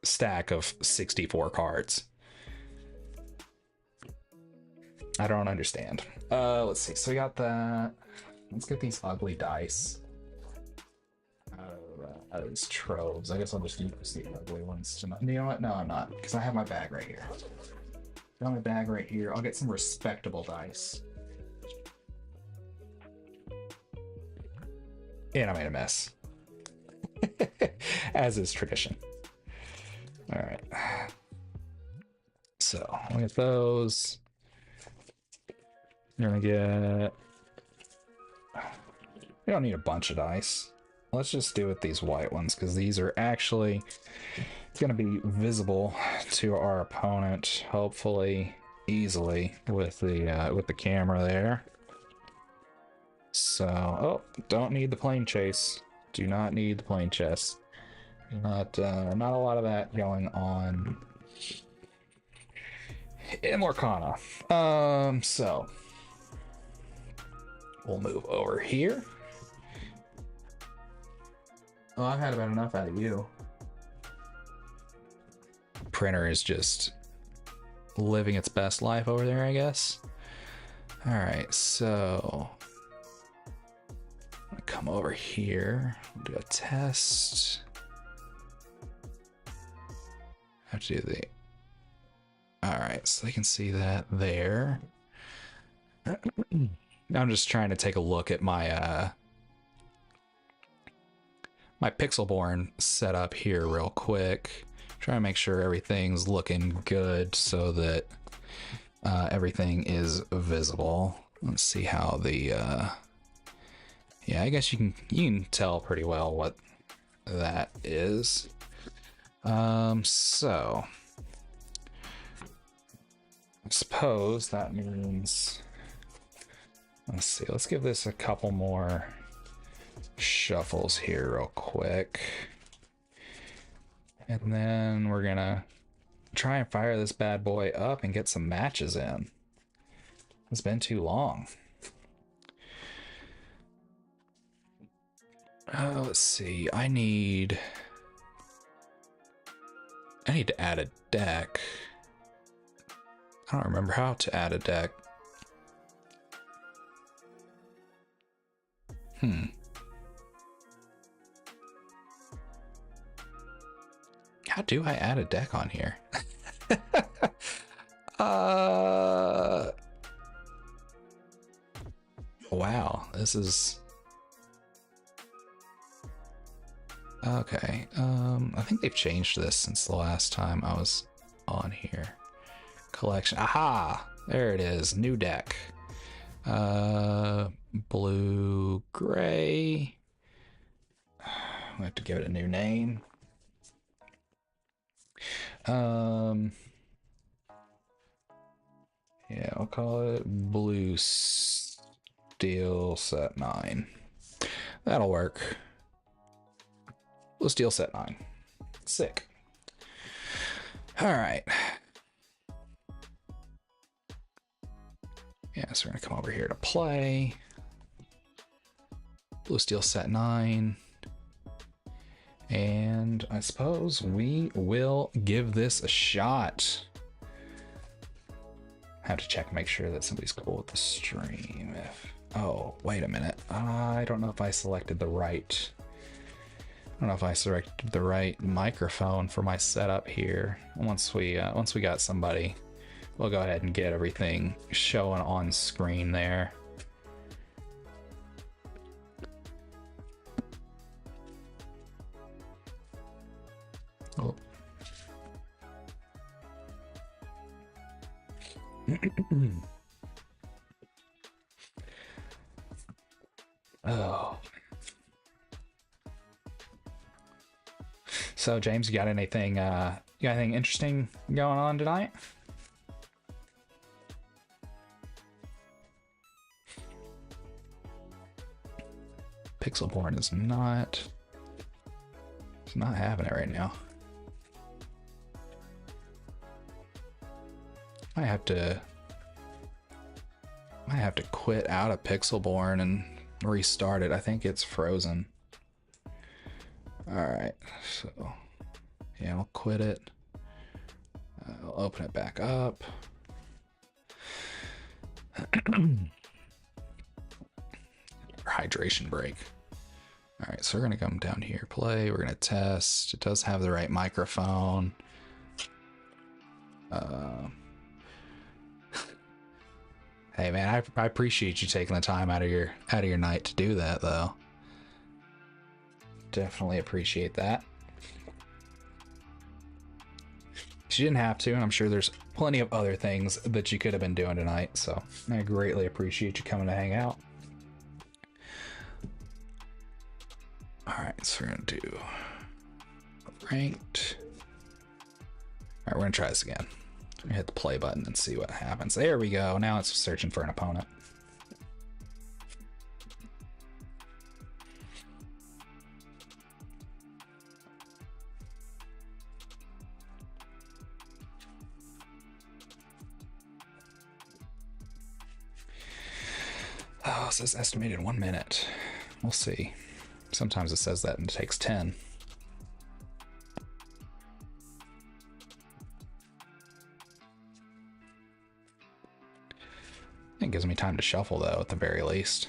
stack of 64 cards. I don't understand. Let's see. So we got that. Let's get these ugly dice out of these troves. I guess I'll just use the ugly ones tonight. You know what? No, I'm not, because I have my bag right here. Got my bag right here. I'll get some respectable dice. And I made a mess. As is tradition. All right. So, look at those. You're gonna get... We don't need a bunch of dice. Let's just do with these white ones, because these are actually going to be visible to our opponent, hopefully easily with the camera there. So, oh, don't need the plane chase. Do not need the plane chase. Not a lot of that going on in Lorcana. So we'll move over here. Oh, I've had about enough out of you. Printer is just living its best life over there, I guess. All right, so I'm gonna come over here, do a test. I have to do the. All right, so they can see that there. I'm just trying to take a look at my my Pixelborn setup here real quick. Try to make sure everything's looking good so that everything is visible. Let's see how the yeah, I guess you can tell pretty well what that is. So I suppose that means, let's see, let's give this a couple more shuffles here real quick. And then we're gonna try and fire this bad boy up and get some matches in. It's been too long. Let's see, I need to add a deck. I don't remember how to add a deck. How do I add a deck on here? Wow, this is okay. I think they've changed this since the last time I was on here. Collection. Aha! There it is. New deck. Blue, gray. We have to give it a new name. Yeah, I'll call it Blue Steel Set 9. That'll work. Blue Steel Set 9. Sick. All right. Yeah, so we're gonna come over here to play. Blue Steel Set 9. And I suppose we will give this a shot. Have to check, make sure that somebody's cool with the stream. Oh, wait a minute. I don't know if I selected the right. I don't know if I selected the right microphone for my setup here. Once we got somebody, we'll go ahead and get everything showing on screen there. Oh. Oh. So James, you got anything interesting going on tonight? Pixelborn is not having it right now. I have to quit out of Pixelborn and restart it. I think it's frozen. All right, so yeah, I'll quit it. I'll open it back up. Hydration break. All right, so we're gonna come down here, play. We're gonna test. It does have the right microphone. Hey man, I appreciate you taking the time out of your night to do that, though. Definitely appreciate that. You didn't have to, and I'm sure there's plenty of other things that you could have been doing tonight, so I greatly appreciate you coming to hang out. Alright, so we're gonna do ranked. Alright, we're gonna try this again. We're gonna hit the play button and see what happens. There we go. Now it's searching for an opponent. it says estimated 1 minute. We'll see. Sometimes it says that and it takes 10. It gives me time to shuffle, though, at the very least.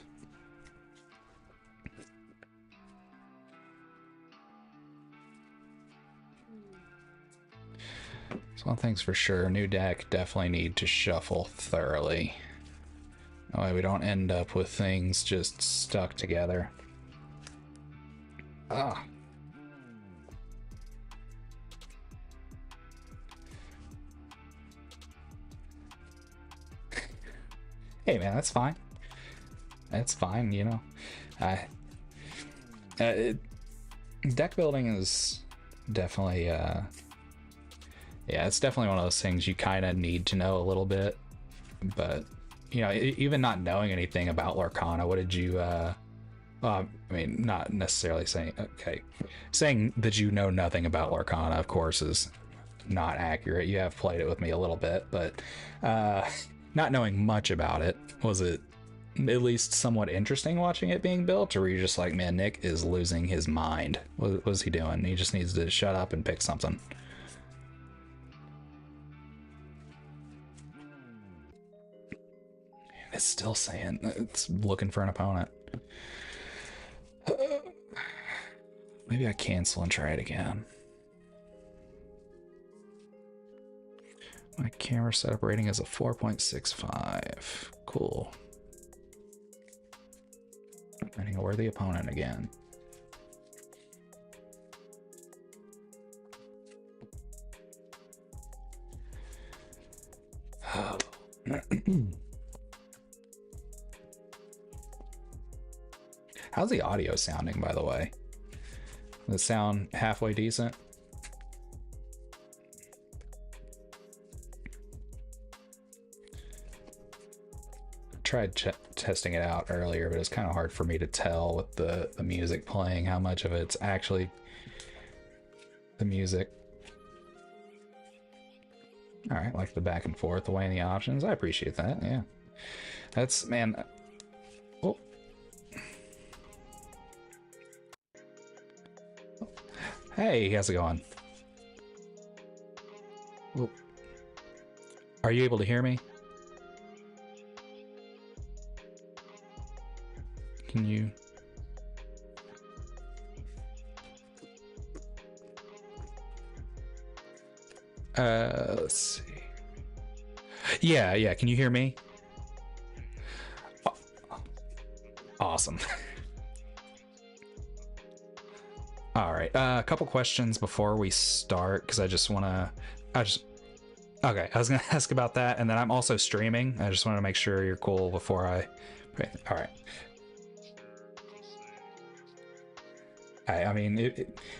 So one thing's for sure, new deck, definitely need to shuffle thoroughly. That way we don't end up with things just stuck together. Ah. Hey man, that's fine. That's fine, you know. Deck building is definitely, yeah, it's definitely one of those things you kind of need to know a little bit. But, you know, even not knowing anything about Lorcana, what did you, I mean, not necessarily saying, okay, saying that you know nothing about Lorcana, of course, is not accurate. You have played it with me a little bit, but not knowing much about it, was it at least somewhat interesting watching it being built, or were you just like, man, Nick is losing his mind? What was he doing? He just needs to shut up and pick something. It's still saying it's looking for an opponent. Maybe I cancel and try it again. My camera setup rating is a 4.65. Cool. Finding a worthy opponent again. How's the audio sounding, by the way? Does it sound halfway decent? Tried testing it out earlier, but it's kind of hard for me to tell with the music playing how much of it's actually the music. All right, like the back and forth, the way in the options. I appreciate that. Yeah, that's, man. Oh. Hey, how's it going? Oh. Are you able to hear me? Can you? Let's see. Yeah. Can you hear me? Awesome. All right. A couple questions before we start, because I was gonna ask about that, and then I'm also streaming. I just want to make sure you're cool before I. All right. I mean,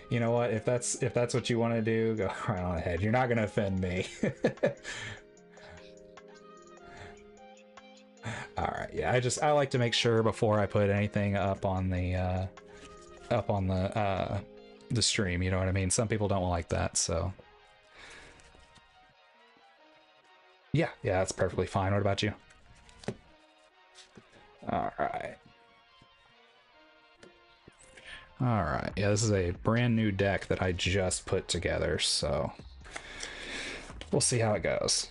you know what? If that's what you want to do, go right on ahead. You're not gonna offend me. All right. Yeah. I like to make sure before I put anything up on the stream. You know what I mean? Some people don't like that, so. Yeah. That's perfectly fine. What about you? All right. All right, yeah, this is a brand new deck that I just put together, so we'll see how it goes.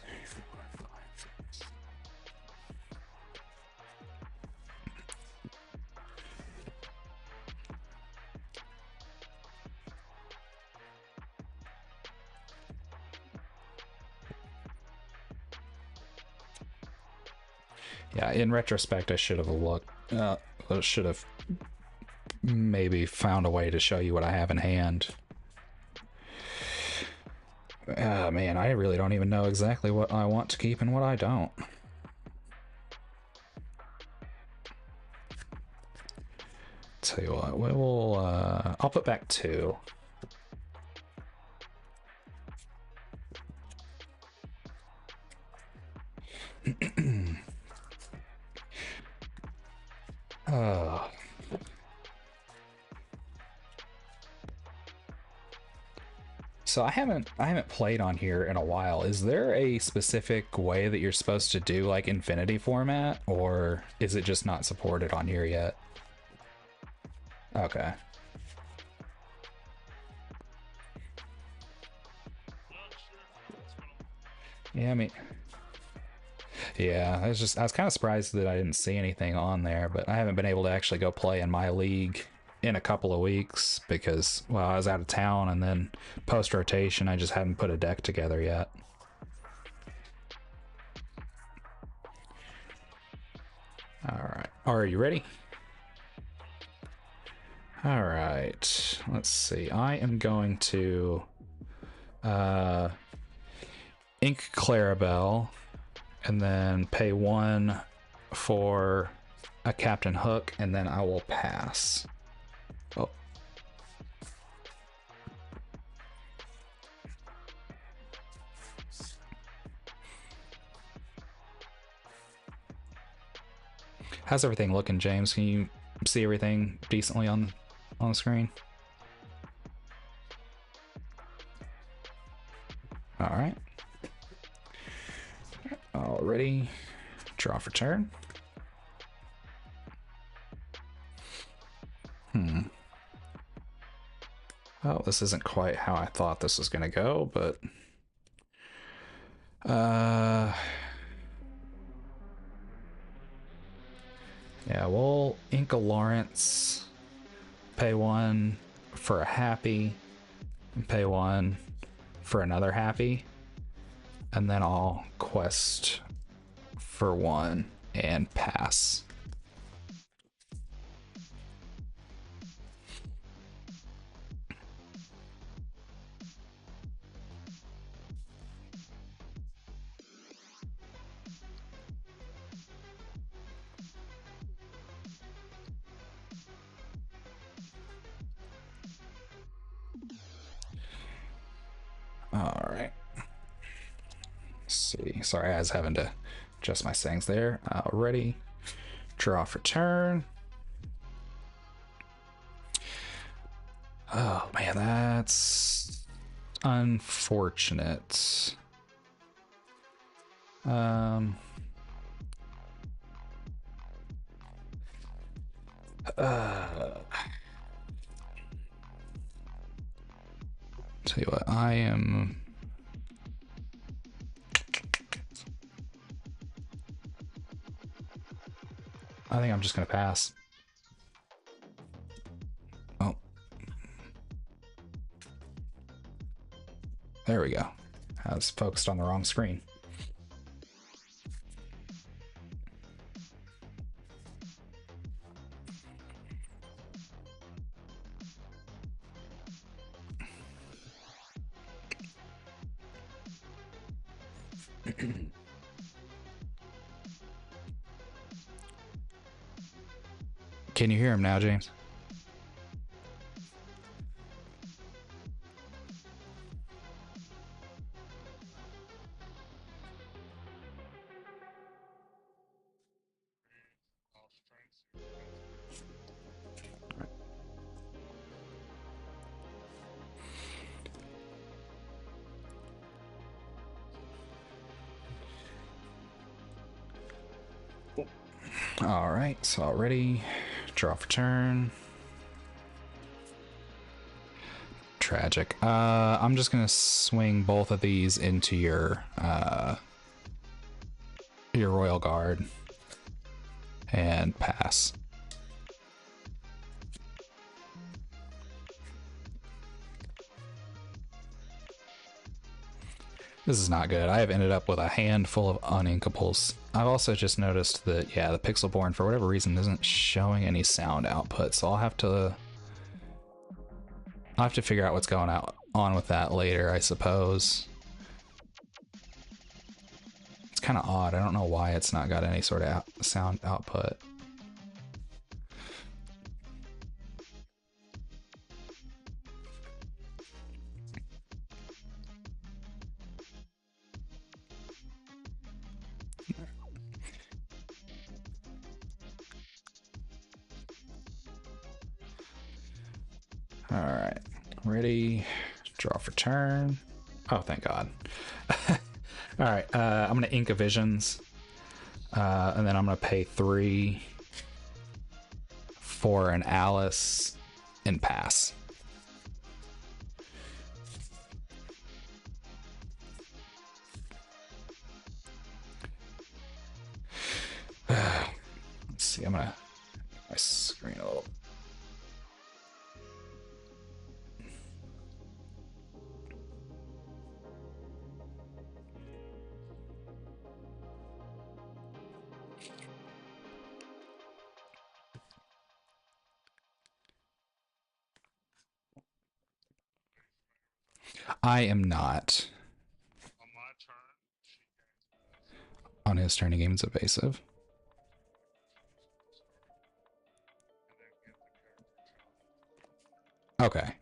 Yeah, in retrospect, I should have maybe found a way to show you what I have in hand. Man, I really don't even know exactly what I want to keep and what I don't. Tell you what, I'll put back 2. So I haven't played on here in a while. Is there a specific way that you're supposed to do like Infinity format, or is it just not supported on here yet? Okay. Yeah, I mean, yeah, I was kind of surprised that I didn't see anything on there, but I haven't been able to actually go play in my league in a couple of weeks because, well, I was out of town, and then post rotation, I just haven't put a deck together yet. All right. Are you ready? All right. Let's see. I am going to ink Clarabelle and then pay 1 for a Captain Hook, and then I will pass. Oh. How's everything looking, James? Can you see everything decently on the screen? All right. Already. Draw for turn. Oh, this isn't quite how I thought this was going to go, but yeah, we'll ink a Lawrence, pay 1 for a happy, and pay 1 for another happy, and then I'll quest for 1 and pass. All right. Let's see. Sorry, I was having to adjust my settings there. Ready. Draw for turn. Oh man, that's unfortunate. Tell you what, I think I'm just gonna pass. Oh. There we go. I was focused on the wrong screen. Can you hear him now, James? All right, so already draw for turn. Tragic. I'm just gonna swing both of these into your Royal Guard and pass. This is not good. I have ended up with a handful of uninkables. I've also just noticed that, yeah, the Pixelborn, for whatever reason, isn't showing any sound output, so I'll have to figure out what's going on with that later, I suppose. It's kind of odd. I don't know why it's not got any sort of sound output. All right, ready, Draw for turn. Oh, thank God. All right, I'm gonna Ink a Visions, and then I'm gonna pay 3 for an Alice and pass. Let's see, I'm gonna my screen a little. I am not. On my turn, On his turn, he gains evasive. Okay.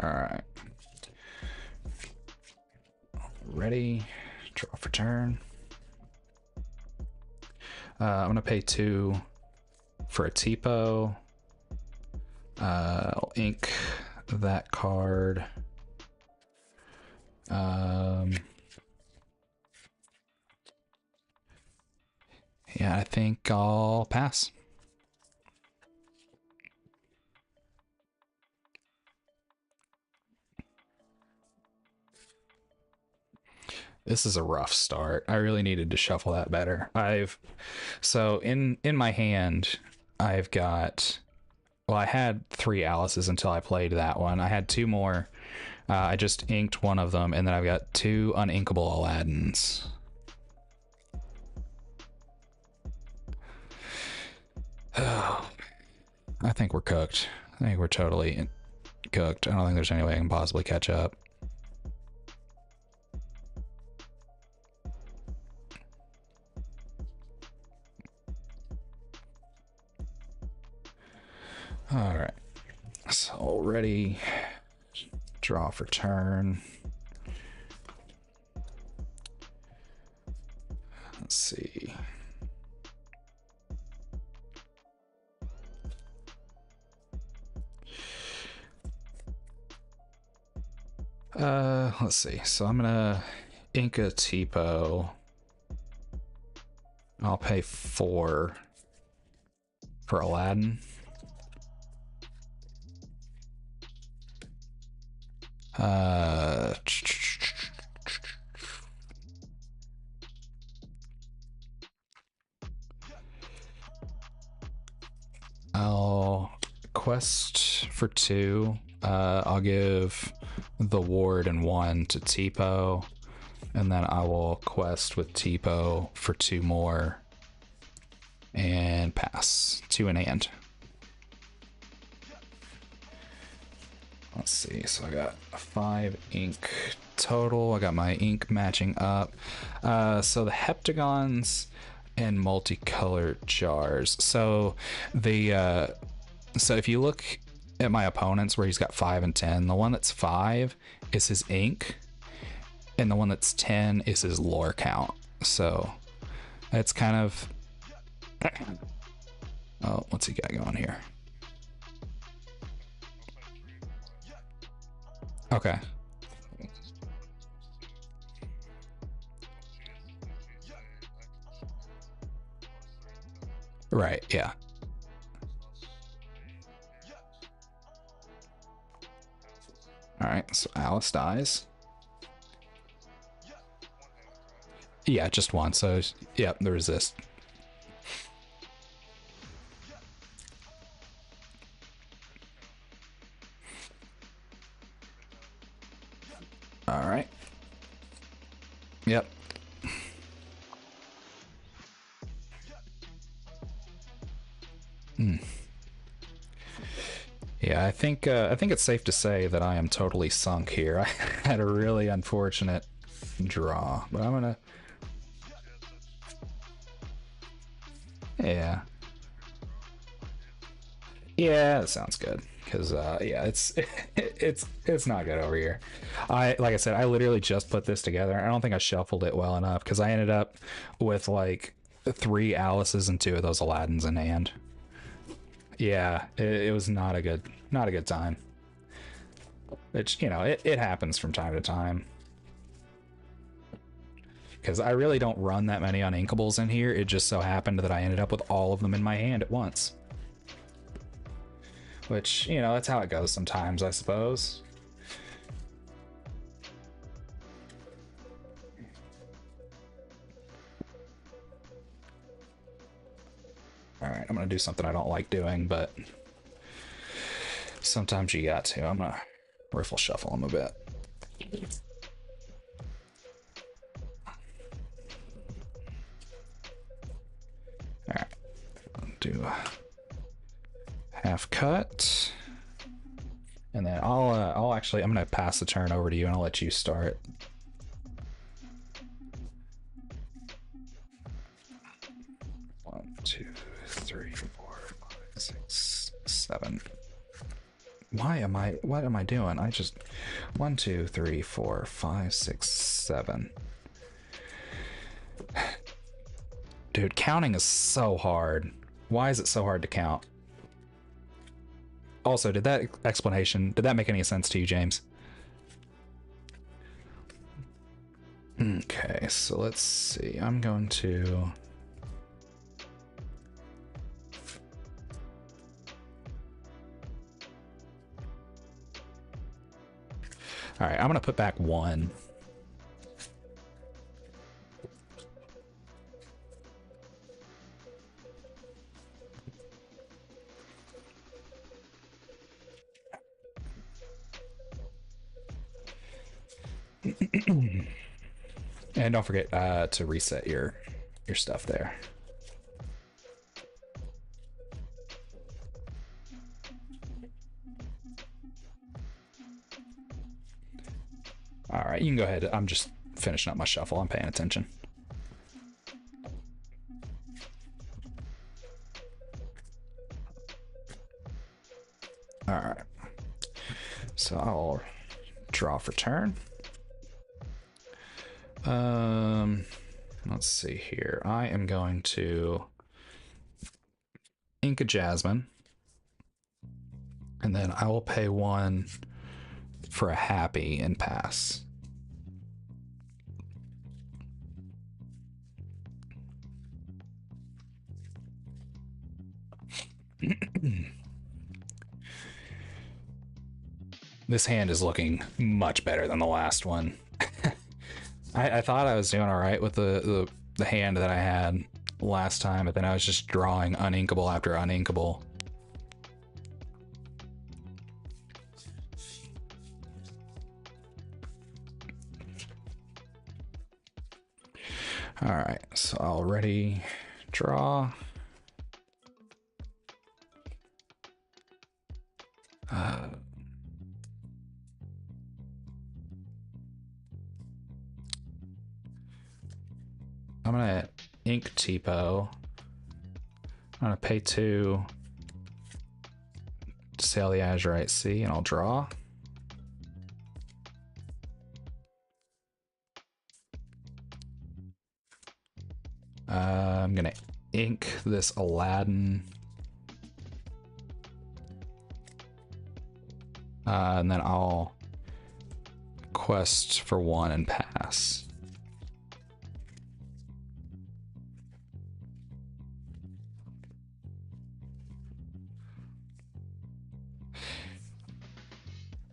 All right. Ready. Draw for turn. I'm gonna pay 2 for a Tipo. I'll ink that card. Yeah, I think I'll pass. This is a rough start. I really needed to shuffle that better. So in my hand, I've got, well, I had 3 Alices until I played that one. I had 2 more. I just inked one of them, and then I've got 2 uninkable Aladdins. Oh, I think we're cooked. I think we're totally cooked. I don't think there's any way I can possibly catch up. All right. So ready. Draw for turn. Let's see. Let's see. So I'm gonna ink a Tipo. I'll pay 4 for Aladdin. I'll quest for 2. I'll give the ward and 1 to Tipo, and then I will quest with Tipo for 2 more and pass. 2 in hand. Let's see, so I got 5 ink total. I got my ink matching up. So the heptagons and multicolored jars. So the so if you look at my opponents where he's got 5 and 10, the one that's 5 is his ink, and the one that's 10 is his lore count. So it's kind of oh, what's he got going here? Okay. Right, yeah. Alright, so Alice dies. Yeah, just 1, so yep, the resist. Alright. Yep. Yeah, I think it's safe to say that I am totally sunk here. I had a really unfortunate draw, but I'm gonna. Yeah. Yeah, that sounds good. because yeah, it's not good over here. Like I said, I literally just put this together. I don't think I shuffled it well enough because I ended up with like 3 Alices and 2 of those Aladdins in hand. Yeah, it was not a good time. Which, you know, it happens from time to time. Because I really don't run that many uninkables in here. It just so happened that I ended up with all of them in my hand at once. Which, you know, that's how it goes sometimes, I suppose. Alright, I'm going to do something I don't like doing, but sometimes you got to. I'm going to riffle shuffle them a bit. Alright, do a half cut. And then I'll actually, I'm going to pass the turn over to you and I'll let you start. One, two, three, four, five, six, seven. What am I doing? I just, 1, 2, 3, 4, 5, 6, 7. Dude, counting is so hard. Why is it so hard to count? Also, did that make any sense to you, James? Okay, so let's see. I'm going to... Alright, I'm going to put back 1. And don't forget to reset your stuff there. All right, you can go ahead. I'm just finishing up my shuffle. I'm paying attention. All right. So I'll draw for turn. Let's see here. I am going to ink a Jasmine, and then I will pay 1 for a happy and pass. This hand is looking much better than the last one. I thought I was doing all right with the hand that I had last time, but then I was just drawing uninkable after uninkable. All right, so I'll ready draw. I'm gonna ink Tipo. I'm gonna pay 2 to sail the Azurite Sea, and I'll draw. I'm gonna ink this Aladdin. And then I'll quest for 1 and pass.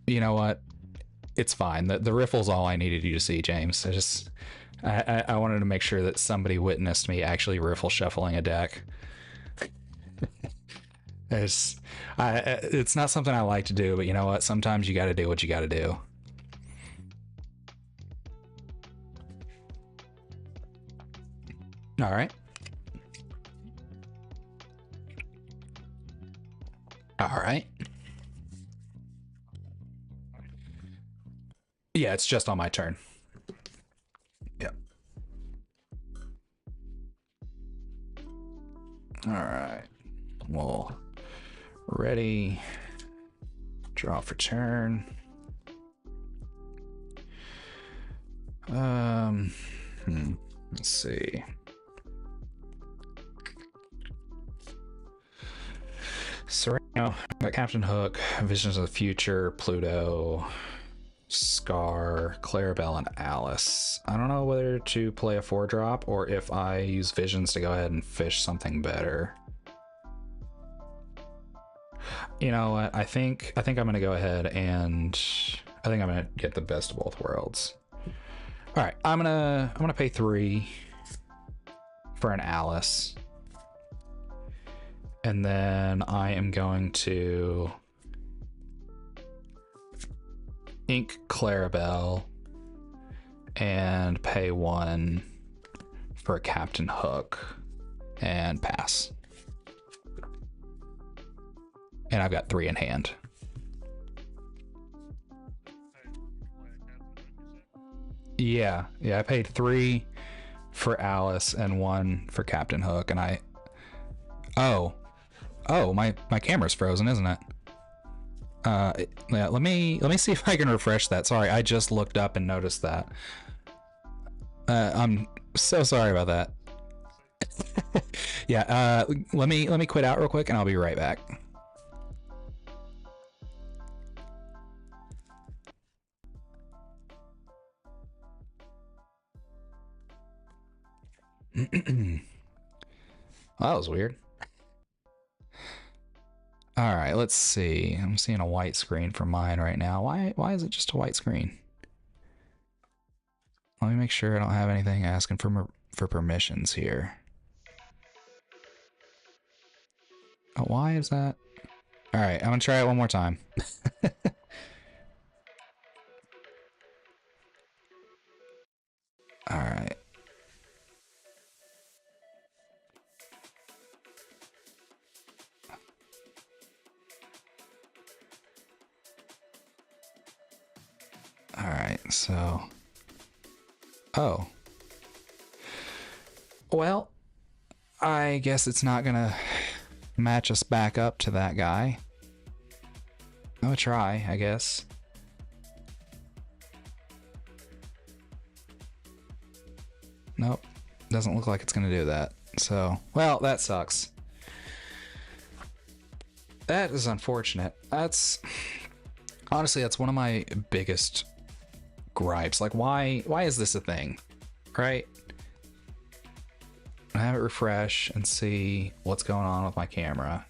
You know what? It's fine. The riffle's all I needed you to see, James. I wanted to make sure that somebody witnessed me actually riffle shuffling a deck. It's not something I like to do, but you know what? Sometimes you got to do what you got to do. All right. All right. Yeah, it's just on my turn. Yep. All right. Well, ready, Draw for turn. Let's see. Sereno, got Captain Hook, Visions of the Future, Pluto, Scar, Clarabelle, and Alice. I don't know whether to play a 4-drop or if I use Visions to go ahead and fish something better. You know what? I think I'm gonna go ahead and I think I'm gonna get the best of both worlds. All right, I'm gonna pay 3 for an Alice, and then I am going to ink Clarabelle and pay 1 for a Captain Hook and pass. And I've got 3 in hand. Yeah, I paid 3 for Alice and 1 for Captain Hook, and oh, my camera's frozen, isn't it? Yeah, let me see if I can refresh that. Sorry, I just looked up and noticed that. I'm so sorry about that. Yeah, let me quit out real quick and I'll be right back. Well, that was weird. All right, let's see. I'm seeing a white screen for mine right now. Why is it just a white screen? Let me make sure I don't have anything asking for permissions here. Oh, why is that? All right, I'm gonna try it one more time. All right. All right, so. Oh. Well, I guess it's not gonna match us back up to that guy. I'm gonna try, I guess. Nope, doesn't look like it's gonna do that. So, well, that sucks. That is unfortunate. Honestly, that's one of my biggest gripes. Like, why is this a thing, right? I have it refresh and see what's going on with my camera.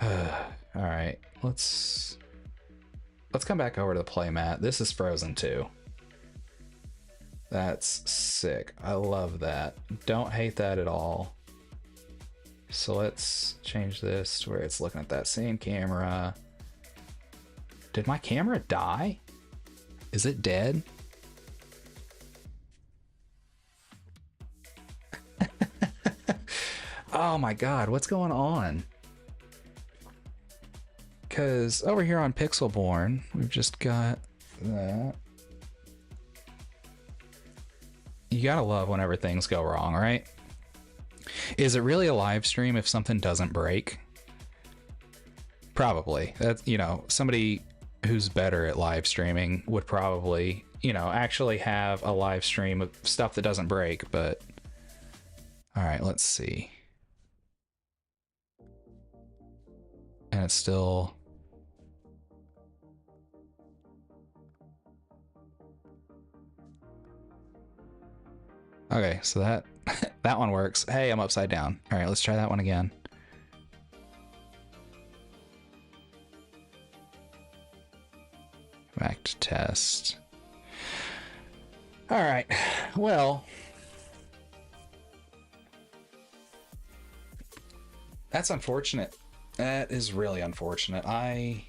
All right, let's come back over to the playmat. This is frozen too. That's sick. I love that. Don't hate that at all. So let's change this to where it's looking at that same camera. Did my camera die? Is it dead? Oh my god, what's going on? Because over here on Pixelborn, we've just got that. You gotta love whenever things go wrong, right? Is it really a live stream if something doesn't break? Probably. That's, you know, somebody who's better at live streaming would probably, you know, actually have a live stream of stuff that doesn't break, but all right, let's see. And it's still okay, so that that one works. Hey, I'm upside down. All right, let's try that one again. Back to test. All right, well, that's unfortunate. That is really unfortunate. I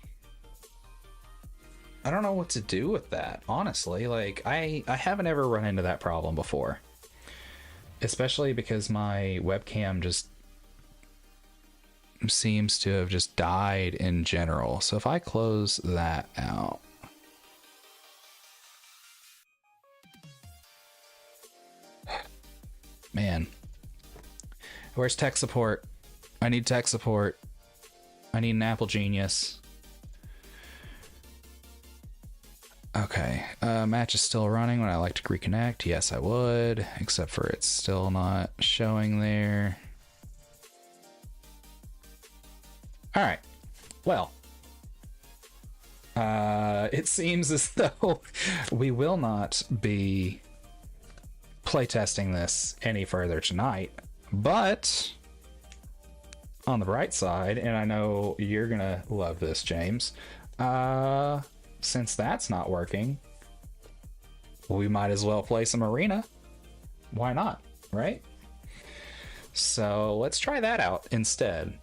don't know what to do with that, honestly. Like, I haven't ever run into that problem before. Especially because my webcam just seems to have just died in general. So if I close that out. Man. Where's tech support? I need tech support. I need an Apple Genius. Okay, match is still running. Would I like to reconnect? Yes, I would, except for it's still not showing there. All right, well, it seems as though we will not be playtesting this any further tonight, but on the bright side, and I know you're gonna love this, James, since that's not working, we might as well play some Arena. Why not, right? So let's try that out instead.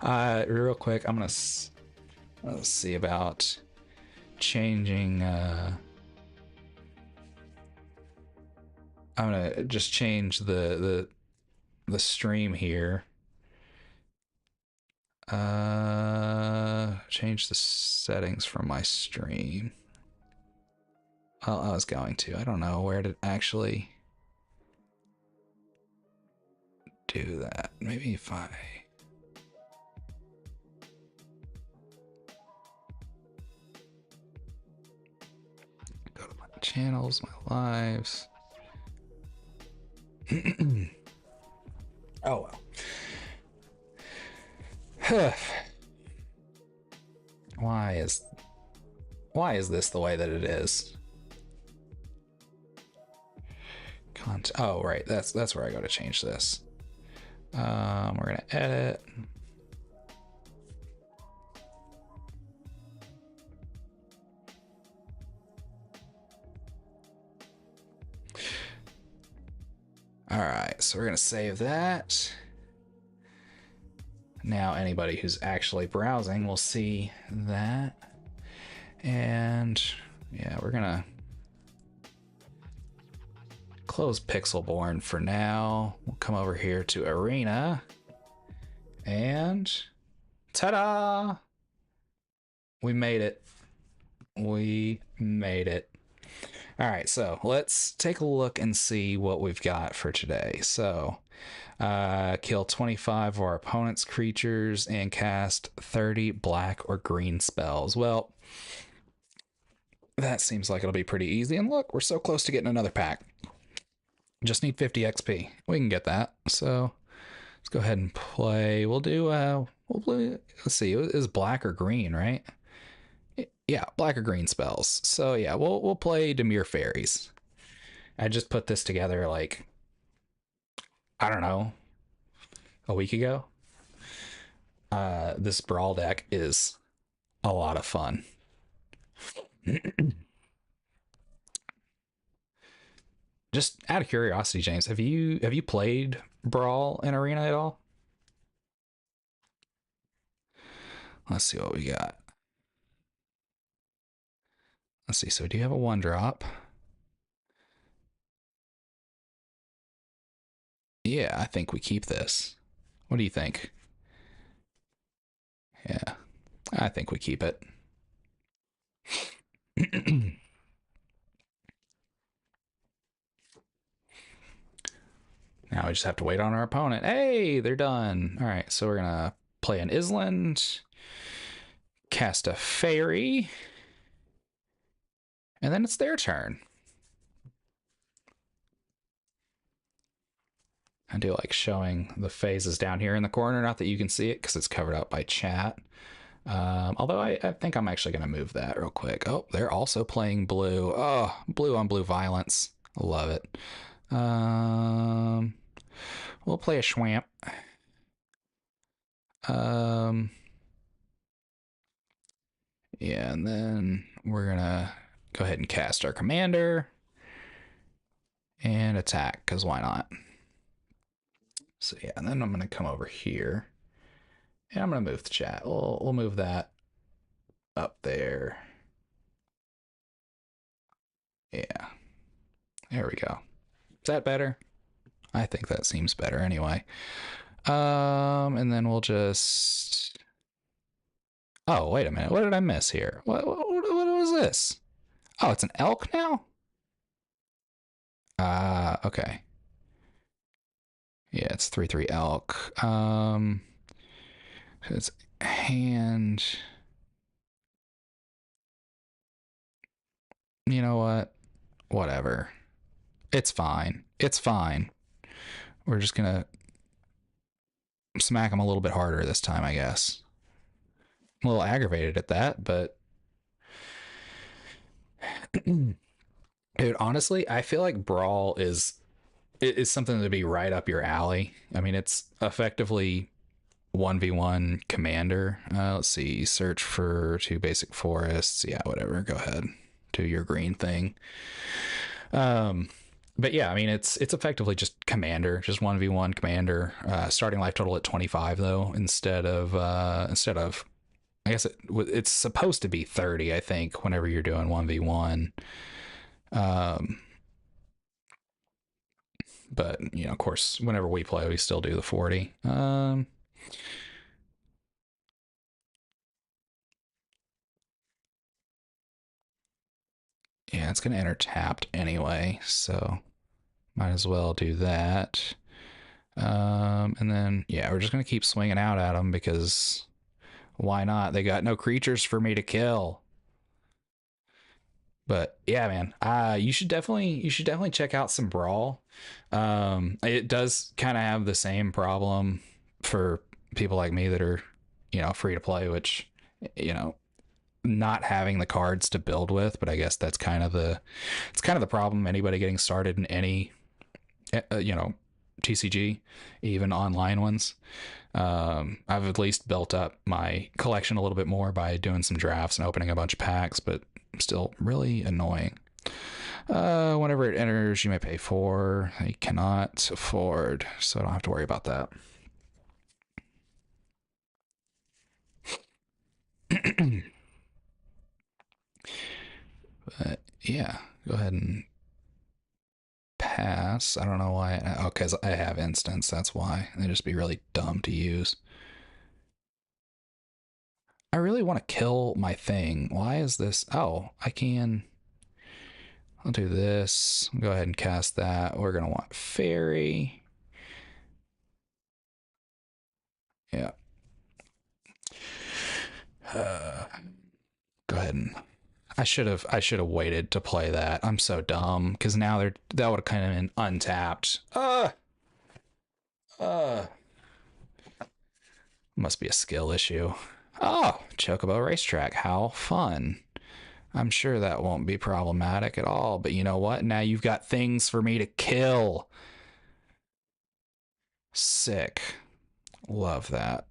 Real quick, I'm gonna let's see about changing. I'm gonna just change the stream here. Change the settings from my stream. Well, I was going to. I don't know where to actually do that. Maybe if I go to my channels, my lives. Oh well. Why is this the way that it is? Oh right, that's where I go to change this. We're gonna edit. All right, so we're gonna save that. Now anybody who's actually browsing will see that. And yeah, we're gonna close Pixelborn for now. We'll come over here to Arena. And ta-da! We made it. We made it. All right, so let's take a look and see what we've got for today. So kill 25 of our opponent's creatures and cast 30 black or green spells. Well, that seems like it'll be pretty easy. And look, we're so close to getting another pack. Just need 50 XP. We can get that. So let's go ahead and play. We'll do, let's see, it was black or green, right? Yeah, black or green spells. So yeah, we'll play Dimir Fairies. I just put this together like, I don't know, a week ago. This Brawl deck is a lot of fun. Just out of curiosity, James, have you played Brawl in Arena at all? Let's see what we got. Let's see. So do you have a 1-drop? Yeah, I think we keep this. What do you think? Yeah, I think we keep it. Now we just have to wait on our opponent. Hey, they're done. All right, so we're gonna play an Island, cast a Fairy, and then it's their turn. I do like showing the phases down here in the corner. Not that you can see it because it's covered up by chat. Although I think I'm actually going to move that real quick. Oh, they're also playing blue. Oh, blue on blue violence. I love it. We'll play a Schwamp. Yeah, and then we're going to go ahead and cast our commander and attack, because why not? So yeah, and then I'm going to come over here and I'm going to move the chat. We'll move that up there. Yeah. There we go. Is that better? I think that seems better anyway. And then we'll just... Oh, wait a minute. What did I miss here? What was this? Oh, it's an elk now? Okay. Yeah, it's 3/3 elk. It's hand. You know what? Whatever. It's fine. It's fine. We're just gonna smack him a little bit harder this time, I guess. I'm a little aggravated at that, but dude, honestly, I feel like Brawl is something to be right up your alley. I mean, it's effectively 1v1 commander. Let's see, search for 2 basic forests. Yeah, whatever. Go ahead. Do your green thing. Um, but yeah, I mean, it's effectively just commander, just 1v1 commander. Starting life total at 25 though, instead of I guess it's supposed to be 30. I think whenever you're doing 1v1. Um, but you know, of course, whenever we play, we still do the 40. Yeah, it's gonna enter tapped anyway, so might as well do that. And then yeah, we're just gonna keep swinging out at them because why not? They got no creatures for me to kill. But yeah, man, you should definitely check out some Brawl. It does kind of have the same problem for people like me that are, free to play, which, you know, not having the cards to build with. But I guess it's kind of the problem. Anybody getting started in any, TCG, even online ones. I've at least built up my collection a little bit more by doing some drafts and opening a bunch of packs, but still really annoying. Whenever it enters, you may pay 4. I cannot afford, so I don't have to worry about that. But yeah, go ahead and pass. I don't know why. Oh, because I have instance. That's why. It'd just be really dumb to use. I really want to kill my thing. Why is this? Oh, I can. I'll do this. Go ahead and cast that. We're going to want fairy. Yeah. Uh, Go ahead and I should have waited to play that. I'm so dumb because now that would have kind of been untapped. Uh Must be a skill issue. Oh, Chocobo Racetrack. How fun. I'm sure that won't be problematic at all, but you know what? Now you've got things for me to kill. Sick. Love that.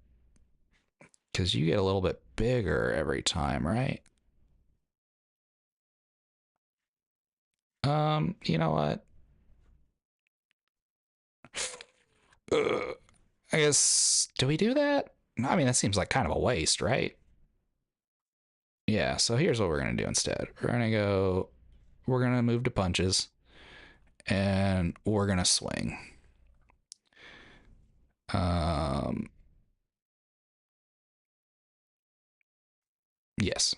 Because you get a little bit bigger every time, right? You know what? I guess, do we do that? I mean, that seems like kind of a waste, right? Yeah, so here's what we're going to do instead. We're going to move to punches and we're going to swing. Um, yes.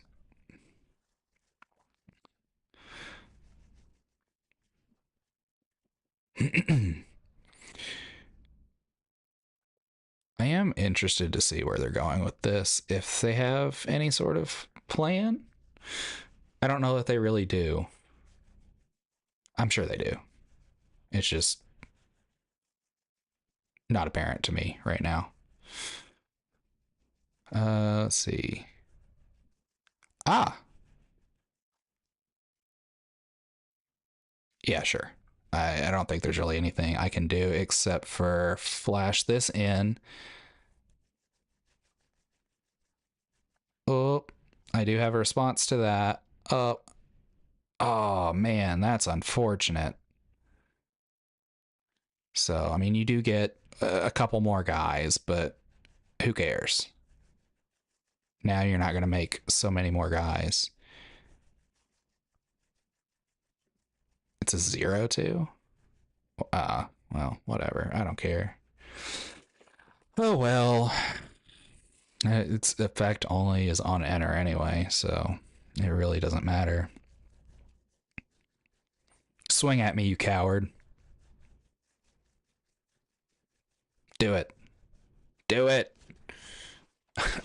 I am interested to see where they're going with this. If they have any sort of plan, I don't know that they really do. I'm sure they do. It's just not apparent to me right now. Let's see. Ah, yeah, sure. I don't think there's really anything I can do except for flash this in. Oh, I do have a response to that. Oh man, that's unfortunate. So, I mean, you do get a couple more guys, but who cares? Now you're not going to make so many more guys. It's a 0-2? Well, whatever. I don't care. Oh well. Its effect only is on enter anyway, so it really doesn't matter. Swing at me, you coward. Do it. Do it.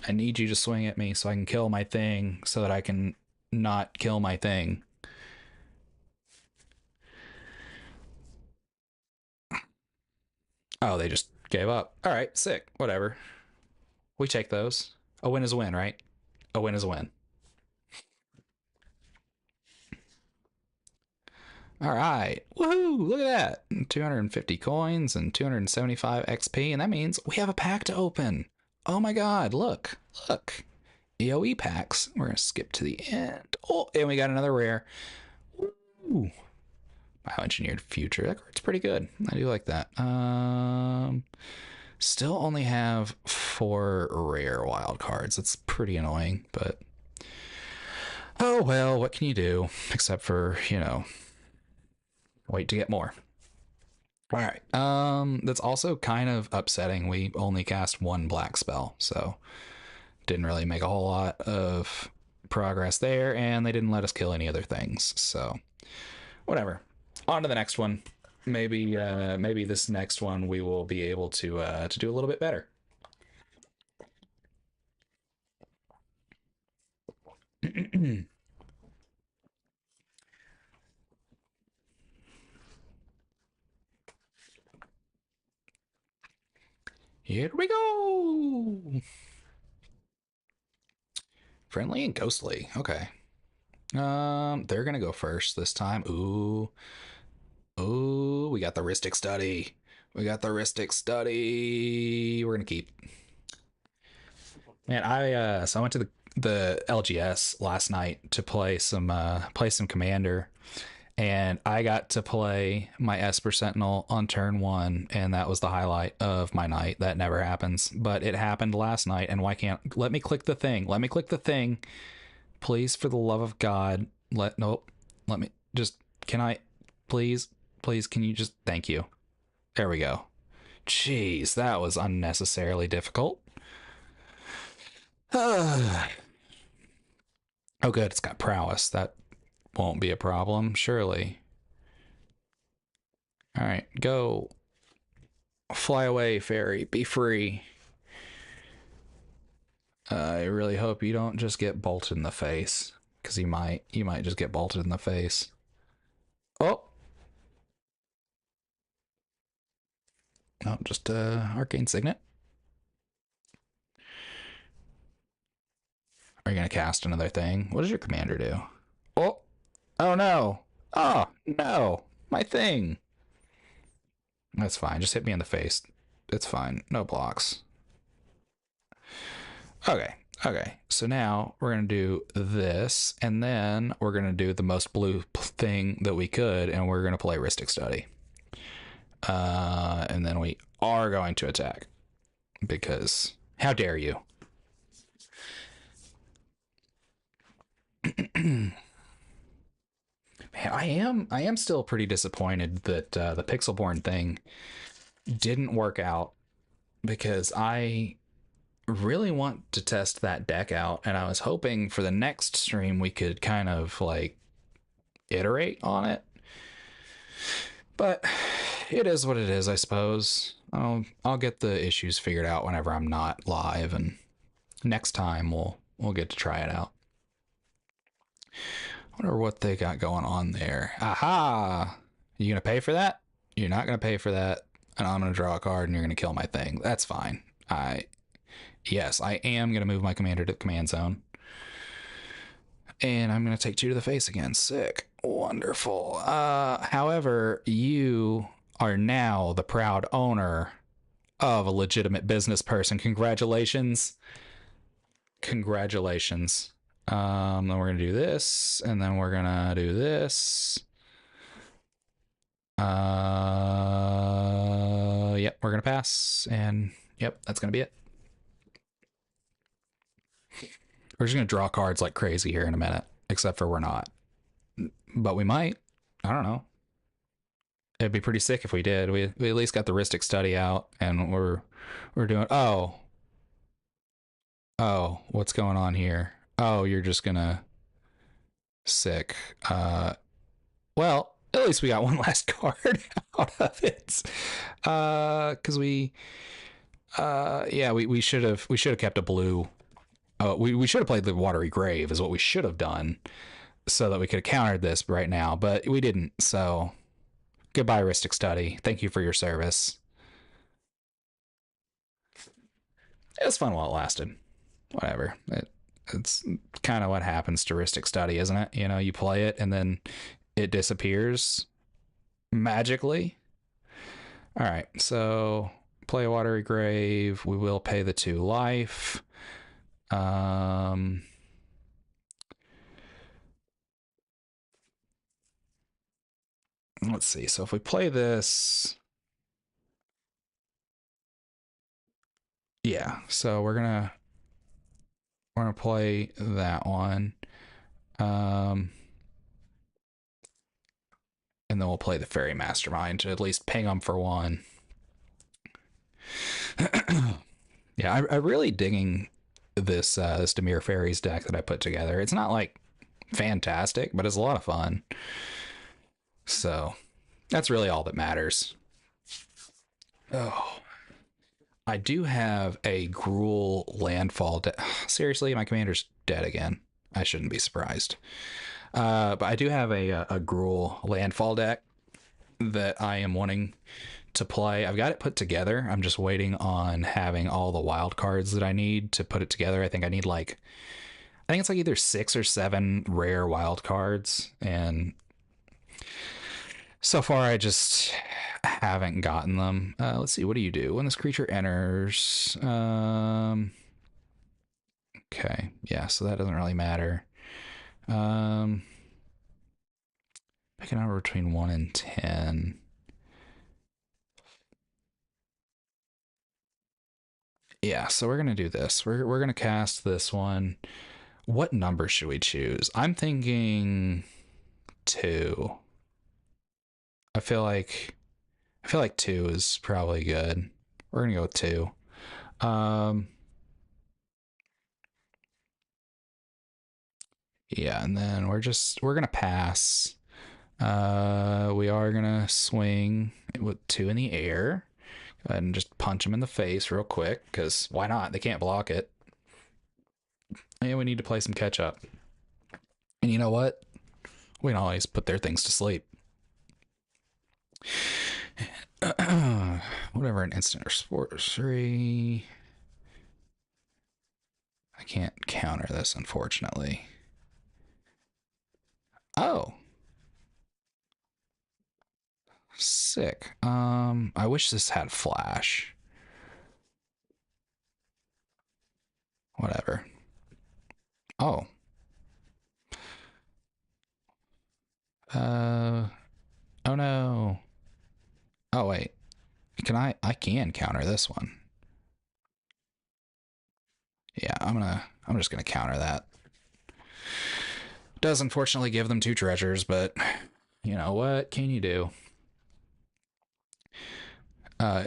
I need you to swing at me so I can kill my thing so that I can not kill my thing. Oh, they just gave up. All right, sick. Whatever. We take those. A win is a win, right? A win is a win. All right. Woohoo! Look at that. 250 coins and 275 XP, and that means we have a pack to open. Oh my god, look. Look. EOE packs. We're going to skip to the end. Oh, and we got another rare. Ooh. Bioengineered future. That card's pretty good. I do like that. Still only have 4 rare wild cards. It's pretty annoying, but oh well, what can you do? Except for, you know, wait to get more. All right. That's also kind of upsetting. We only cast 1 black spell, so didn't really make a whole lot of progress there, and they didn't let us kill any other things. So whatever. On to the next one. Maybe this next one we will be able to do a little bit better. Here we go. Friendly and ghostly. Okay. They're gonna go first this time. Ooh. Ooh, we got the Ristic Study. We got the Ristic Study. We're gonna keep. Man, I went to the LGS last night to play some Commander, and I got to play my Esper Sentinel on turn 1, and that was the highlight of my night. That never happens, but it happened last night, and why can't let me click the thing? Let me click the thing. Please, for the love of God, let me just, can I please can you just, thank you. There we go. Jeez, that was unnecessarily difficult. Oh good, it's got prowess. That won't be a problem, surely. All right, go. Fly away, fairy. Be free. I really hope you don't just get bolted in the face, because you might just get bolted in the face. Oh. No, just Arcane Signet. Are you gonna cast another thing? What does your commander do? Oh. Oh no. Oh no. My thing. That's fine. Just hit me in the face. It's fine. No blocks. Okay. Okay. So now we're going to do this, and then we're going to do the most blue thing that we could, and we're going to play Ristic Study. And then we are going to attack. Because how dare you? Man, I am still pretty disappointed that the Pixelborn thing didn't work out, because I really want to test that deck out, and I was hoping for the next stream we could kind of like iterate on it. But it is what it is, I suppose. I'll get the issues figured out whenever I'm not live, and next time we'll get to try it out. I wonder what they got going on there. Aha! You gonna pay for that? You're not gonna pay for that, and I'm gonna draw a card and you're gonna kill my thing. That's fine. Yes, I am gonna move my commander to the command zone. And I'm gonna take 2 to the face again. Sick. Wonderful. However, you are now the proud owner of a legitimate business person. Congratulations. Congratulations. Then we're gonna do this, and then we're gonna do this. Yep, we're gonna pass, and yep, that's gonna be it. We're just gonna draw cards like crazy here in a minute, except for we're not. But we might. I don't know. It'd be pretty sick if we did. We at least got the Ristic Study out, and we're doing. Oh, what's going on here? Oh, you're just gonna sick. Well, at least we got one last card out of it. Because we Yeah, we should have kept a blue. We should have played the Watery Grave is what we should have done, so that we could have countered this right now, but we didn't. So goodbye, Ristic Study. Thank you for your service. It was fun while it lasted. Whatever. It's kind of what happens to Ristic Study, isn't it? You know, you play it and then it disappears magically. All right, so play a Watery Grave. We will pay the 2 life. Um, let's see. So if we play this, yeah. So we're gonna play that one. Um, and then we'll play the Fairy Mastermind to at least ping them for one. Yeah, I really digging this Demir Fairies deck that I put together. It's not like fantastic, but it's a lot of fun. So that's really all that matters. Oh, I do have a Gruul landfall. Seriously, my commander's dead again. I shouldn't be surprised. But I do have a Gruul landfall deck that I am wanting to play. I've got it put together. I'm just waiting on having all the wild cards that I need to put it together. I think I need I think it's like either 6 or 7 rare wild cards, and so far I just haven't gotten them. Let's see, what do you do when this creature enters? Okay, yeah, so that doesn't really matter. Pick a number between 1 and 10. Yeah, so we're gonna do this. We're gonna cast this one. What number should we choose? I'm thinking 2. I feel like 2 is probably good. We're gonna go with 2. Um, yeah, and then we're gonna pass. We are gonna swing with 2 in the air. Go ahead and just punch him in the face real quick, because why not? They can't block it. And we need to play some catch up. And you know what? We can always put their things to sleep. Whatever, an instant or sorcery. I can't counter this, unfortunately. Oh. Sick. I wish this had flash. Whatever. Oh. Uh oh no. Oh wait. I can counter this one. Yeah, I'm just gonna counter that. Does unfortunately give them 2 treasures, but you know what can you do?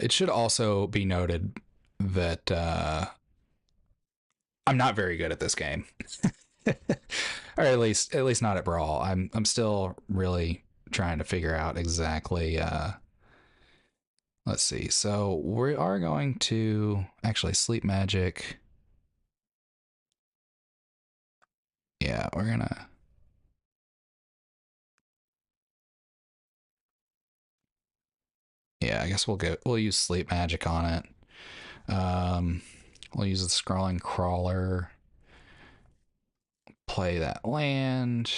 It should also be noted that I'm not very good at this game. Or at least not at Brawl. I'm still really trying to figure out exactly let's see. So we are going to actually sleep magic. Yeah, we're gonna. Yeah, I guess we'll use sleep magic on it. We'll use the scrolling crawler. Play that land.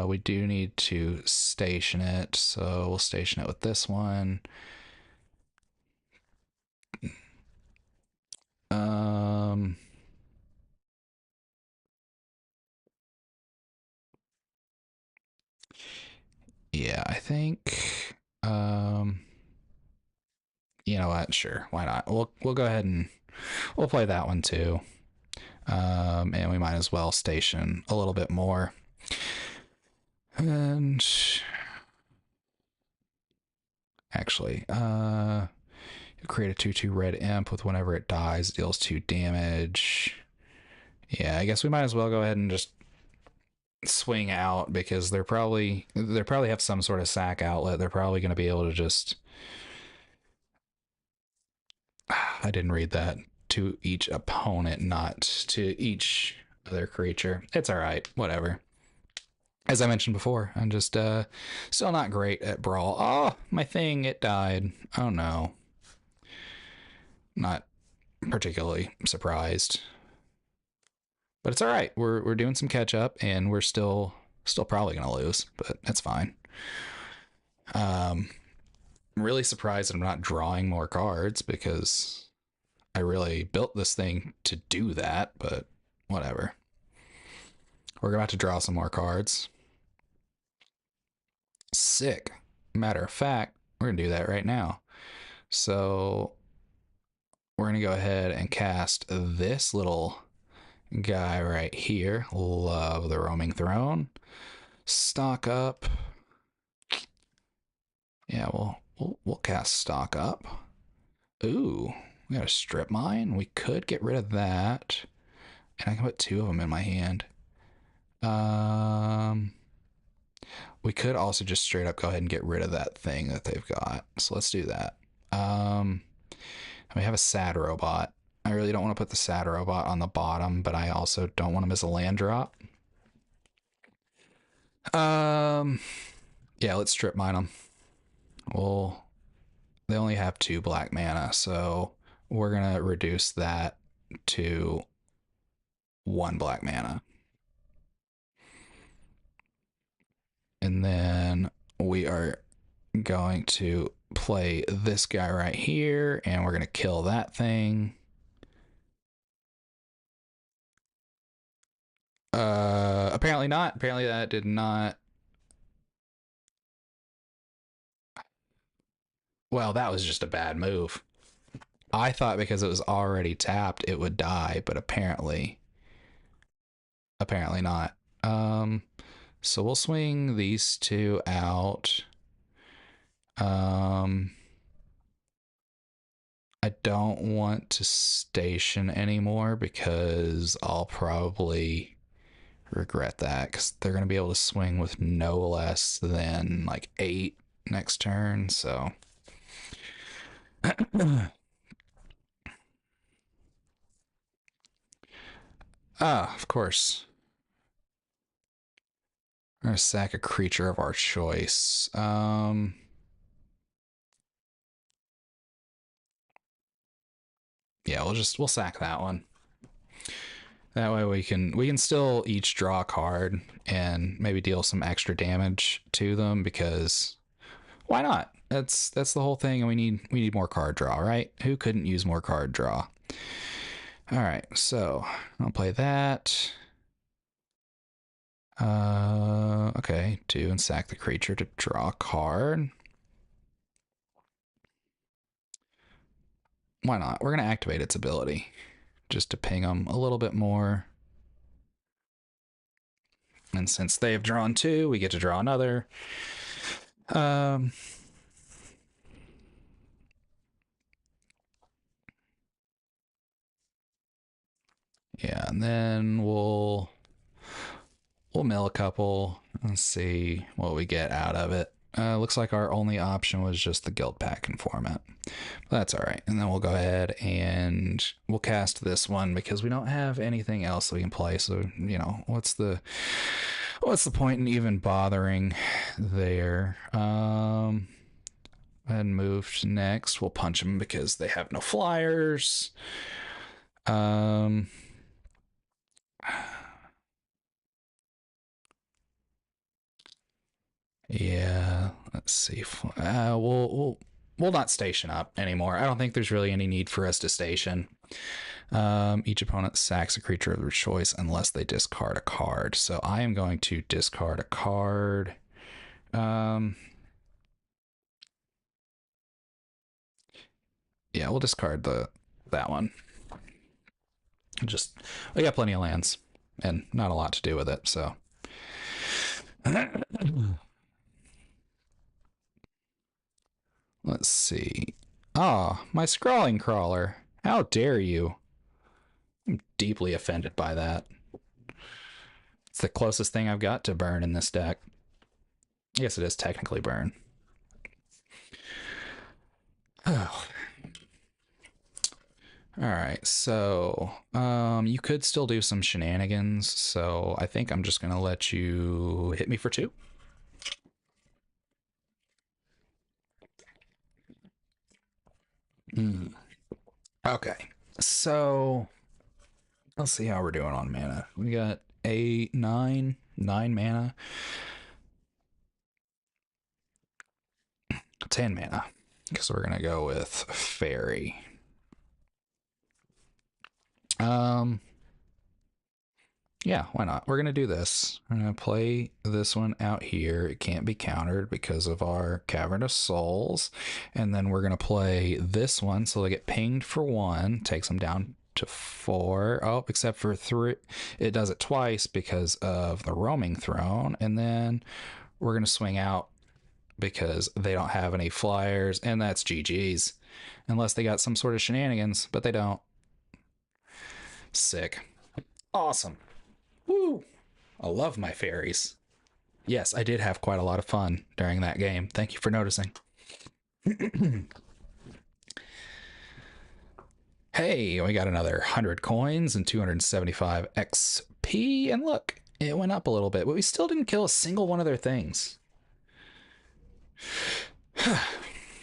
We do need to station it, so we'll station it with this one. Um, yeah, I think. You know what? Sure, why not? We'll go ahead and we'll play that one too. And we might as well station a little bit more. And actually, you create a 2/2 red imp with whenever it dies, it deals 2 damage. Yeah, I guess we might as well go ahead and just swing out, because they probably have some sort of sack outlet. They're probably going to be able to just I didn't read that. To each opponent, not to each other creature. It's all right. Whatever. As I mentioned before, I'm just still not great at Brawl. Oh, my thing, it died. Oh no. Not particularly surprised. But it's all right. We're doing some catch up, and we're still probably gonna lose, but that's fine. I'm really surprised that I'm not drawing more cards because I really built this thing to do that, but whatever. We're about to draw some more cards. Sick. Matter of fact, we're gonna do that right now. So we're gonna go ahead and cast this little guy right here. Love the Roaming Throne. Stock up. Yeah, we'll cast stock up. Ooh, we got a strip mine. We could get rid of that, and I can put 2 of them in my hand. We could also just straight up go ahead and get rid of that thing that they've got. So let's do that. We have a sad robot. I really don't want to put the sad robot on the bottom, but I also don't want to miss a land drop. Yeah, let's strip mine them. Well, they only have 2 black mana, so we're gonna reduce that to 1 black mana. And then we are going to play this guy right here, and we're gonna kill that thing. Apparently not. Apparently that did not. Well, that was just a bad move. I thought because it was already tapped, it would die, but apparently not. So we'll swing these 2 out. I don't want to station anymore because I'll probably regret that because they're going to be able to swing with no less than like 8 next turn. So of course. We're going to sack a creature of our choice. Yeah, we'll sack that one. That way we can still each draw a card and maybe deal some extra damage to them because why not? That's the whole thing, and we need more card draw, right? Who couldn't use more card draw? All right, so I'll play that. Okay, 2 and sack the creature to draw a card. Why not? We're gonna activate its ability just to ping them a little bit more. And since they have drawn 2, we get to draw another. Yeah, and then we'll mill a couple and see what we get out of it. Looks like our only option was just the guild pack and format. But that's all right. And then we'll go ahead and we'll cast this one because we don't have anything else that we can play. So, you know, what's the point in even bothering there? And moved next. We'll punch them because they have no flyers. Yeah, let's see. We'll not station up anymore. I don't think there's really any need for us to station. Each opponent sacks a creature of their choice unless they discard a card. So I am going to discard a card. Yeah, we'll discard that one. Just we got plenty of lands and not a lot to do with it, so. Let's see. Ah, my scrawling crawler. How dare you? I'm deeply offended by that. It's the closest thing I've got to burn in this deck. I guess it is technically burn. Oh. All right, so you could still do some shenanigans, so I think I'm just gonna let you hit me for 2. Okay, so let's see how we're doing on mana. We got 9 mana, 10 mana, because we're gonna go with fairy. Yeah, why not? We're gonna do this. We're gonna play this one out here. It can't be countered because of our Cavern of Souls. And then we're gonna play this one, so they get pinged for 1, takes them down to 4. Oh, except for 3. It does it twice because of the roaming throne. And then we're gonna swing out because they don't have any flyers, and that's GG's. Unless they got some sort of shenanigans, but they don't. Sick. Awesome. Woo! I love my fairies. Yes, I did have quite a lot of fun during that game. Thank you for noticing. Hey, we got another 100 coins and 275 XP. And look, it went up a little bit, but we still didn't kill a single one of their things.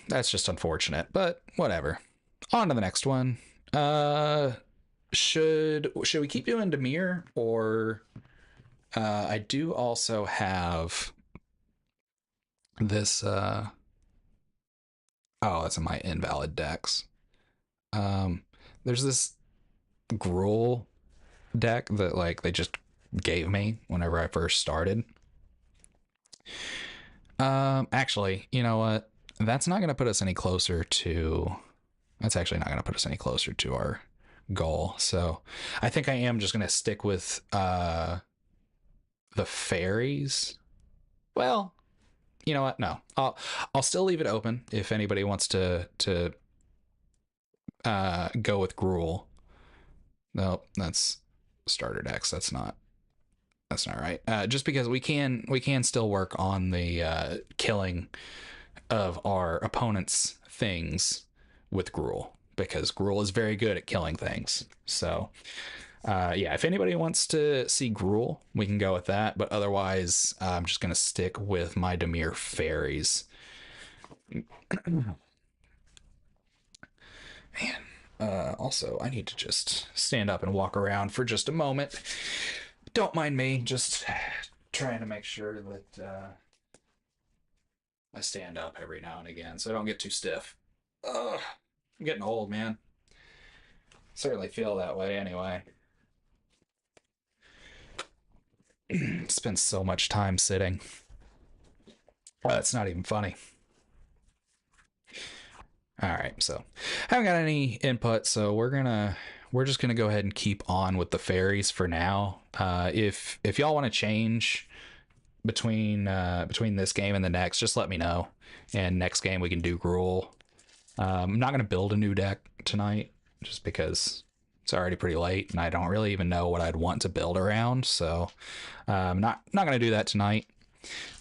That's just unfortunate, but whatever. On to the next one. Should we keep doing Demir, or I do also have this oh, that's in my invalid decks. There's this Gruul deck that like they just gave me whenever I first started. Actually, you know what? That's not gonna put us any closer to that's actually not gonna put us any closer to our goal. So I think I am just gonna stick with the fairies. Well, you know what? No, I'll still leave it open if anybody wants to go with Gruul. Nope, that's starter decks. That's not right. Just because we can still work on the killing of our opponent's things with Gruul, because Gruul is very good at killing things. So yeah, if anybody wants to see Gruul, we can go with that. But otherwise, I'm just gonna stick with my Demir fairies. Man. Also, I need to just stand up and walk around for just a moment. Don't mind me, just trying to make sure that I stand up every now and again so I don't get too stiff. Ugh, I'm getting old, man. Certainly feel that way anyway. Spend so much time sitting. It's not even funny. All right, so haven't got any input, so we're just gonna go ahead and keep on with the fairies for now. If y'all want to change between this game and the next, just let me know. And next game we can do Gruul. I'm not gonna build a new deck tonight just because it's already pretty late and I don't really even know what I'd want to build around. So not gonna do that tonight.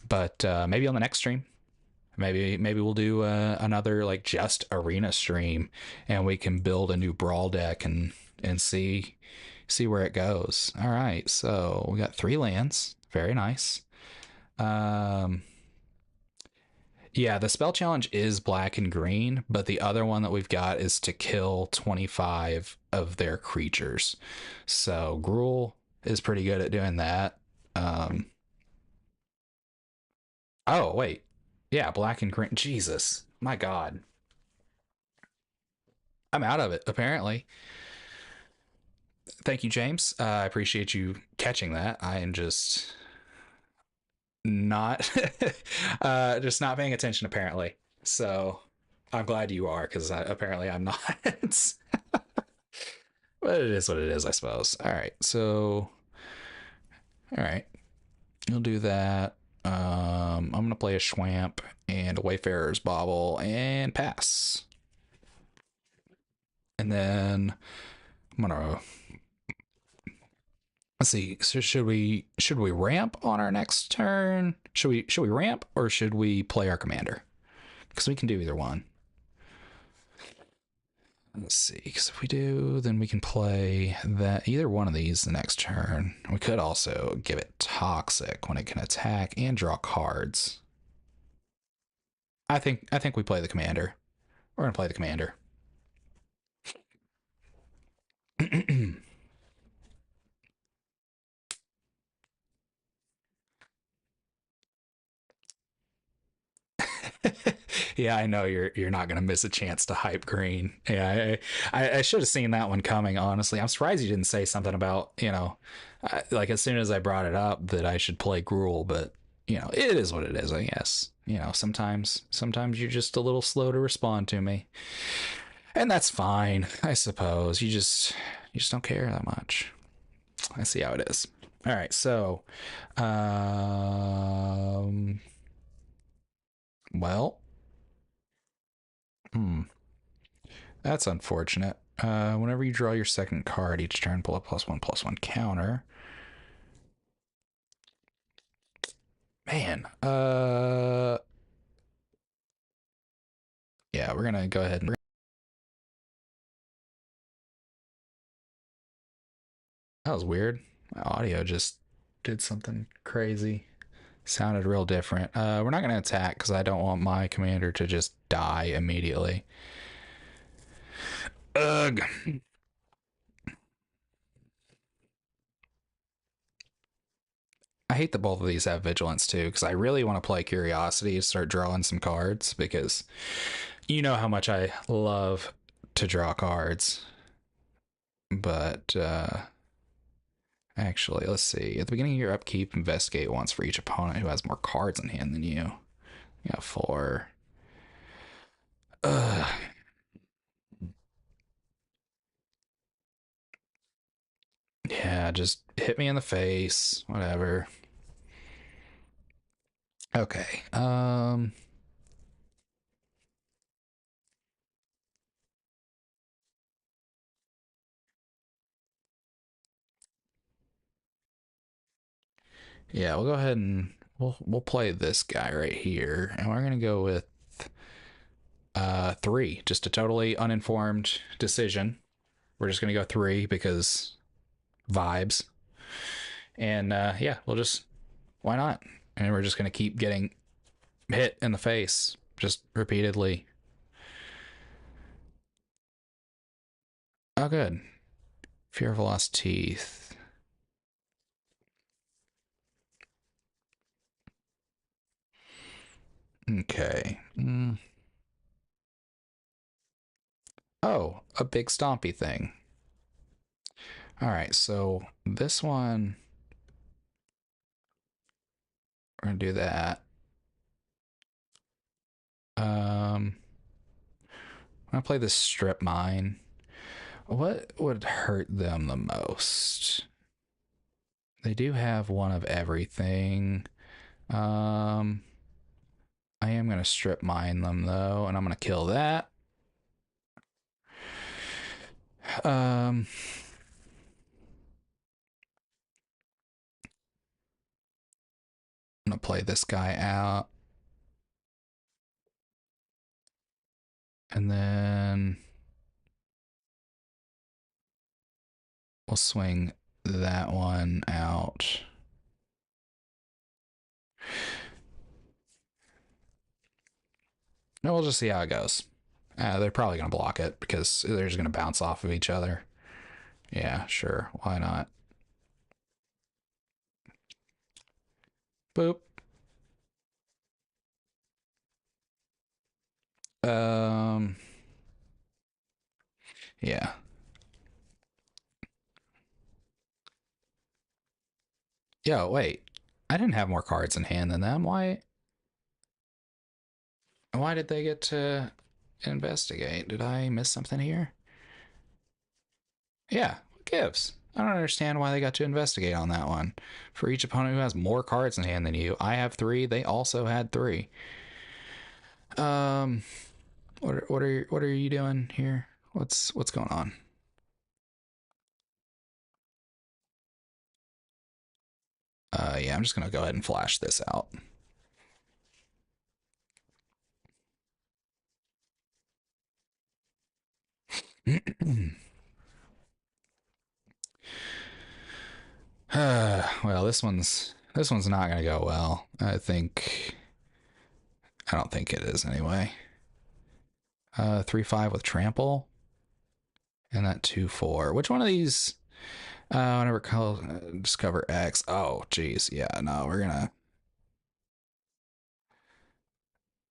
But maybe on the next stream. Maybe we'll do another like just arena stream, and we can build a new brawl deck and see where it goes. All right, so we got 3 lands, very nice. Yeah, the spell challenge is black and green, but the other one that we've got is to kill 25 of their creatures. So Gruul is pretty good at doing that. Oh wait, yeah, black and green. Jesus, my God, I'm out of it apparently. Thank you, James. I appreciate you catching that. I am not just not paying attention apparently. So I'm glad you are, because apparently I'm not. But it is what it is, I suppose. All right, so all right, you'll do that. I'm gonna play a Schwamp and a Wayfarer's Bauble and pass. And then I'm gonna let's see. So should we ramp on our next turn? Should we ramp, or should we play our commander? Because we can do either one. Let's see, because if we do, then we can play that either one of these the next turn. We could also give it toxic when it can attack and draw cards. I think we play the commander. We're gonna play the commander. Yeah, I know you're not gonna miss a chance to hype green. Yeah, I should have seen that one coming. Honestly, I'm surprised you didn't say something about like as soon as I brought it up that I should play Gruul, but it is what it is. I guess sometimes you're just a little slow to respond to me, and that's fine. I suppose you just don't care that much. I see how it is. All right, so um, well, hmm. That's unfortunate. Whenever you draw your second card each turn, pull a +1/+1 counter. Man, yeah, we're gonna go ahead and. That was weird. My audio just did something crazy. Sounded real different. We're not gonna attack because I don't want my commander to just die immediately. Ugh. I hate that both of these have vigilance too, because I really want to play Curiosity to start drawing some cards, because you know how much I love to draw cards. But actually, let's see. At the beginning of your upkeep, investigate once for each opponent who has more cards in hand than you. You got four. Ugh. Yeah, just hit me in the face. Whatever. Okay. Yeah, we'll go ahead and we'll play this guy right here, and we're gonna go with three. Just a totally uninformed decision. We're just gonna go three because vibes. And yeah, we'll just why not? And we're just gonna keep getting hit in the face just repeatedly. Oh, good. Fear of lost teeth. Okay. Oh, a big stompy thing. All right, so this one, we're gonna do that. I'm gonna play this strip mine. What would hurt them the most? They do have one of everything. Um, I am gonna strip mine them though, and I'm gonna kill that. Um, I'm gonna play this guy out, and then we'll swing that one out. No, we'll just see how it goes. They're probably gonna block it because they're just gonna bounce off of each other. Yeah, sure. Why not? Boop. Um. Yeah. Yo, wait. I didn't have more cards in hand than them. Why? Why did they get to investigate? Did I miss something here? Yeah. What gives? I don't understand why they got to investigate on that one. For each opponent who has more cards in hand than you, I have three. They also had three. Um. What are you doing here? What's going on? Yeah, I'm just gonna go ahead and flash this out. Well, this one's not gonna go well. I don't think it is anyway. 3/5 with trample, and that 2/4. Which one of these? Whenever call discover X. Oh, geez, yeah. No, we're gonna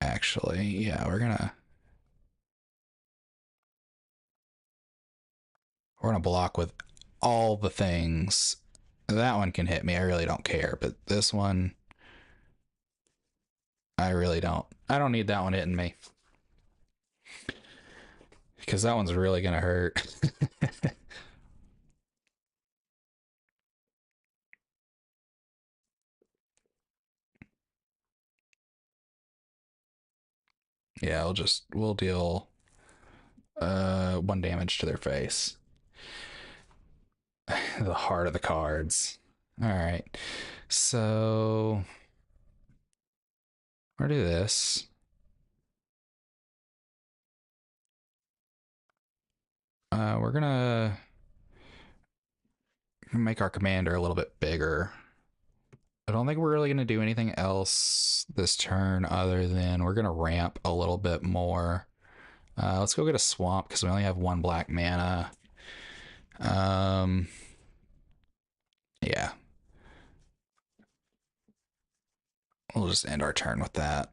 actually, yeah, we're gonna block with all the things. That one can hit me. I really don't care, but this one, I really don't. I don't need that one hitting me because that one's really gonna hurt. Yeah, we'll deal 1 damage to their face. The heart of the cards. All right, so we'll do this. We're gonna make our commander a little bit bigger. I don't think we're really gonna do anything else this turn other than we're gonna ramp a little bit more. Let's go get a swamp because we only have 1 black mana. Yeah. We'll just end our turn with that.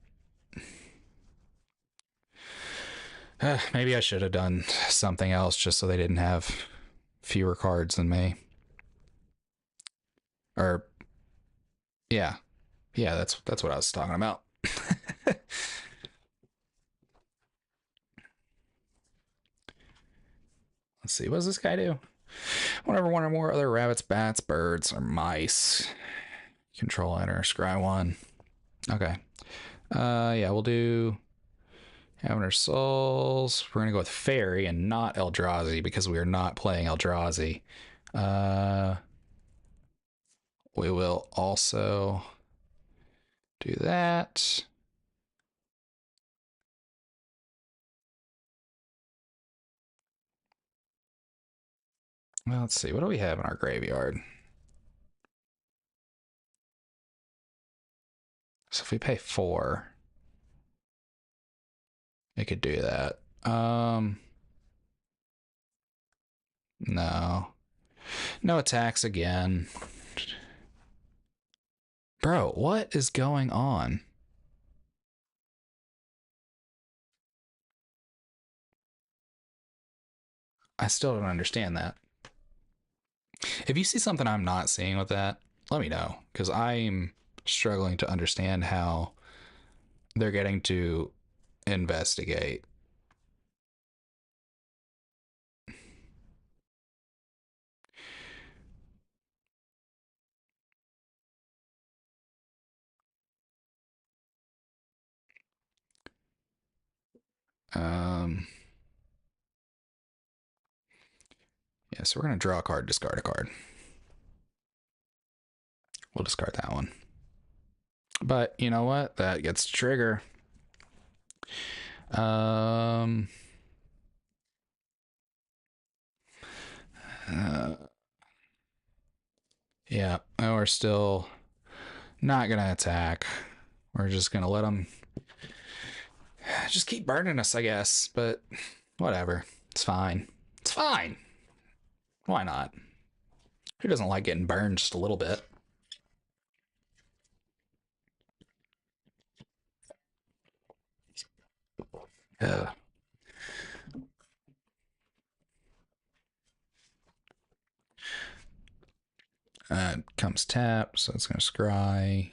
Maybe I should have done something else just so they didn't have fewer cards than me. Or yeah. Yeah, that's what I was talking about. Let's see, what does this guy do? Whenever one or more other rabbits, bats, birds, or mice control enter, scry 1. Okay. Yeah, we'll do Havner Souls. We're gonna go with Fairy and not Eldrazi because we are not playing Eldrazi. We will also do that. Well, let's see. What do we have in our graveyard? So if we pay 4, it could do that. No. No attacks again. Bro, what is going on? I still don't understand that. If you see something I'm not seeing with that, let me know, because I'm struggling to understand how they're getting to investigate. Um, yeah, so we're going to draw a card, discard a card. We'll discard that one. But you know what? That gets to trigger. Yeah, we're still not going to attack. We're just going to let them just keep burning us, I guess. But whatever. It's fine. It's fine. Why not? Who doesn't like getting burned just a little bit? Ugh. Comes tap, so it's gonna scry.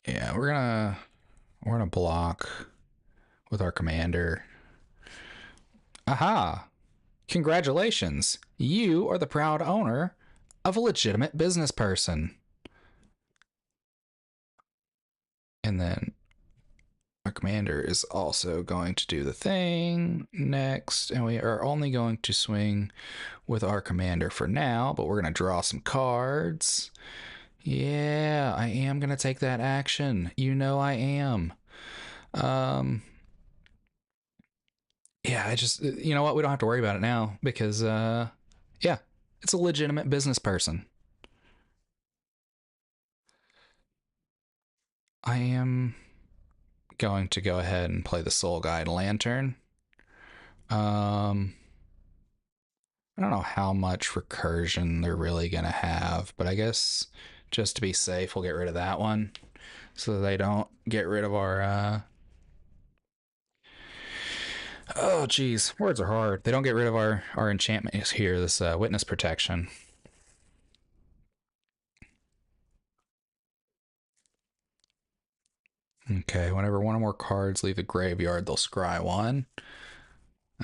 Yeah, we're gonna block with our commander. Aha! Congratulations! You are the proud owner of a legitimate business person. And then our commander is also going to do the thing next, and we are only going to swing with our commander for now, but we're going to draw some cards. Yeah, I am gonna take that action. You know I am. Um, yeah, I just, you know what? We don't have to worry about it now because, yeah, it's a legitimate business person. I am going to go ahead and play the Soul Guide Lantern. Um, I don't know how much recursion they're really going to have, but I guess just to be safe, we'll get rid of that one so they don't get rid of our. Oh, geez, words are hard. They don't get rid of our enchantment here. This witness protection. Okay, whenever one or more cards leave the graveyard, they'll scry one.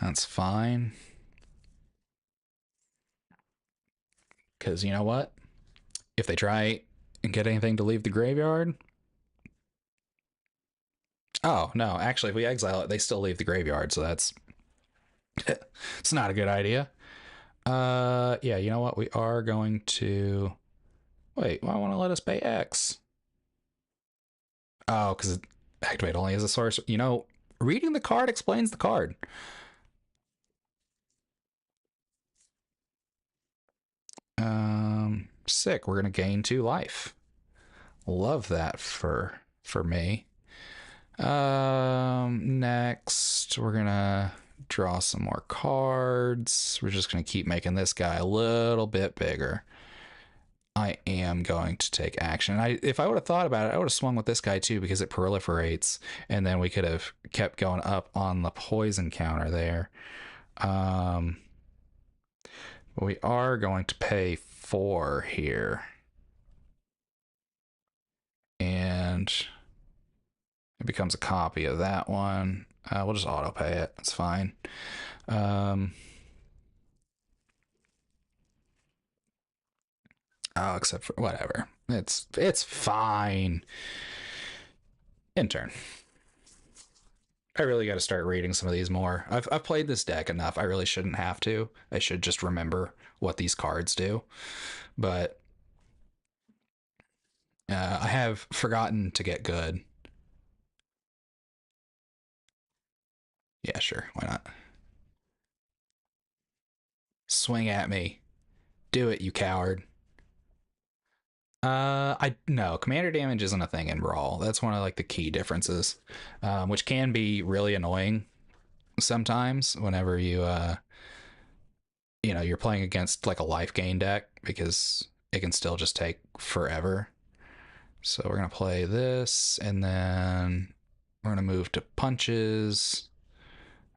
That's fine. Because you know what? If they try and get anything to leave the graveyard. Oh, no. Actually, if we exile it, they still leave the graveyard. So that's. It's not a good idea. Yeah, you know what? We are going to. Wait, why want to let us pay X? Oh, because activate only as a source. You know, reading the card explains the card. Sick. We're gonna gain 2 life. Love that for me. Next we're gonna draw some more cards. We're just gonna keep making this guy a little bit bigger. I am going to take action. If I would have thought about it, I would have swung with this guy too because it proliferates, and then we could have kept going up on the poison counter there. Um, but we are going to pay 4 here, and it becomes a copy of that one. We'll just auto pay it. It's fine. Oh, except for whatever. It's fine. Intern. I really got to start reading some of these more. I've played this deck enough. I really shouldn't have to. I should just remember what these cards do. But I have forgotten to get good. Yeah, sure. Why not? Swing at me. Do it, you coward. I no commander damage isn't a thing in Brawl. That's one of like the key differences, which can be really annoying sometimes whenever you know you're playing against like a life gain deck because it can still just take forever. So we're gonna play this, and then we're gonna move to punches.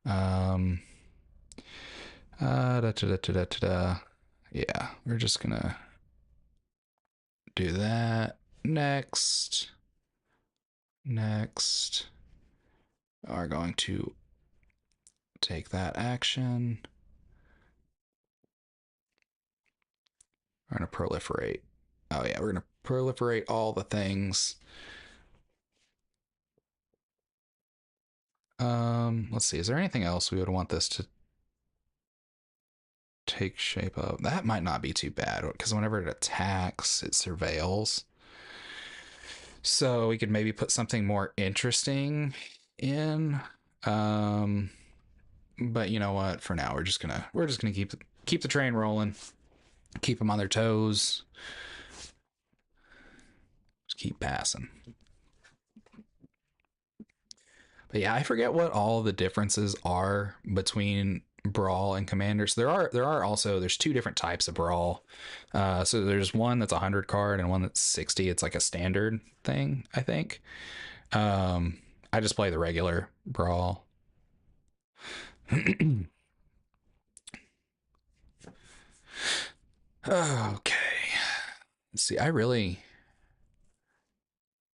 Um, da, da, da, da, da, da. Yeah, we're just gonna do that next. Next, are going to take that action. We're gonna proliferate. Oh yeah, we're gonna proliferate all the things. Let's see. Is there anything else we would want this to take shape of? That might not be too bad because whenever it attacks, it surveils. So we could maybe put something more interesting in. Um, but you know what? For now, we're just gonna keep the train rolling, keep them on their toes, just keep passing. But yeah, I forget what all the differences are between Brawl and Commanders. There are also there's 2 different types of Brawl. So there's one that's 100 card and one that's 60. It's like a standard thing, I think. I just play the regular Brawl. Okay. Let's see.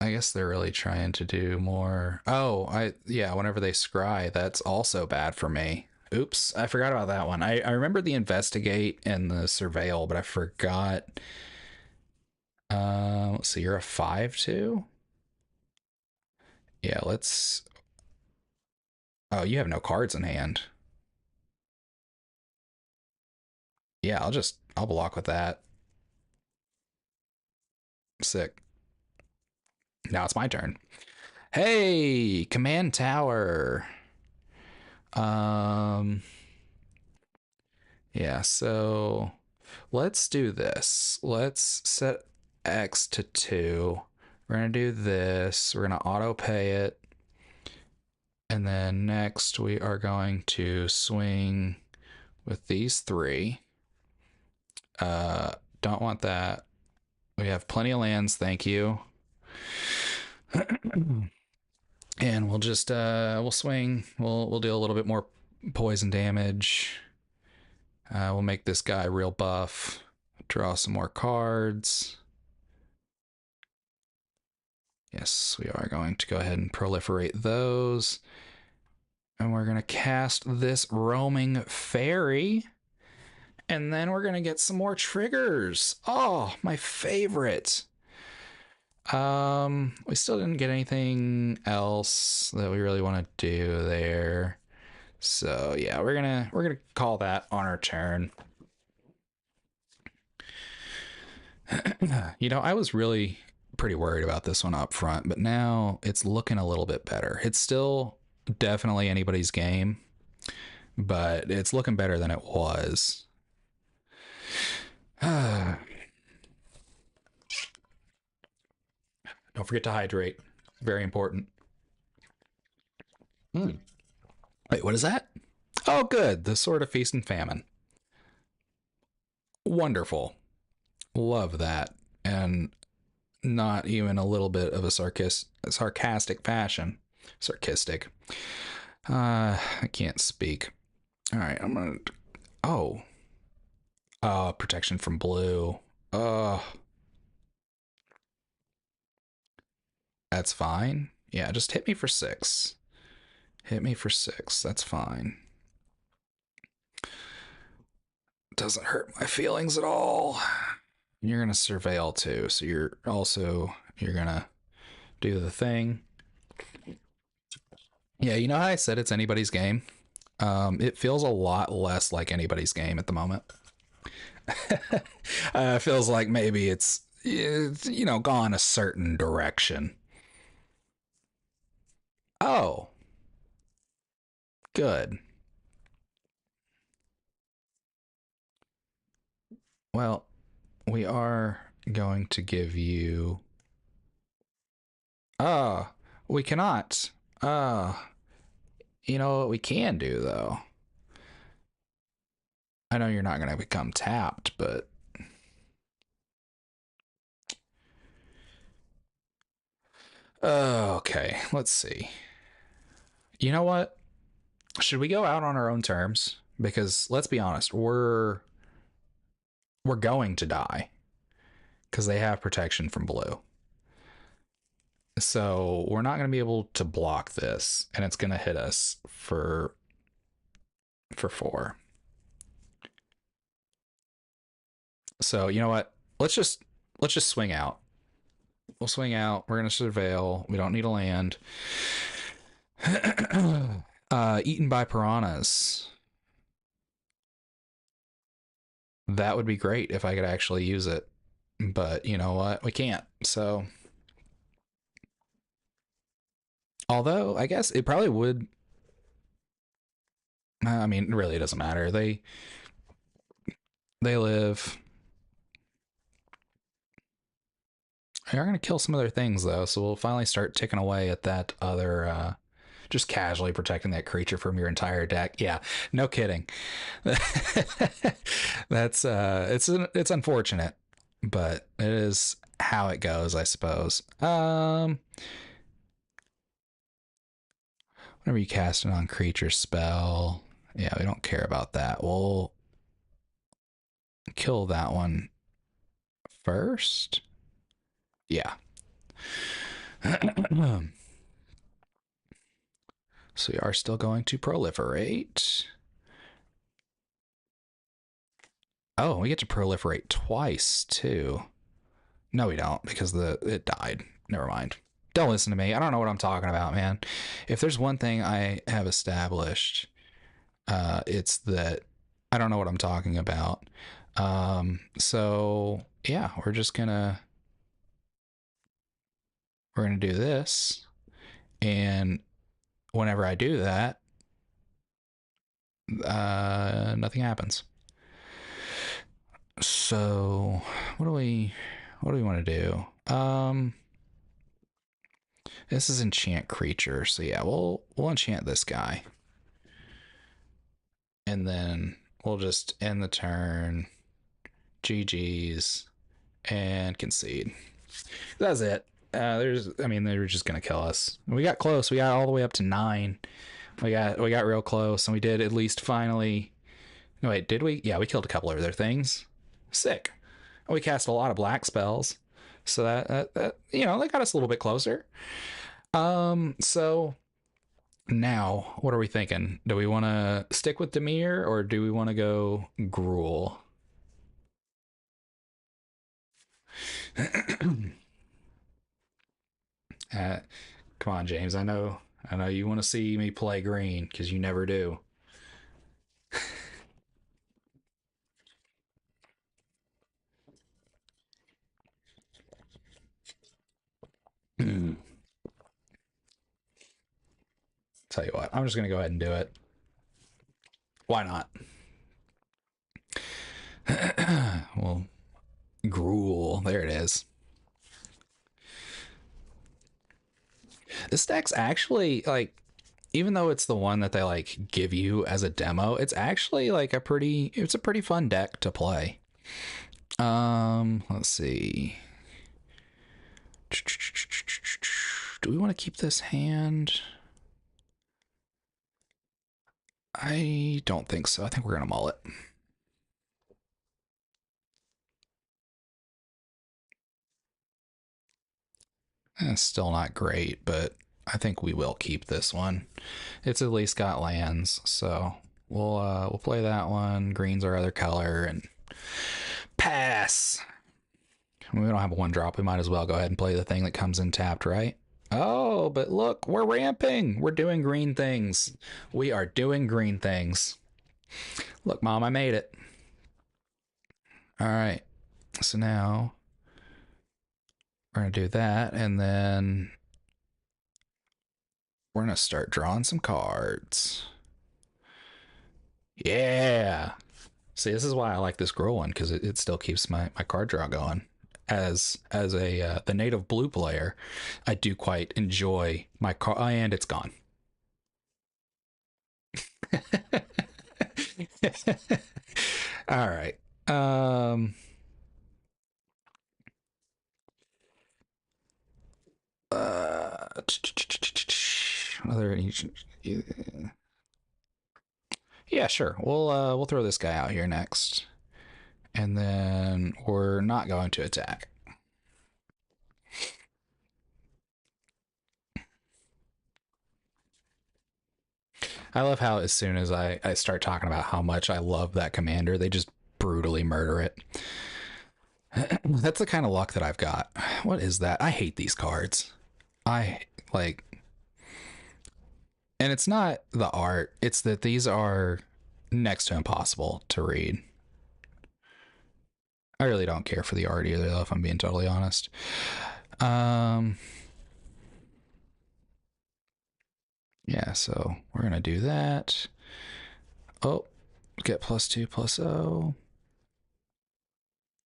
I guess they're really trying to do more. Oh, yeah, whenever they scry, that's also bad for me. Oops, I forgot about that one. I remember the investigate and the surveil, but I forgot. Let's see, you're a 5/2? Yeah, let's. Oh, you have no cards in hand. Yeah, I'll block with that. Sick. Now it's my turn. Hey, command tower. Um, yeah, so let's do this. Let's set X to 2. We're going to do this. We're going to auto pay it. And then next we are going to swing with these 3. Don't want that. We have plenty of lands, thank you. And we'll just we'll swing. We'll do a little bit more poison damage. We'll make this guy real buff. Draw some more cards. Yes, we are going to go ahead and proliferate those. And we're going to cast this roaming fairy. And then we're going to get some more triggers. Oh, my favorite. We still didn't get anything else that we really want to do there. So yeah, we're gonna call that on our turn. You know, I was really pretty worried about this one up front, but now it's looking a little bit better. It's still definitely anybody's game, but it's looking better than it was. Don't forget to hydrate. Very important. Wait, what is that? Oh, good. The Sword of Feast and Famine. Wonderful. Love that. And not even a little bit of a sarcastic fashion. Sarcastic. I can't speak. All right, I'm gonna. Oh. Protection from blue. That's fine. Yeah, just hit me for 6. Hit me for 6. That's fine. Doesn't hurt my feelings at all. You're gonna surveil too, so you're gonna do the thing. Yeah, you know how I said it's anybody's game? It feels a lot less like anybody's game at the moment. Feels like maybe it's gone a certain direction. Oh, good. Well, we are going to give you. We cannot. You know what we can do though? I know you're not going to become tapped, but okay, let's see. You know what? Should we go out on our own terms? Because let's be honest, we're going to die because they have protection from blue. So we're not going to be able to block this, and it's going to hit us for 4. So you know what? Let's just swing out. We'll swing out. We're going to surveil. We don't need a land. Eaten by piranhas. That would be great if I could actually use it. But you know what? We can't. So, although I guess it probably would. I mean, really, it doesn't matter. They live. They are going to kill some other things though, so we'll finally start ticking away at that other. Just casually protecting that creature from your entire deck. Yeah, no kidding. That's it's unfortunate, but it is how it goes, I suppose. Whenever you cast an on creature spell, yeah, we don't care about that. We'll kill that one first. Yeah. So we are still going to proliferate. Oh, we get to proliferate twice too. No, we don't, because it died. Never mind. Don't listen to me. I don't know what I'm talking about, man. If there's one thing I have established, it's that I don't know what I'm talking about. So yeah, we're just gonna we're going to do this. And whenever I do that, nothing happens. So what do we want to do? This is enchant creature. So yeah, we'll enchant this guy. And then we'll just end the turn. GG's and concede. That's it. They were just gonna kill us. We got close. We got all the way up to 9. We got real close, and we did at least finally. No, wait, did we? Yeah, we killed a couple of their things. Sick. We cast a lot of black spells, so that they got us a little bit closer. So now what are we thinking? Do we want to stick with Demir or do we want to go Gruul? Come on, James. I know you want to see me play green because you never do. Tell you what, I'm just gonna go ahead and do it. Why not? Well, Gruul. There it is. This deck's actually like, even though it's the one that they like give you as a demo, it's actually like it's a pretty fun deck to play. Let's see. Do we want to keep this hand? I don't think so. I think we're gonna mull it. It's still not great, but I think we will keep this one. It's at least got lands, so we'll play that one. Green's our other color, and pass. We don't have a 1-drop. We might as well go ahead and play the thing that comes in tapped, right? Oh, but look, we're ramping. We're doing green things. We are doing green things. Look, Mom, I made it. All right. So now we're going to do that, and then we're going to start drawing some cards. Yeah. See, this is why I like this Gruul one, because it still keeps my card draw going. As a the native blue player, I do quite enjoy my card, and it's gone. All right. Other yeah, sure. We'll throw this guy out here next, and then we're not going to attack. I love how as soon as I start talking about how much I love that commander, they just brutally murder it. That's the kind of luck that I've got. What is that? I hate these cards. I like, and it's not the art, it's that these are next to impossible to read. I really don't care for the art either, though, if I'm being totally honest. Yeah, so we're gonna do that. Oh, get +2/+0.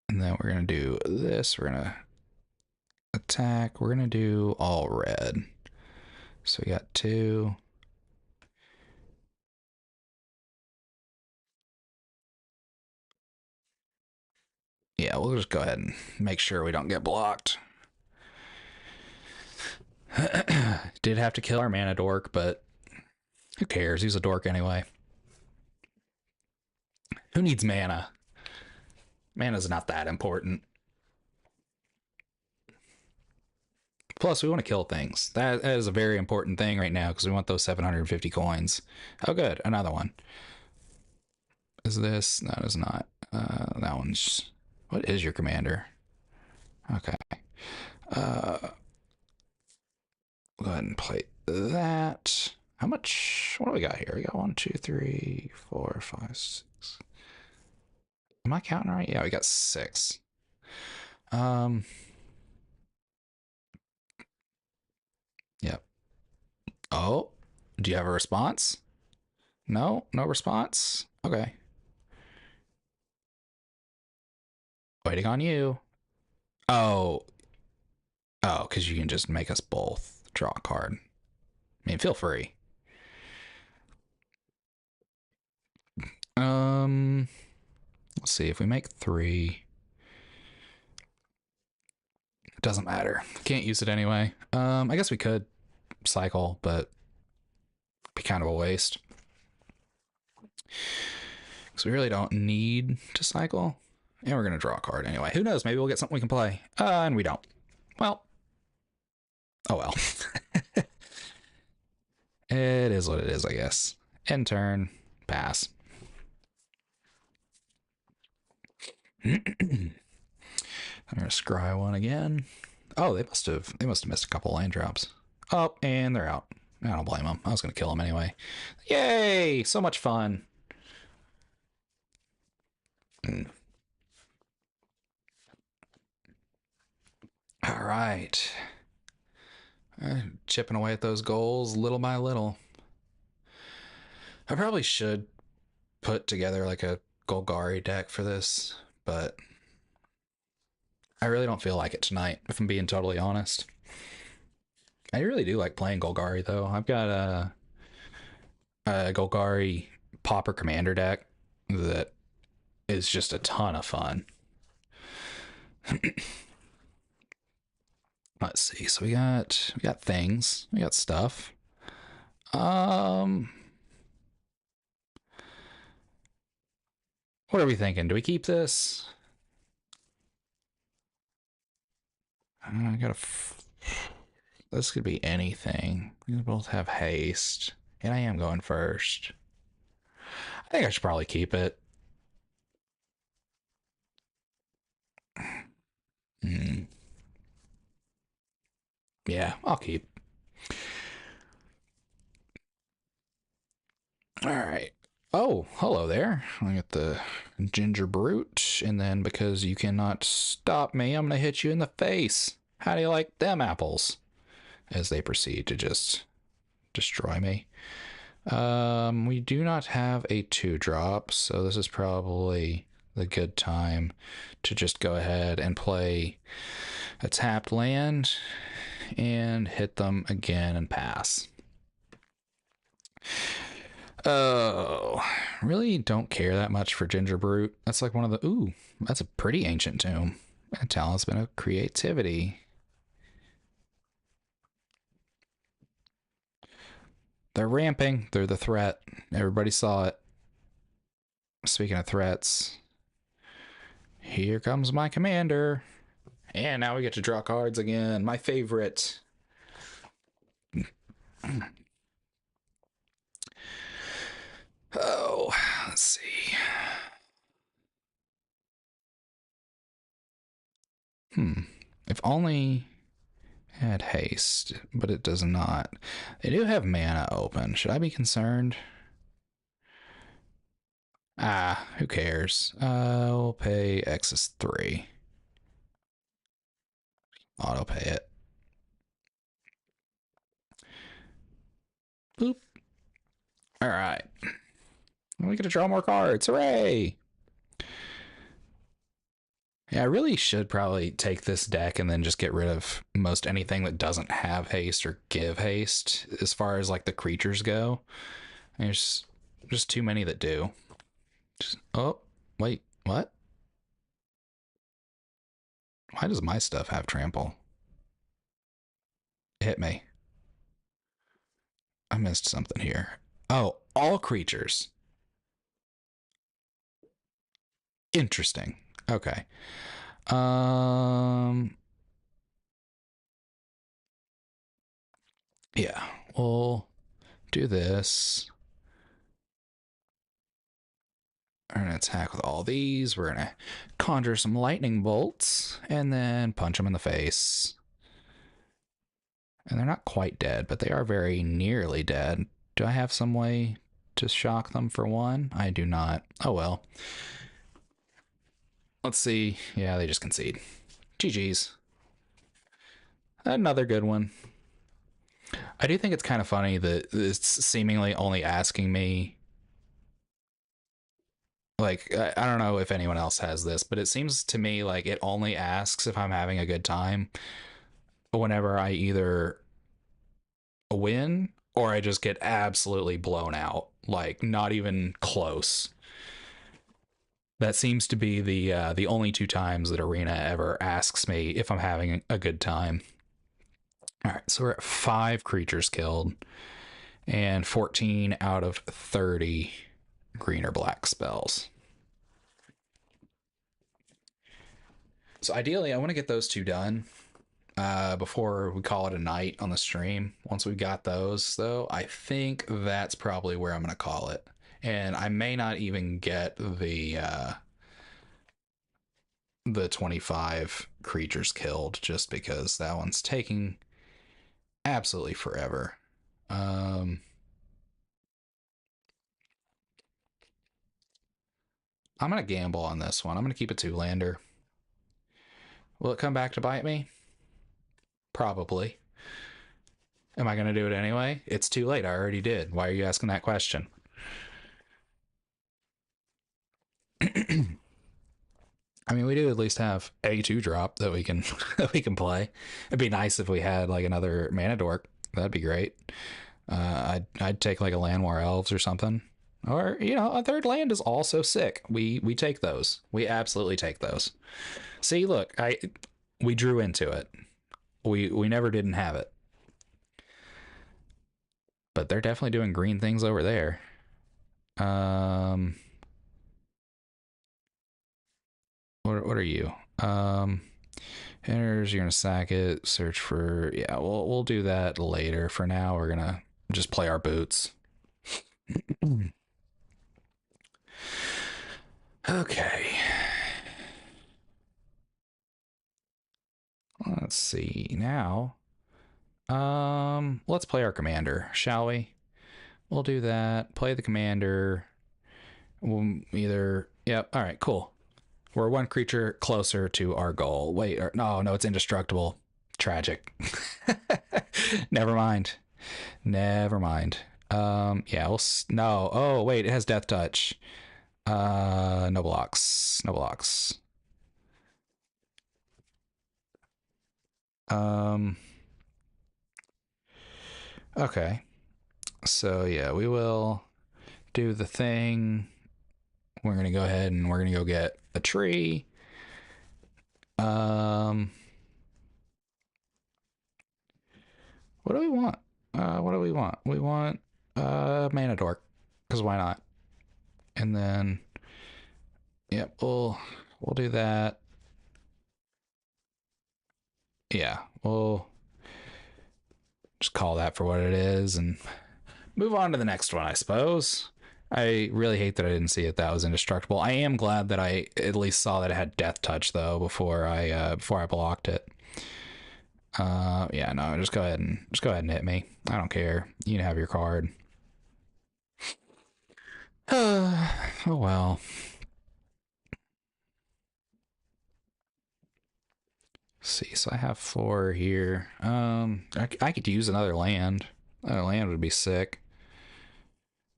And then we're gonna do this. We're gonna attack. We're gonna do all red. So we got 2. Yeah, we'll just go ahead and make sure we don't get blocked. Did have to kill our mana dork, but who cares? He's a dork anyway. Who needs mana? Mana's not that important. Plus, we want to kill things. That is a very important thing right now because we want those 750 coins. Oh, good. Another one. Is this? No, it's not. That one's... What is your commander? Okay. We'll go ahead and play that. How much? What do we got here? We got 1, 2, 3, 4, 5, 6. Am I counting right? Yeah, we got 6. Do you have a response? No? No response? Okay. Waiting on you. Oh. Oh, because you can just make us both draw a card. I mean, feel free. Let's see. If we make 3, it doesn't matter. Can't use it anyway. I guess we could cycle, but be kind of a waste. Because we really don't need to cycle. And we're going to draw a card anyway. Who knows? Maybe we'll get something we can play. And we don't. Well. Oh well. It is what it is, I guess. End turn. Pass. I'm going to scry one again. Oh, they must have missed a couple land drops. Oh, and they're out. I don't blame them. I was going to kill them anyway. Yay! So much fun. All right. Chipping away at those goals little by little. I probably should put together like a Golgari deck for this, but I really don't feel like it tonight, if I'm being totally honest. I really do like playing Golgari, though. I've got a Golgari Pauper Commander deck that is just a ton of fun. Let's see. So we got things. We got stuff. What are we thinking? Do we keep this? I gotta. This could be anything. We both have haste, and I am going first. I think I should probably keep it. Yeah, I'll keep. All right. Oh, hello there. I got the Ginger Brute, and then because you cannot stop me, I'm gonna hit you in the face. How do you like them apples? As they proceed to just destroy me. We do not have a 2-drop, so this is probably the good time to just go ahead and play a tapped land and hit them again and pass. Oh, really don't care that much for Ginger Brute. That's like one of the... Ooh, that's a pretty ancient tomb. A talisman of creativity. They're ramping. They're the threat. Everybody saw it. Speaking of threats, here comes my commander. And now we get to draw cards again. My favorite. Oh, let's see. If only it had haste, but it does not. They do have mana open. Should I be concerned? Ah, who cares? We'll pay X's 3. Auto pay it. Boop. All right. We get to draw more cards. Hooray! Yeah, I really should probably take this deck and then just get rid of most anything that doesn't have haste or give haste as far as like the creatures go. There's just too many that do. Just, oh, wait, what? Why does my stuff have trample? Hit me. I missed something here. Oh, all creatures. Interesting. Okay. Yeah, we'll do this. We're gonna attack with all these. We're gonna conjure some lightning bolts and then punch them in the face. And they're not quite dead, but they are very nearly dead. Do I have some way to shock them for one? I do not. Oh well. Let's see. Yeah, they just concede. GG's. Another good one. I do think it's kind of funny that it's seemingly only asking me, like, I don't know if anyone else has this, but it seems to me like it only asks if I'm having a good time whenever I either win or I just get absolutely blown out, like not even close. That seems to be the only two times that Arena ever asks me if I'm having a good time. All right, so we're at 5 creatures killed and 14 out of 30 green or black spells. So ideally, I want to get those two done before we call it a night on the stream. Once we got those, though, I think that's probably where I'm going to call it. And I may not even get the 25 creatures killed just because that one's taking absolutely forever. I'm going to gamble on this one. I'm going to keep a 2-lander. Will it come back to bite me? Probably. Am I going to do it anyway? It's too late. I already did. Why are you asking that question? I mean, we do at least have a 2-drop that we can that we can play. It'd be nice if we had like another mana dork. That'd be great. I'd take like a Land War Elves or something. Or, you know, a third land is also sick. We take those. We absolutely take those. See, look, we drew into it. We never didn't have it. But they're definitely doing green things over there. What are you? Enters, you're gonna sack it, search for, yeah, we'll do that later. For now, we're gonna just play our boots. Okay. Let's see now. Let's play our commander, shall we? We'll do that. Play the commander. We'll either, yep, all right, cool. We're 1 creature closer to our goal. Wait, no, it's indestructible. Tragic. Never mind. Yeah, no. Oh, wait, it has death touch. No blocks. No blocks. Okay. So yeah, we will do the thing. We're gonna go ahead and we're gonna go get a tree. What do we want? What do we want? We want mana dork, because why not? And then, yep, we'll do that. Yeah, we'll just call that for what it is and move on to the next one, I suppose. I really hate that I didn't see it. That was indestructible. I am glad that I at least saw that it had death touch though before I blocked it. Yeah, no, just go ahead and hit me. I don't care. You can have your card. Oh well. Let's see, so I have 4 here. I could use another land. Another land would be sick.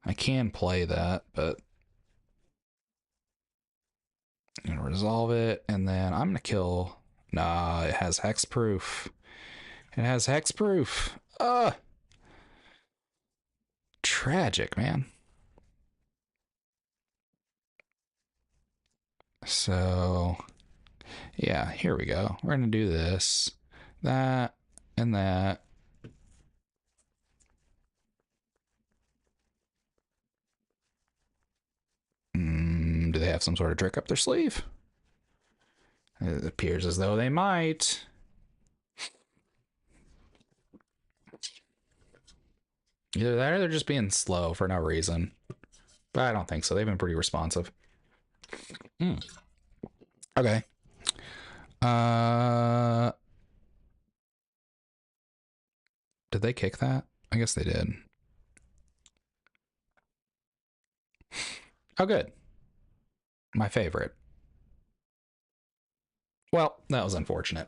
I can play that, but I'm gonna resolve it, and then I'm gonna kill. Nah, it has hexproof. It has hexproof. Tragic, man. So, yeah, here we go. We're gonna do this, that, and that. Do they have some sort of trick up their sleeve? It appears as though they might. Either that or they're just being slow for no reason. But I don't think so. They've been pretty responsive. Okay. Did they kick that? I guess they did. Oh, good. My favorite. Well, that was unfortunate.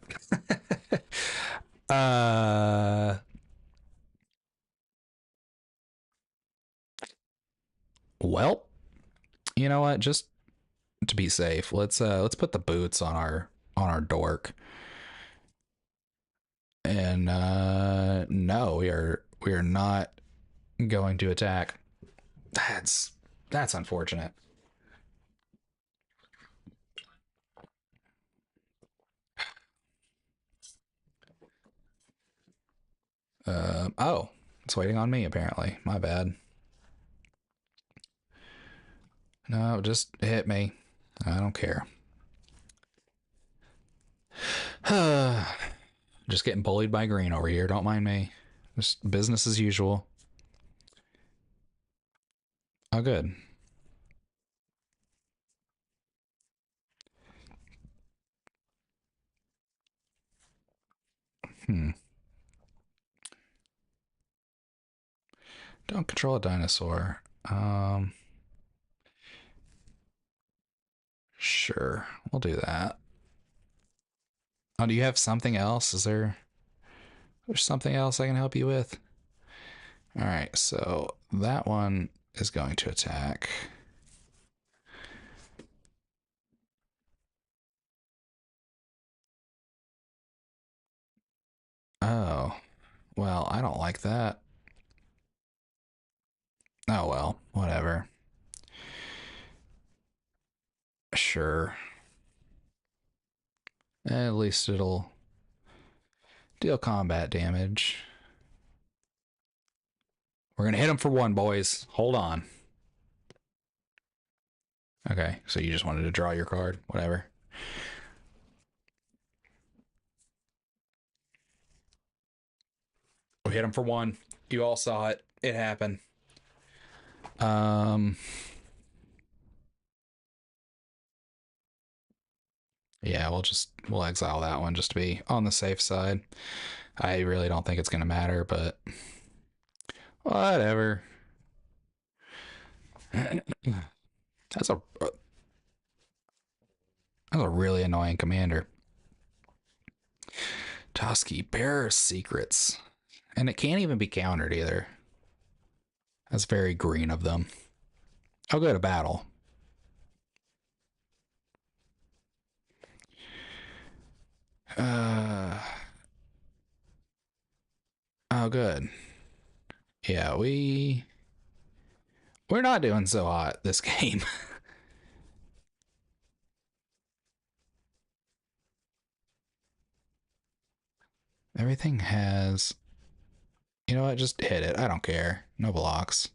Well, you know what? Just to be safe, let's put the boots on our dork. And no, we are not going to attack. That's that's unfortunate. Oh, it's waiting on me apparently. My bad. No, just hit me. I don't care. Just getting bullied by green over here. Don't mind me. Just business as usual. Oh, good. Hmm. Don't control a dinosaur. Sure. We'll do that. Oh, do you have something else? There's something else I can help you with? All right. So that one is going to attack. Oh, well, I don't like that. Oh, well, whatever. Sure. At least it'll deal combat damage. We're going to hit him for one, boys. Hold on. Okay, so you just wanted to draw your card. Whatever. We hit him for one. You all saw it. It happened. Um, yeah, we'll exile that one just to be on the safe side. I really don't think it's gonna matter, but whatever. That's a really annoying commander. Toski, Bearer Secrets. And it can't even be countered either. That's very green of them. I'll go to battle. Uh oh, good. Yeah, we're not doing so hot this game. Everything has. You know what? Just hit it. I don't care. No blocks.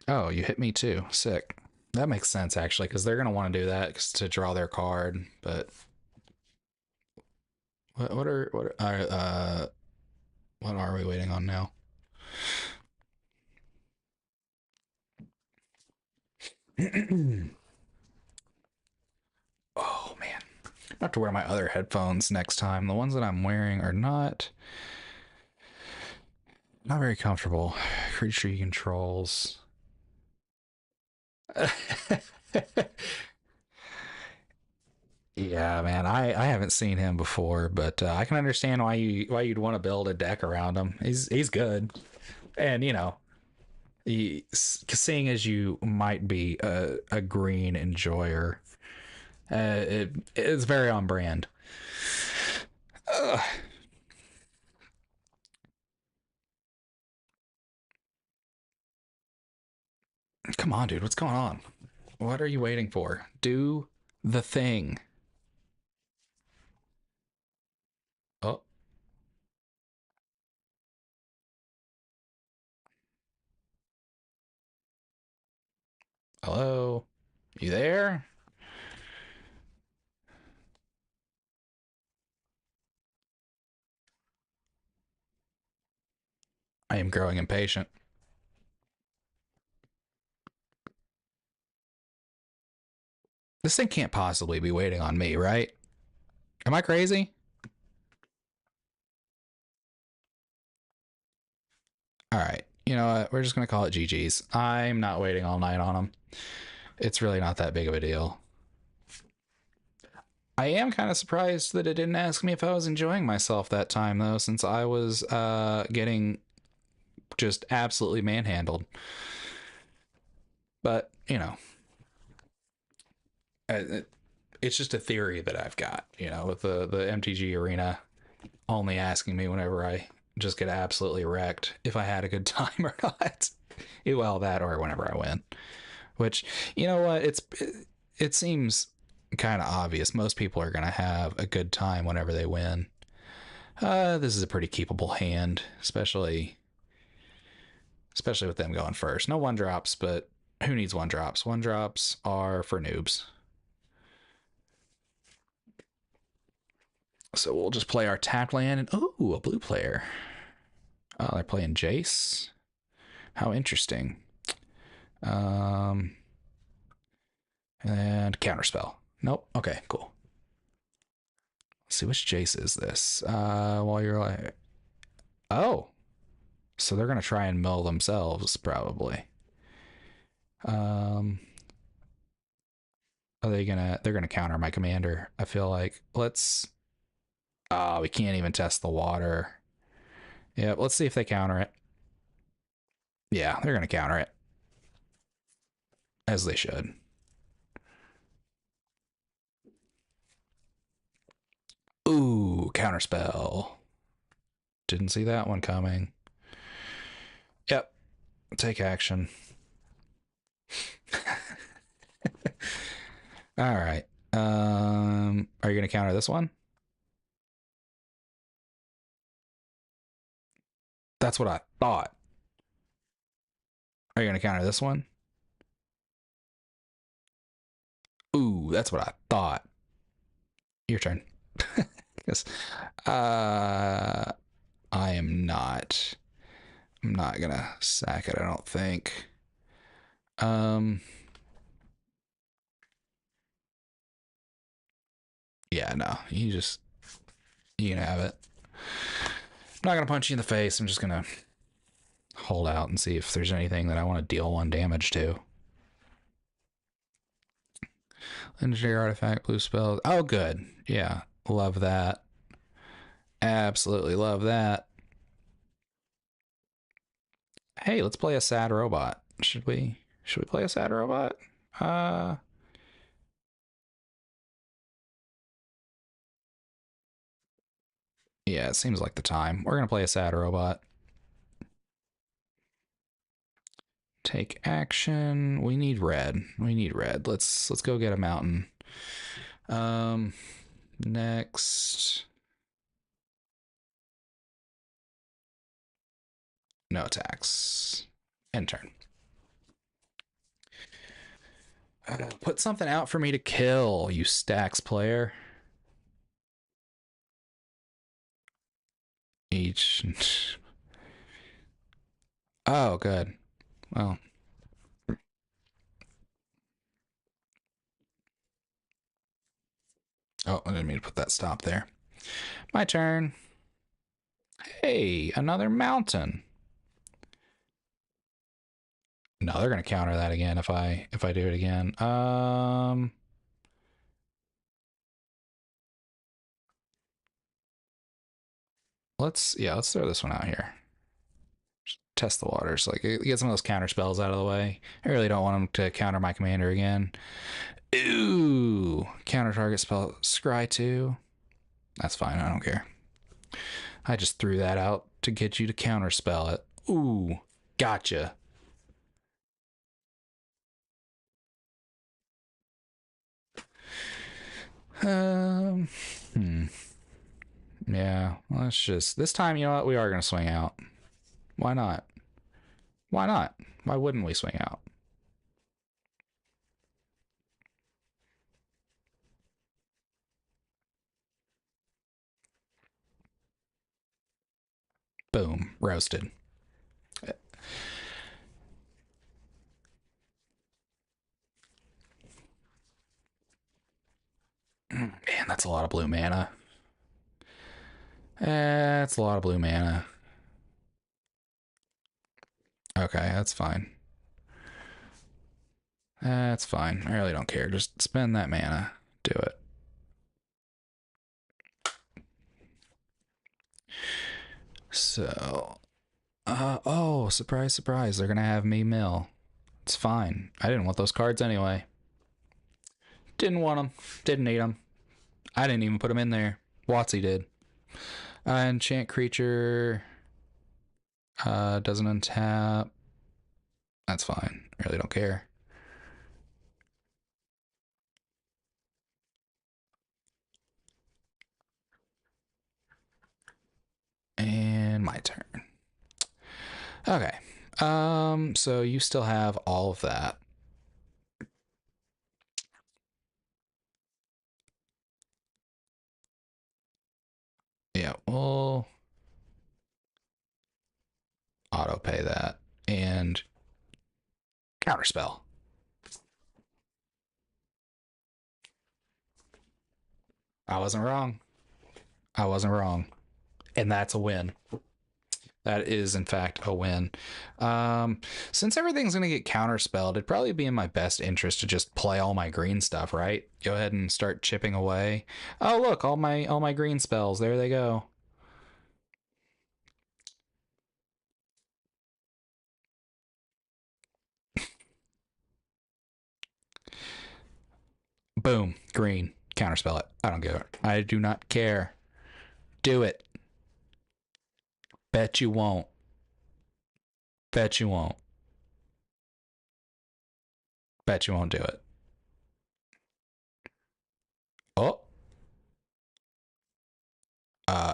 Oh, you hit me too. Sick. That makes sense actually, because they're gonna want to do that to draw their card. But what are we waiting on now? Oh man, I have to wear my other headphones next time. The ones that I'm wearing are not very comfortable. Creature he controls. Yeah, man, I haven't seen him before, but I can understand why you'd want to build a deck around him. He's good, and you know, seeing as you might be a green enjoyer, it's very on brand. Ugh. Come on, dude, what's going on? What are you waiting for? Do the thing. Oh, hello, you there? I am growing impatient. This thing can't possibly be waiting on me, right? Am I crazy? All right. You know what? We're just going to call it GG's. I'm not waiting all night on them. It's really not that big of a deal. I am kind of surprised that it didn't ask me if I was enjoying myself that time, though, since I was getting just absolutely manhandled. But, you know, it's just a theory that I've got, you know, with the MTG Arena only asking me whenever I just get absolutely wrecked if I had a good time or not. Well, that or whenever I win. Which, you know what, it seems kind of obvious. Most people are going to have a good time whenever they win. This is a pretty keepable hand, especially with them going first. No one drops, but who needs one drops? One drops are for noobs. So we'll just play our tap land, and ooh, a blue player. Oh, they're playing Jace. How interesting. Um, and counterspell. Nope. Okay, cool. Let's see, which Jace is this? While you're like, oh, so they're gonna try and mill themselves probably. Um, are they gonna? They're gonna counter my commander. I feel like let's. Oh, we can't even test the water. Yeah, let's see if they counter it. Yeah, they're gonna counter it as they should. Ooh, counterspell. Didn't see that one coming. Yep, take action. All right. Are you gonna counter this one? That's what I thought. Are you gonna counter this one? Ooh, that's what I thought. Your turn. Yes. uh, I am not. I'm not gonna sack it. I don't think. Um. Yeah, no. You can have it. I'm not gonna punch you in the face. I'm just gonna hold out and see if there's anything that I want to deal one damage to. Legendary artifact, blue spell. Oh, good. Yeah, love that. Absolutely love that. Hey, let's play a sad robot. Should we? Should we play a sad robot? Uh. Yeah, it seems like the time. We're gonna play a sad robot. Take action. We need red. We need red. Let's go get a mountain. Next. No attacks. End turn. Put something out for me to kill, you stacks player. Each. Oh, good. Well. Oh, I didn't mean to put that stop there. My turn. Hey, another mountain. No, they're gonna counter that again if I do it again. Let's throw this one out here. Just test the waters. Like get some of those counter spells out of the way. I really don't want them to counter my commander again. Ooh, counter target spell scry 2. That's fine. I don't care. I just threw that out to get you to counter spell it. Ooh, gotcha. Um, hmm. Yeah, let's just this time. You know what? We are gonna swing out. Why not? Why not? Why wouldn't we swing out? Boom, roasted. Man, that's a lot of blue mana. That's a lot of blue mana. Okay, that's fine. That's fine. I really don't care. Just spend that mana. Do it. So, oh, surprise, surprise. They're going to have me mill. It's fine. I didn't want those cards anyway. Didn't want them. Didn't need them. I didn't even put them in there. Watsy did. Enchant creature. Doesn't untap. That's fine. I really don't care. And my turn. Okay. So you still have all of that. Yeah, we'll auto pay that and counterspell. I wasn't wrong. I wasn't wrong. And that's a win. That is, in fact, a win. Since everything's going to get counterspelled, it'd probably be in my best interest to just play all my green stuff, right? Go ahead and start chipping away. Oh, look, all my green spells. There they go. Boom, green. Counterspell it. I don't give it. I do not care. Do it. Bet you won't. Bet you won't. Bet you won't do it. Oh.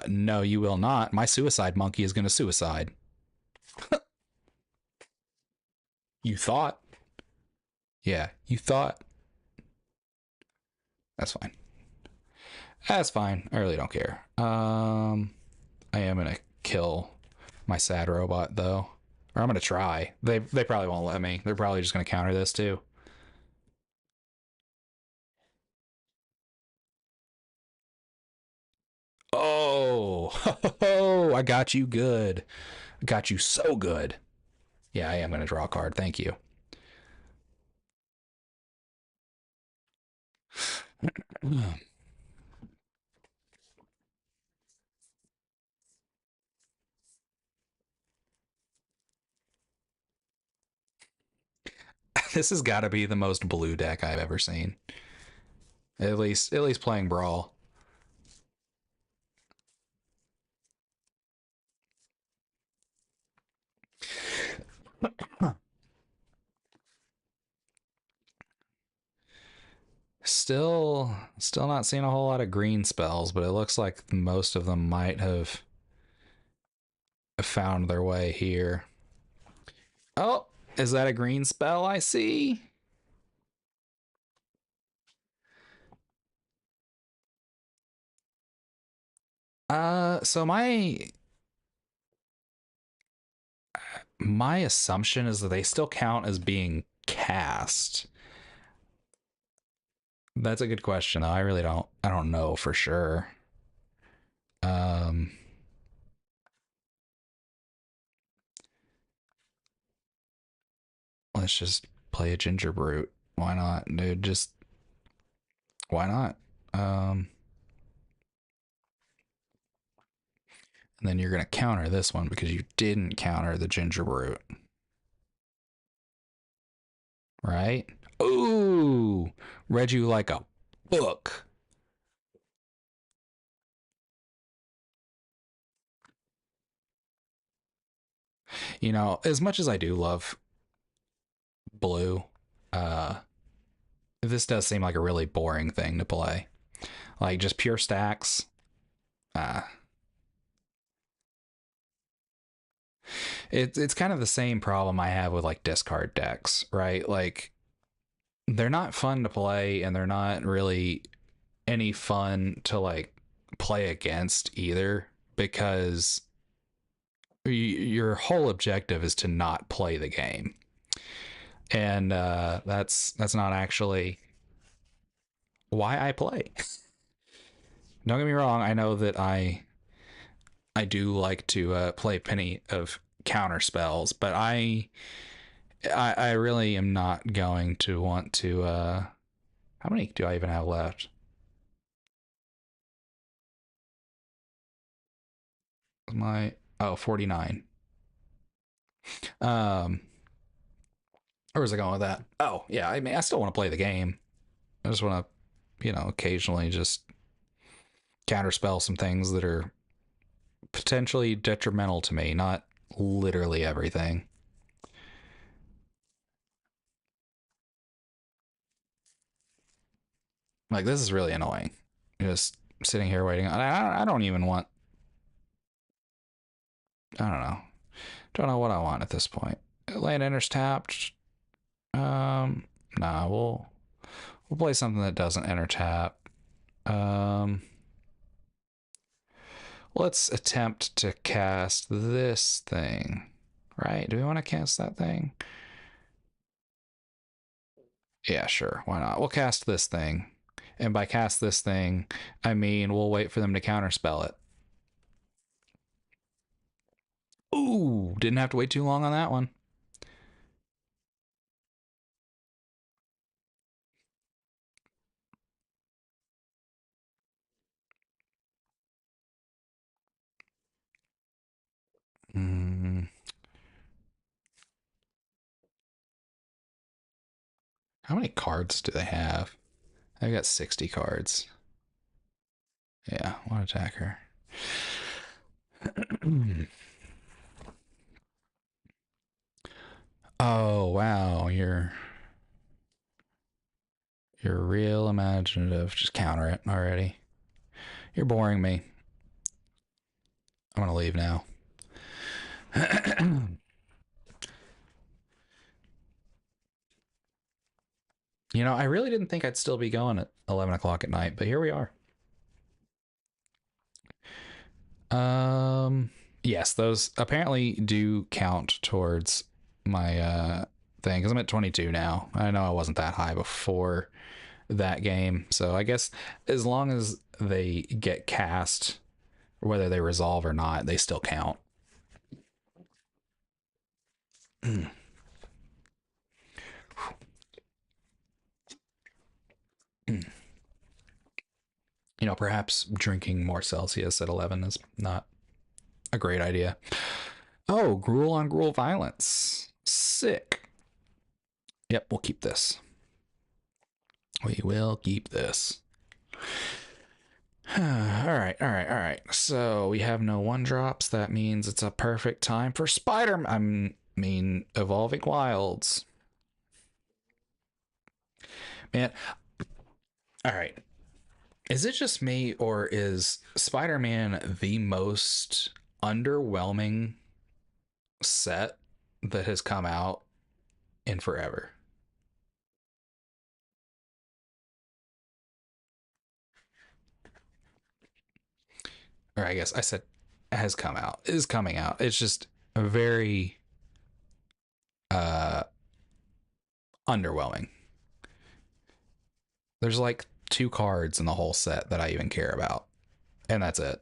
No, you will not. My suicide monkey is going to suicide. You thought. Yeah, you thought. That's fine. That's fine. I really don't care. I am going to kill my sad robot, though. Or I'm going to try. They probably won't let me. They're probably just going to counter this, too. Oh, I got you good. I got you so good. Yeah, I am going to draw a card. Thank you. This has got to be the most blue deck I've ever seen. At least playing Brawl. Still not seeing a whole lot of green spells, but it looks like most of them might have found their way here. Oh, is that a green spell I see? So my assumption is that they still count as being cast. That's a good question, though. I don't know for sure. Um let's just play a ginger brute. Why not, dude? Just why not? And then you're gonna counter this one because you didn't counter the ginger brute. Right? Ooh, read you like a book. You know, as much as I do love blue, uh, this does seem like a really boring thing to play. Like just pure stacks. Uh, it's kind of the same problem I have with like discard decks, right? Like they're not fun to play and they're not really any fun to like play against either because your whole objective is to not play the game, and that's not actually why I play. Don't get me wrong, I know that I do like to play plenty of counter spells, but I really am not going to want to how many do I even have left? My Oh, 49. Um, where was I going with that? Oh, yeah. I mean, I still want to play the game. I just want to, occasionally just counterspell some things that are potentially detrimental to me, not literally everything. Like, this is really annoying. Just sitting here waiting. I don't even want. I don't know. Don't know what I want at this point. Land enters tapped. Nah, we'll play something that doesn't enter tap. Um, let's attempt to cast this thing. Right? Do we want to cast that thing? Yeah, sure. Why not? We'll cast this thing. And by cast this thing, I mean we'll wait for them to counterspell it. Ooh, didn't have to wait too long on that one. Mm, how many cards do they have? They've got 60 cards. Yeah, one attacker. Oh wow, you're real imaginative. Just counter it already. You're boring me. I'm gonna leave now. I really didn't think I'd still be going at 11 o'clock at night, but here we are. Um, yes, those apparently do count towards my thing because I'm at 22 now. I know I wasn't that high before that game, so I guess as long as they get cast, whether they resolve or not, they still count. Perhaps drinking more Celsius at 11 is not a great idea. Oh, gruel on gruel violence. Sick. Yep, we'll keep this. We will keep this. All right, all right, all right. So we have no one drops. That means it's a perfect time for Spider. Evolving Wilds. Man, all right. Is it just me, or is Spider-Man the most underwhelming set that has come out in forever? Or I guess I said has come out. Is coming out. It's just a very uh underwhelming. There's like two cards in the whole set that I even care about, and that's it.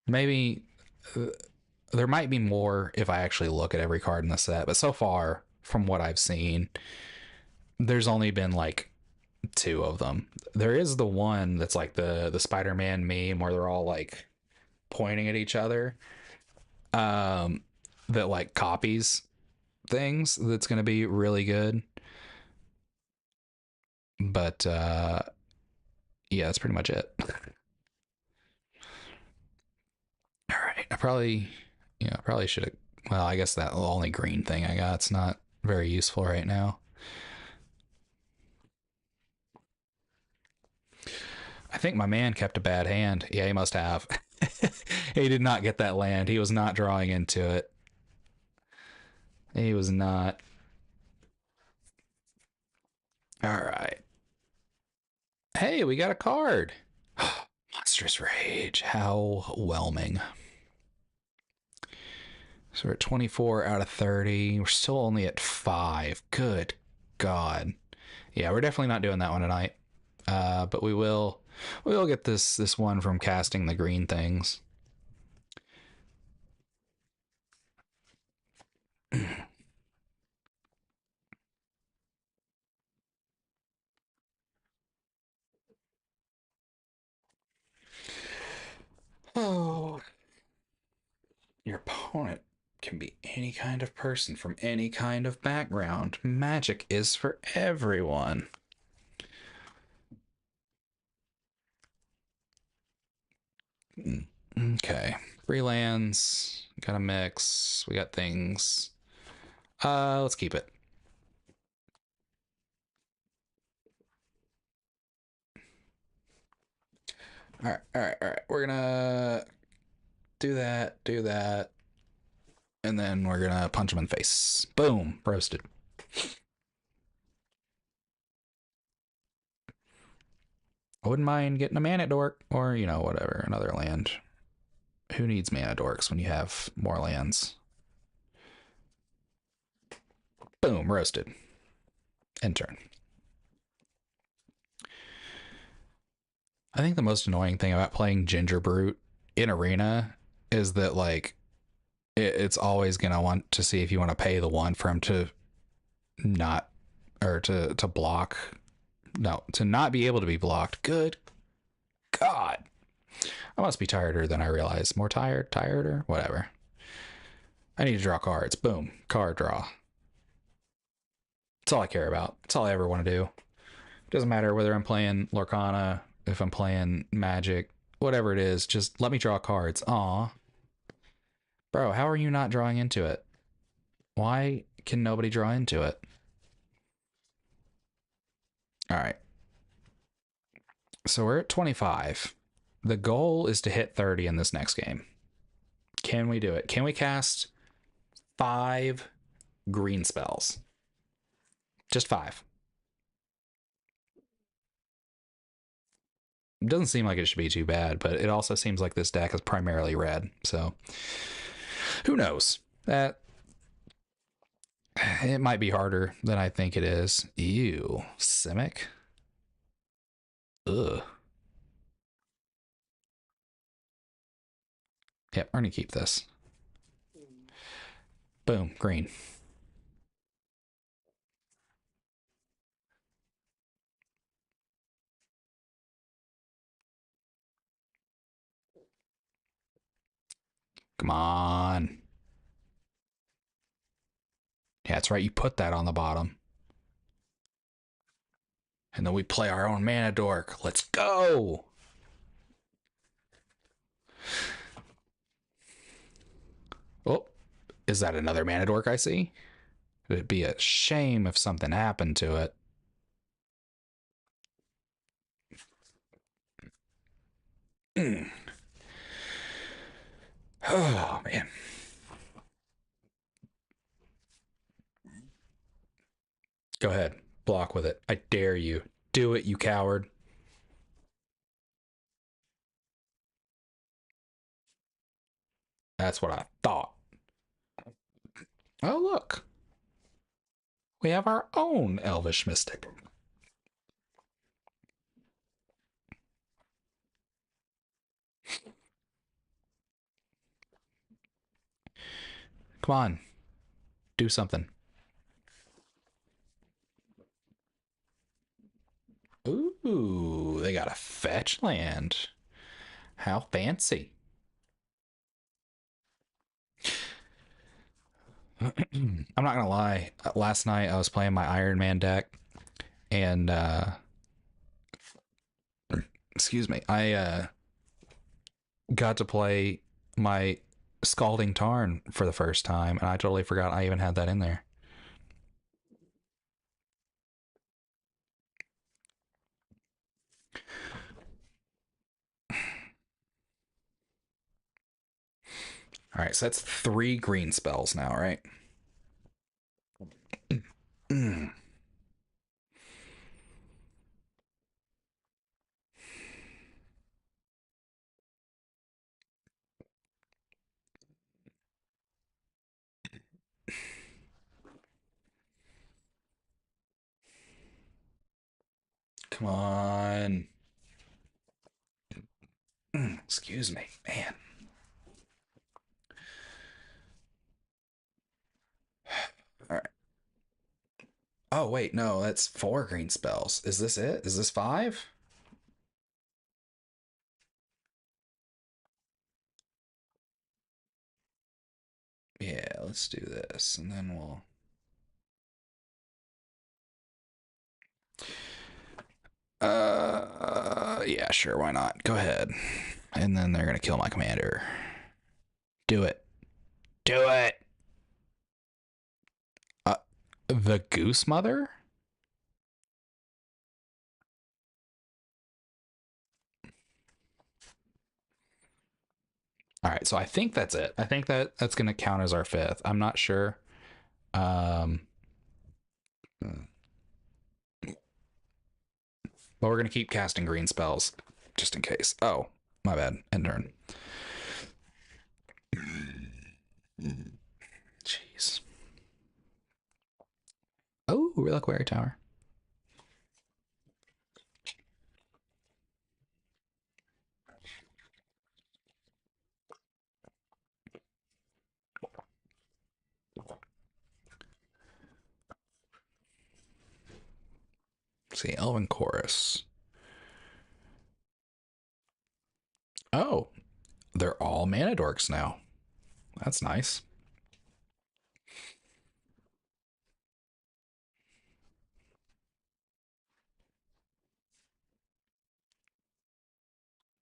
Maybe uh, there might be more if I actually look at every card in the set, but so far from what I've seen, there's only been like two of them. There is the one that's like the Spider-Man meme where they're all like pointing at each other. Um that like copies things that's going to be really good. But yeah, that's pretty much it. All right. I probably should have. Well, I guess that only green thing I got's not very useful right now. I think my man kept a bad hand. Yeah, he must have. He did not get that land. He was not drawing into it. He was not. All right. Hey, we got a card. Monstrous Rage. How whelming. So we're at 24 out of 30. We're still only at 5. Good God. Yeah, we're definitely not doing that one tonight. But we will get this one from casting the green things. can be any kind of person from any kind of background. Magic is for everyone. Okay. Freelance. Got a mix. We got things. Let's keep it. All right. We're gonna do that, and then we're gonna punch him in the face. Boom, roasted. I wouldn't mind getting a mana dork, or whatever, another land. Who needs mana dorks when you have more lands? Boom, roasted. End turn. I think the most annoying thing about playing Ginger Brute in Arena is that it's always gonna want to see if you want to pay the one for him to not, or to block. No, to not be able to be blocked. Good God. I must be tireder than I realize. More tireder, whatever. I need to draw cards. Boom, card draw. That's all I care about. That's all I ever want to do. Doesn't matter whether I'm playing Lorcana, if I'm playing Magic, whatever it is, just let me draw cards. Aw. Bro, how are you not drawing into it? Why can nobody draw into it? All right. So we're at 25. The goal is to hit 30 in this next game. Can we do it? Can we cast 5 green spells? Just 5. It doesn't seem like it should be too bad, but it also seems like this deck is primarily red. So who knows? That it might be harder than I think it is. Ew, Simic. Ugh. Yep, we're gonna keep this. Boom, green. Come on. Yeah, that's right. You put that on the bottom. And then we play our own mana dork. Let's go. Oh, is that another mana dork I see? It'd be a shame if something happened to it. Oh, man. Go ahead. Block with it. I dare you. Do it, you coward. That's what I thought. Oh, look. We have our own Elvish Mystic. Come on. Do something. Ooh, they got a fetch land. How fancy. I'm not gonna lie. Last night I was playing my Iron Man deck, and excuse me, I got to play my Scalding Tarn for the first time, and I totally forgot I even had that in there. All right, so that's 3 green spells now, right? Come on. Excuse me, man. All right. Oh, wait, no, that's 4 green spells. Is this it? Is this 5? Yeah, let's do this, and then we'll. Yeah, sure, why not? Go ahead. And then they're gonna kill my commander. Do it. Do it. Uh, the Goose Mother? All right, so I think that's it. I think that's gonna count as our fifth. I'm not sure. Um, but we're gonna keep casting green spells just in case. Oh, my bad. End turn. Jeez. Oh, Reliquary Tower. Let's see, Elven Chorus. Oh, they're all mana dorks now. That's nice.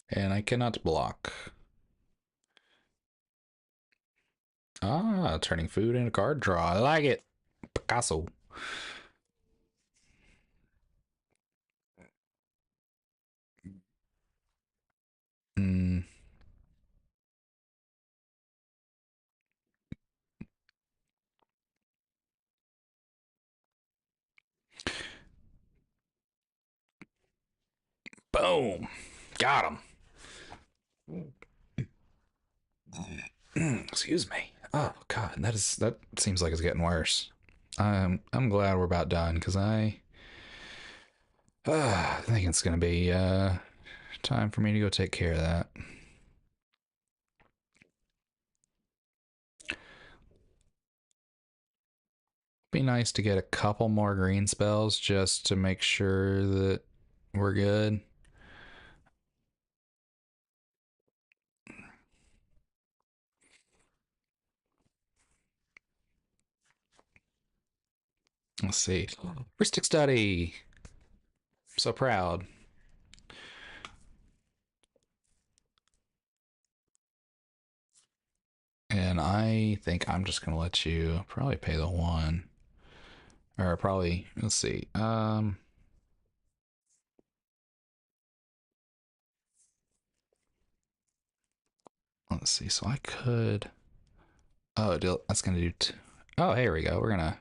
And I cannot block. Ah, turning food into card draw. I like it. Picasso. Mm, boom. Got him. Excuse me. Oh God, that seems like it's getting worse. I'm glad we're about done because I think it's gonna be time for me to go take care of that. Be nice to get a couple more green spells just to make sure that we're good. Let's see. Heuristic study. So proud. And I think I'm just gonna let you probably pay the one. Or probably let's see. Let's see. So I could. Oh, that's gonna do. Oh, here we go. We're gonna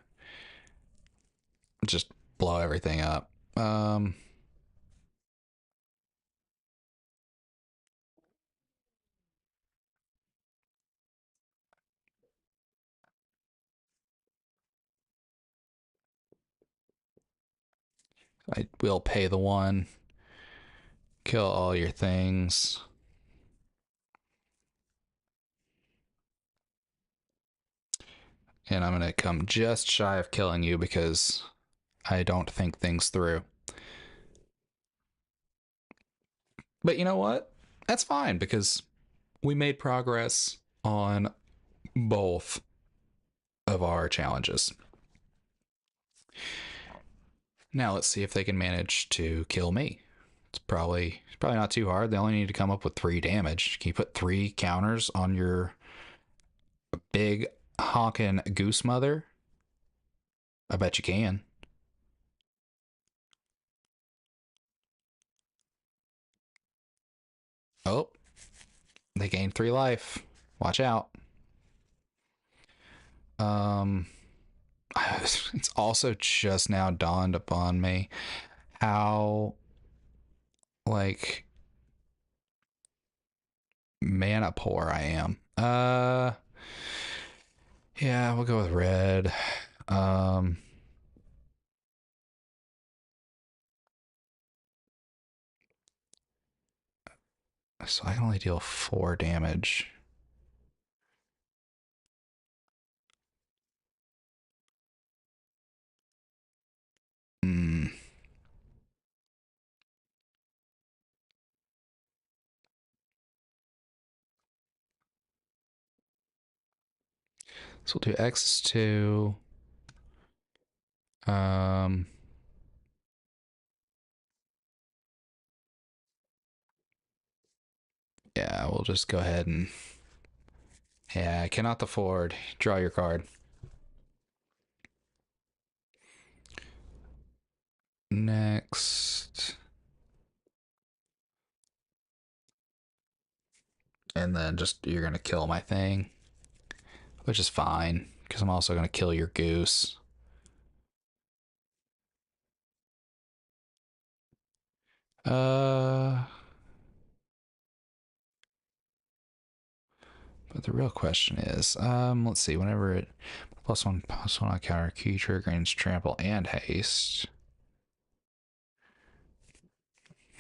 just blow everything up. I will pay the one. Kill all your things. And I'm gonna come just shy of killing you because I don't think things through. But you know what? That's fine because we made progress on both of our challenges. Now let's see if they can manage to kill me. It's probably not too hard. They only need to come up with 3 damage. Can you put 3 counters on your big honkin' goose mother? I bet you can. Oh, they gained 3 life. Watch out. Um, it's also just now dawned upon me how like mana poor I am. Yeah, we'll go with red. Um, so I can only deal 4 damage. Hmm. So we'll do X is 2. Um, yeah, we'll just go ahead and... Yeah, I cannot afford. Draw your card. Next. And then just, you're going to kill my thing. Which is fine, because I'm also going to kill your goose. But the real question is, let's see, whenever it +1/+1 on counter, key trigger gains trample and haste.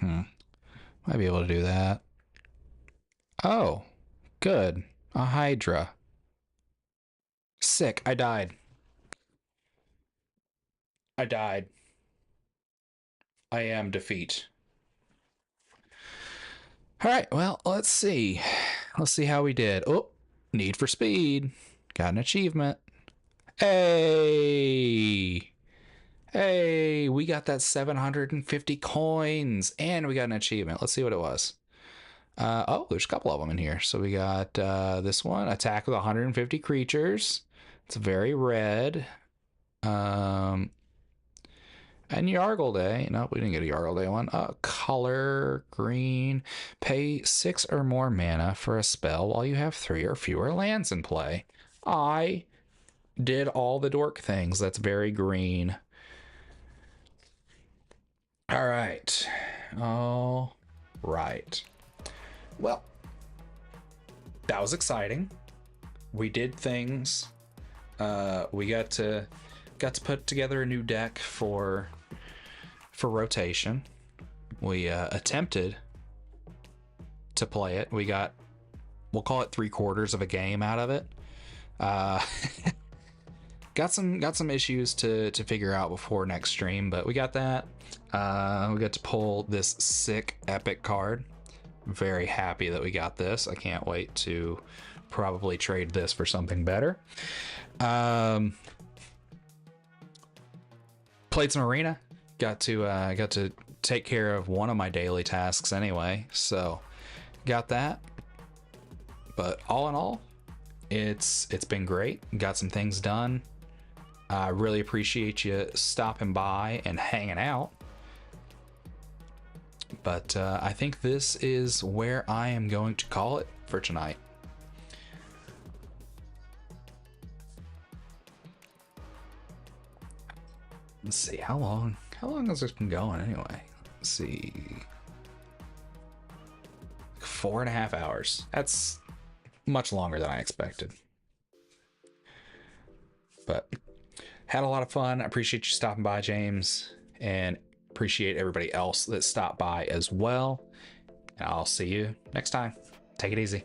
Might be able to do that. Oh, good. A Hydra. Sick. I died. I died. I am defeat. All right, well, let's see. Let's see how we did. Oh, Need for Speed. Got an achievement. Hey! Hey, we got that 750 coins and we got an achievement. Let's see what it was. Oh, there's a couple of them in here. So we got this one, attack with 150 creatures. It's very red. And Yargle Day. Nope, we didn't get a Yargle Day one. Color green. Pay 6 or more mana for a spell while you have 3 or fewer lands in play. I did all the dork things. That's very green. All right. All right. Well, that was exciting. We did things. We got to put together a new deck for rotation. We attempted to play it. We got, we'll call it 3/4 of a game out of it. Got some issues to figure out before next stream, but we got that. We got to pull this sick epic card. Very happy that we got this. I can't wait to probably trade this for something better. Played some Arena. Got to take care of one of my daily tasks anyway, so got that. But all in all, it's been great. Got some things done. I really appreciate you stopping by and hanging out. But I think this is where I am going to call it for tonight. Let's see, how long has this been going anyway? Let's see. 4.5 hours. That's much longer than I expected. But had a lot of fun. I appreciate you stopping by, James, and appreciate everybody else that stopped by as well. And I'll see you next time. Take it easy.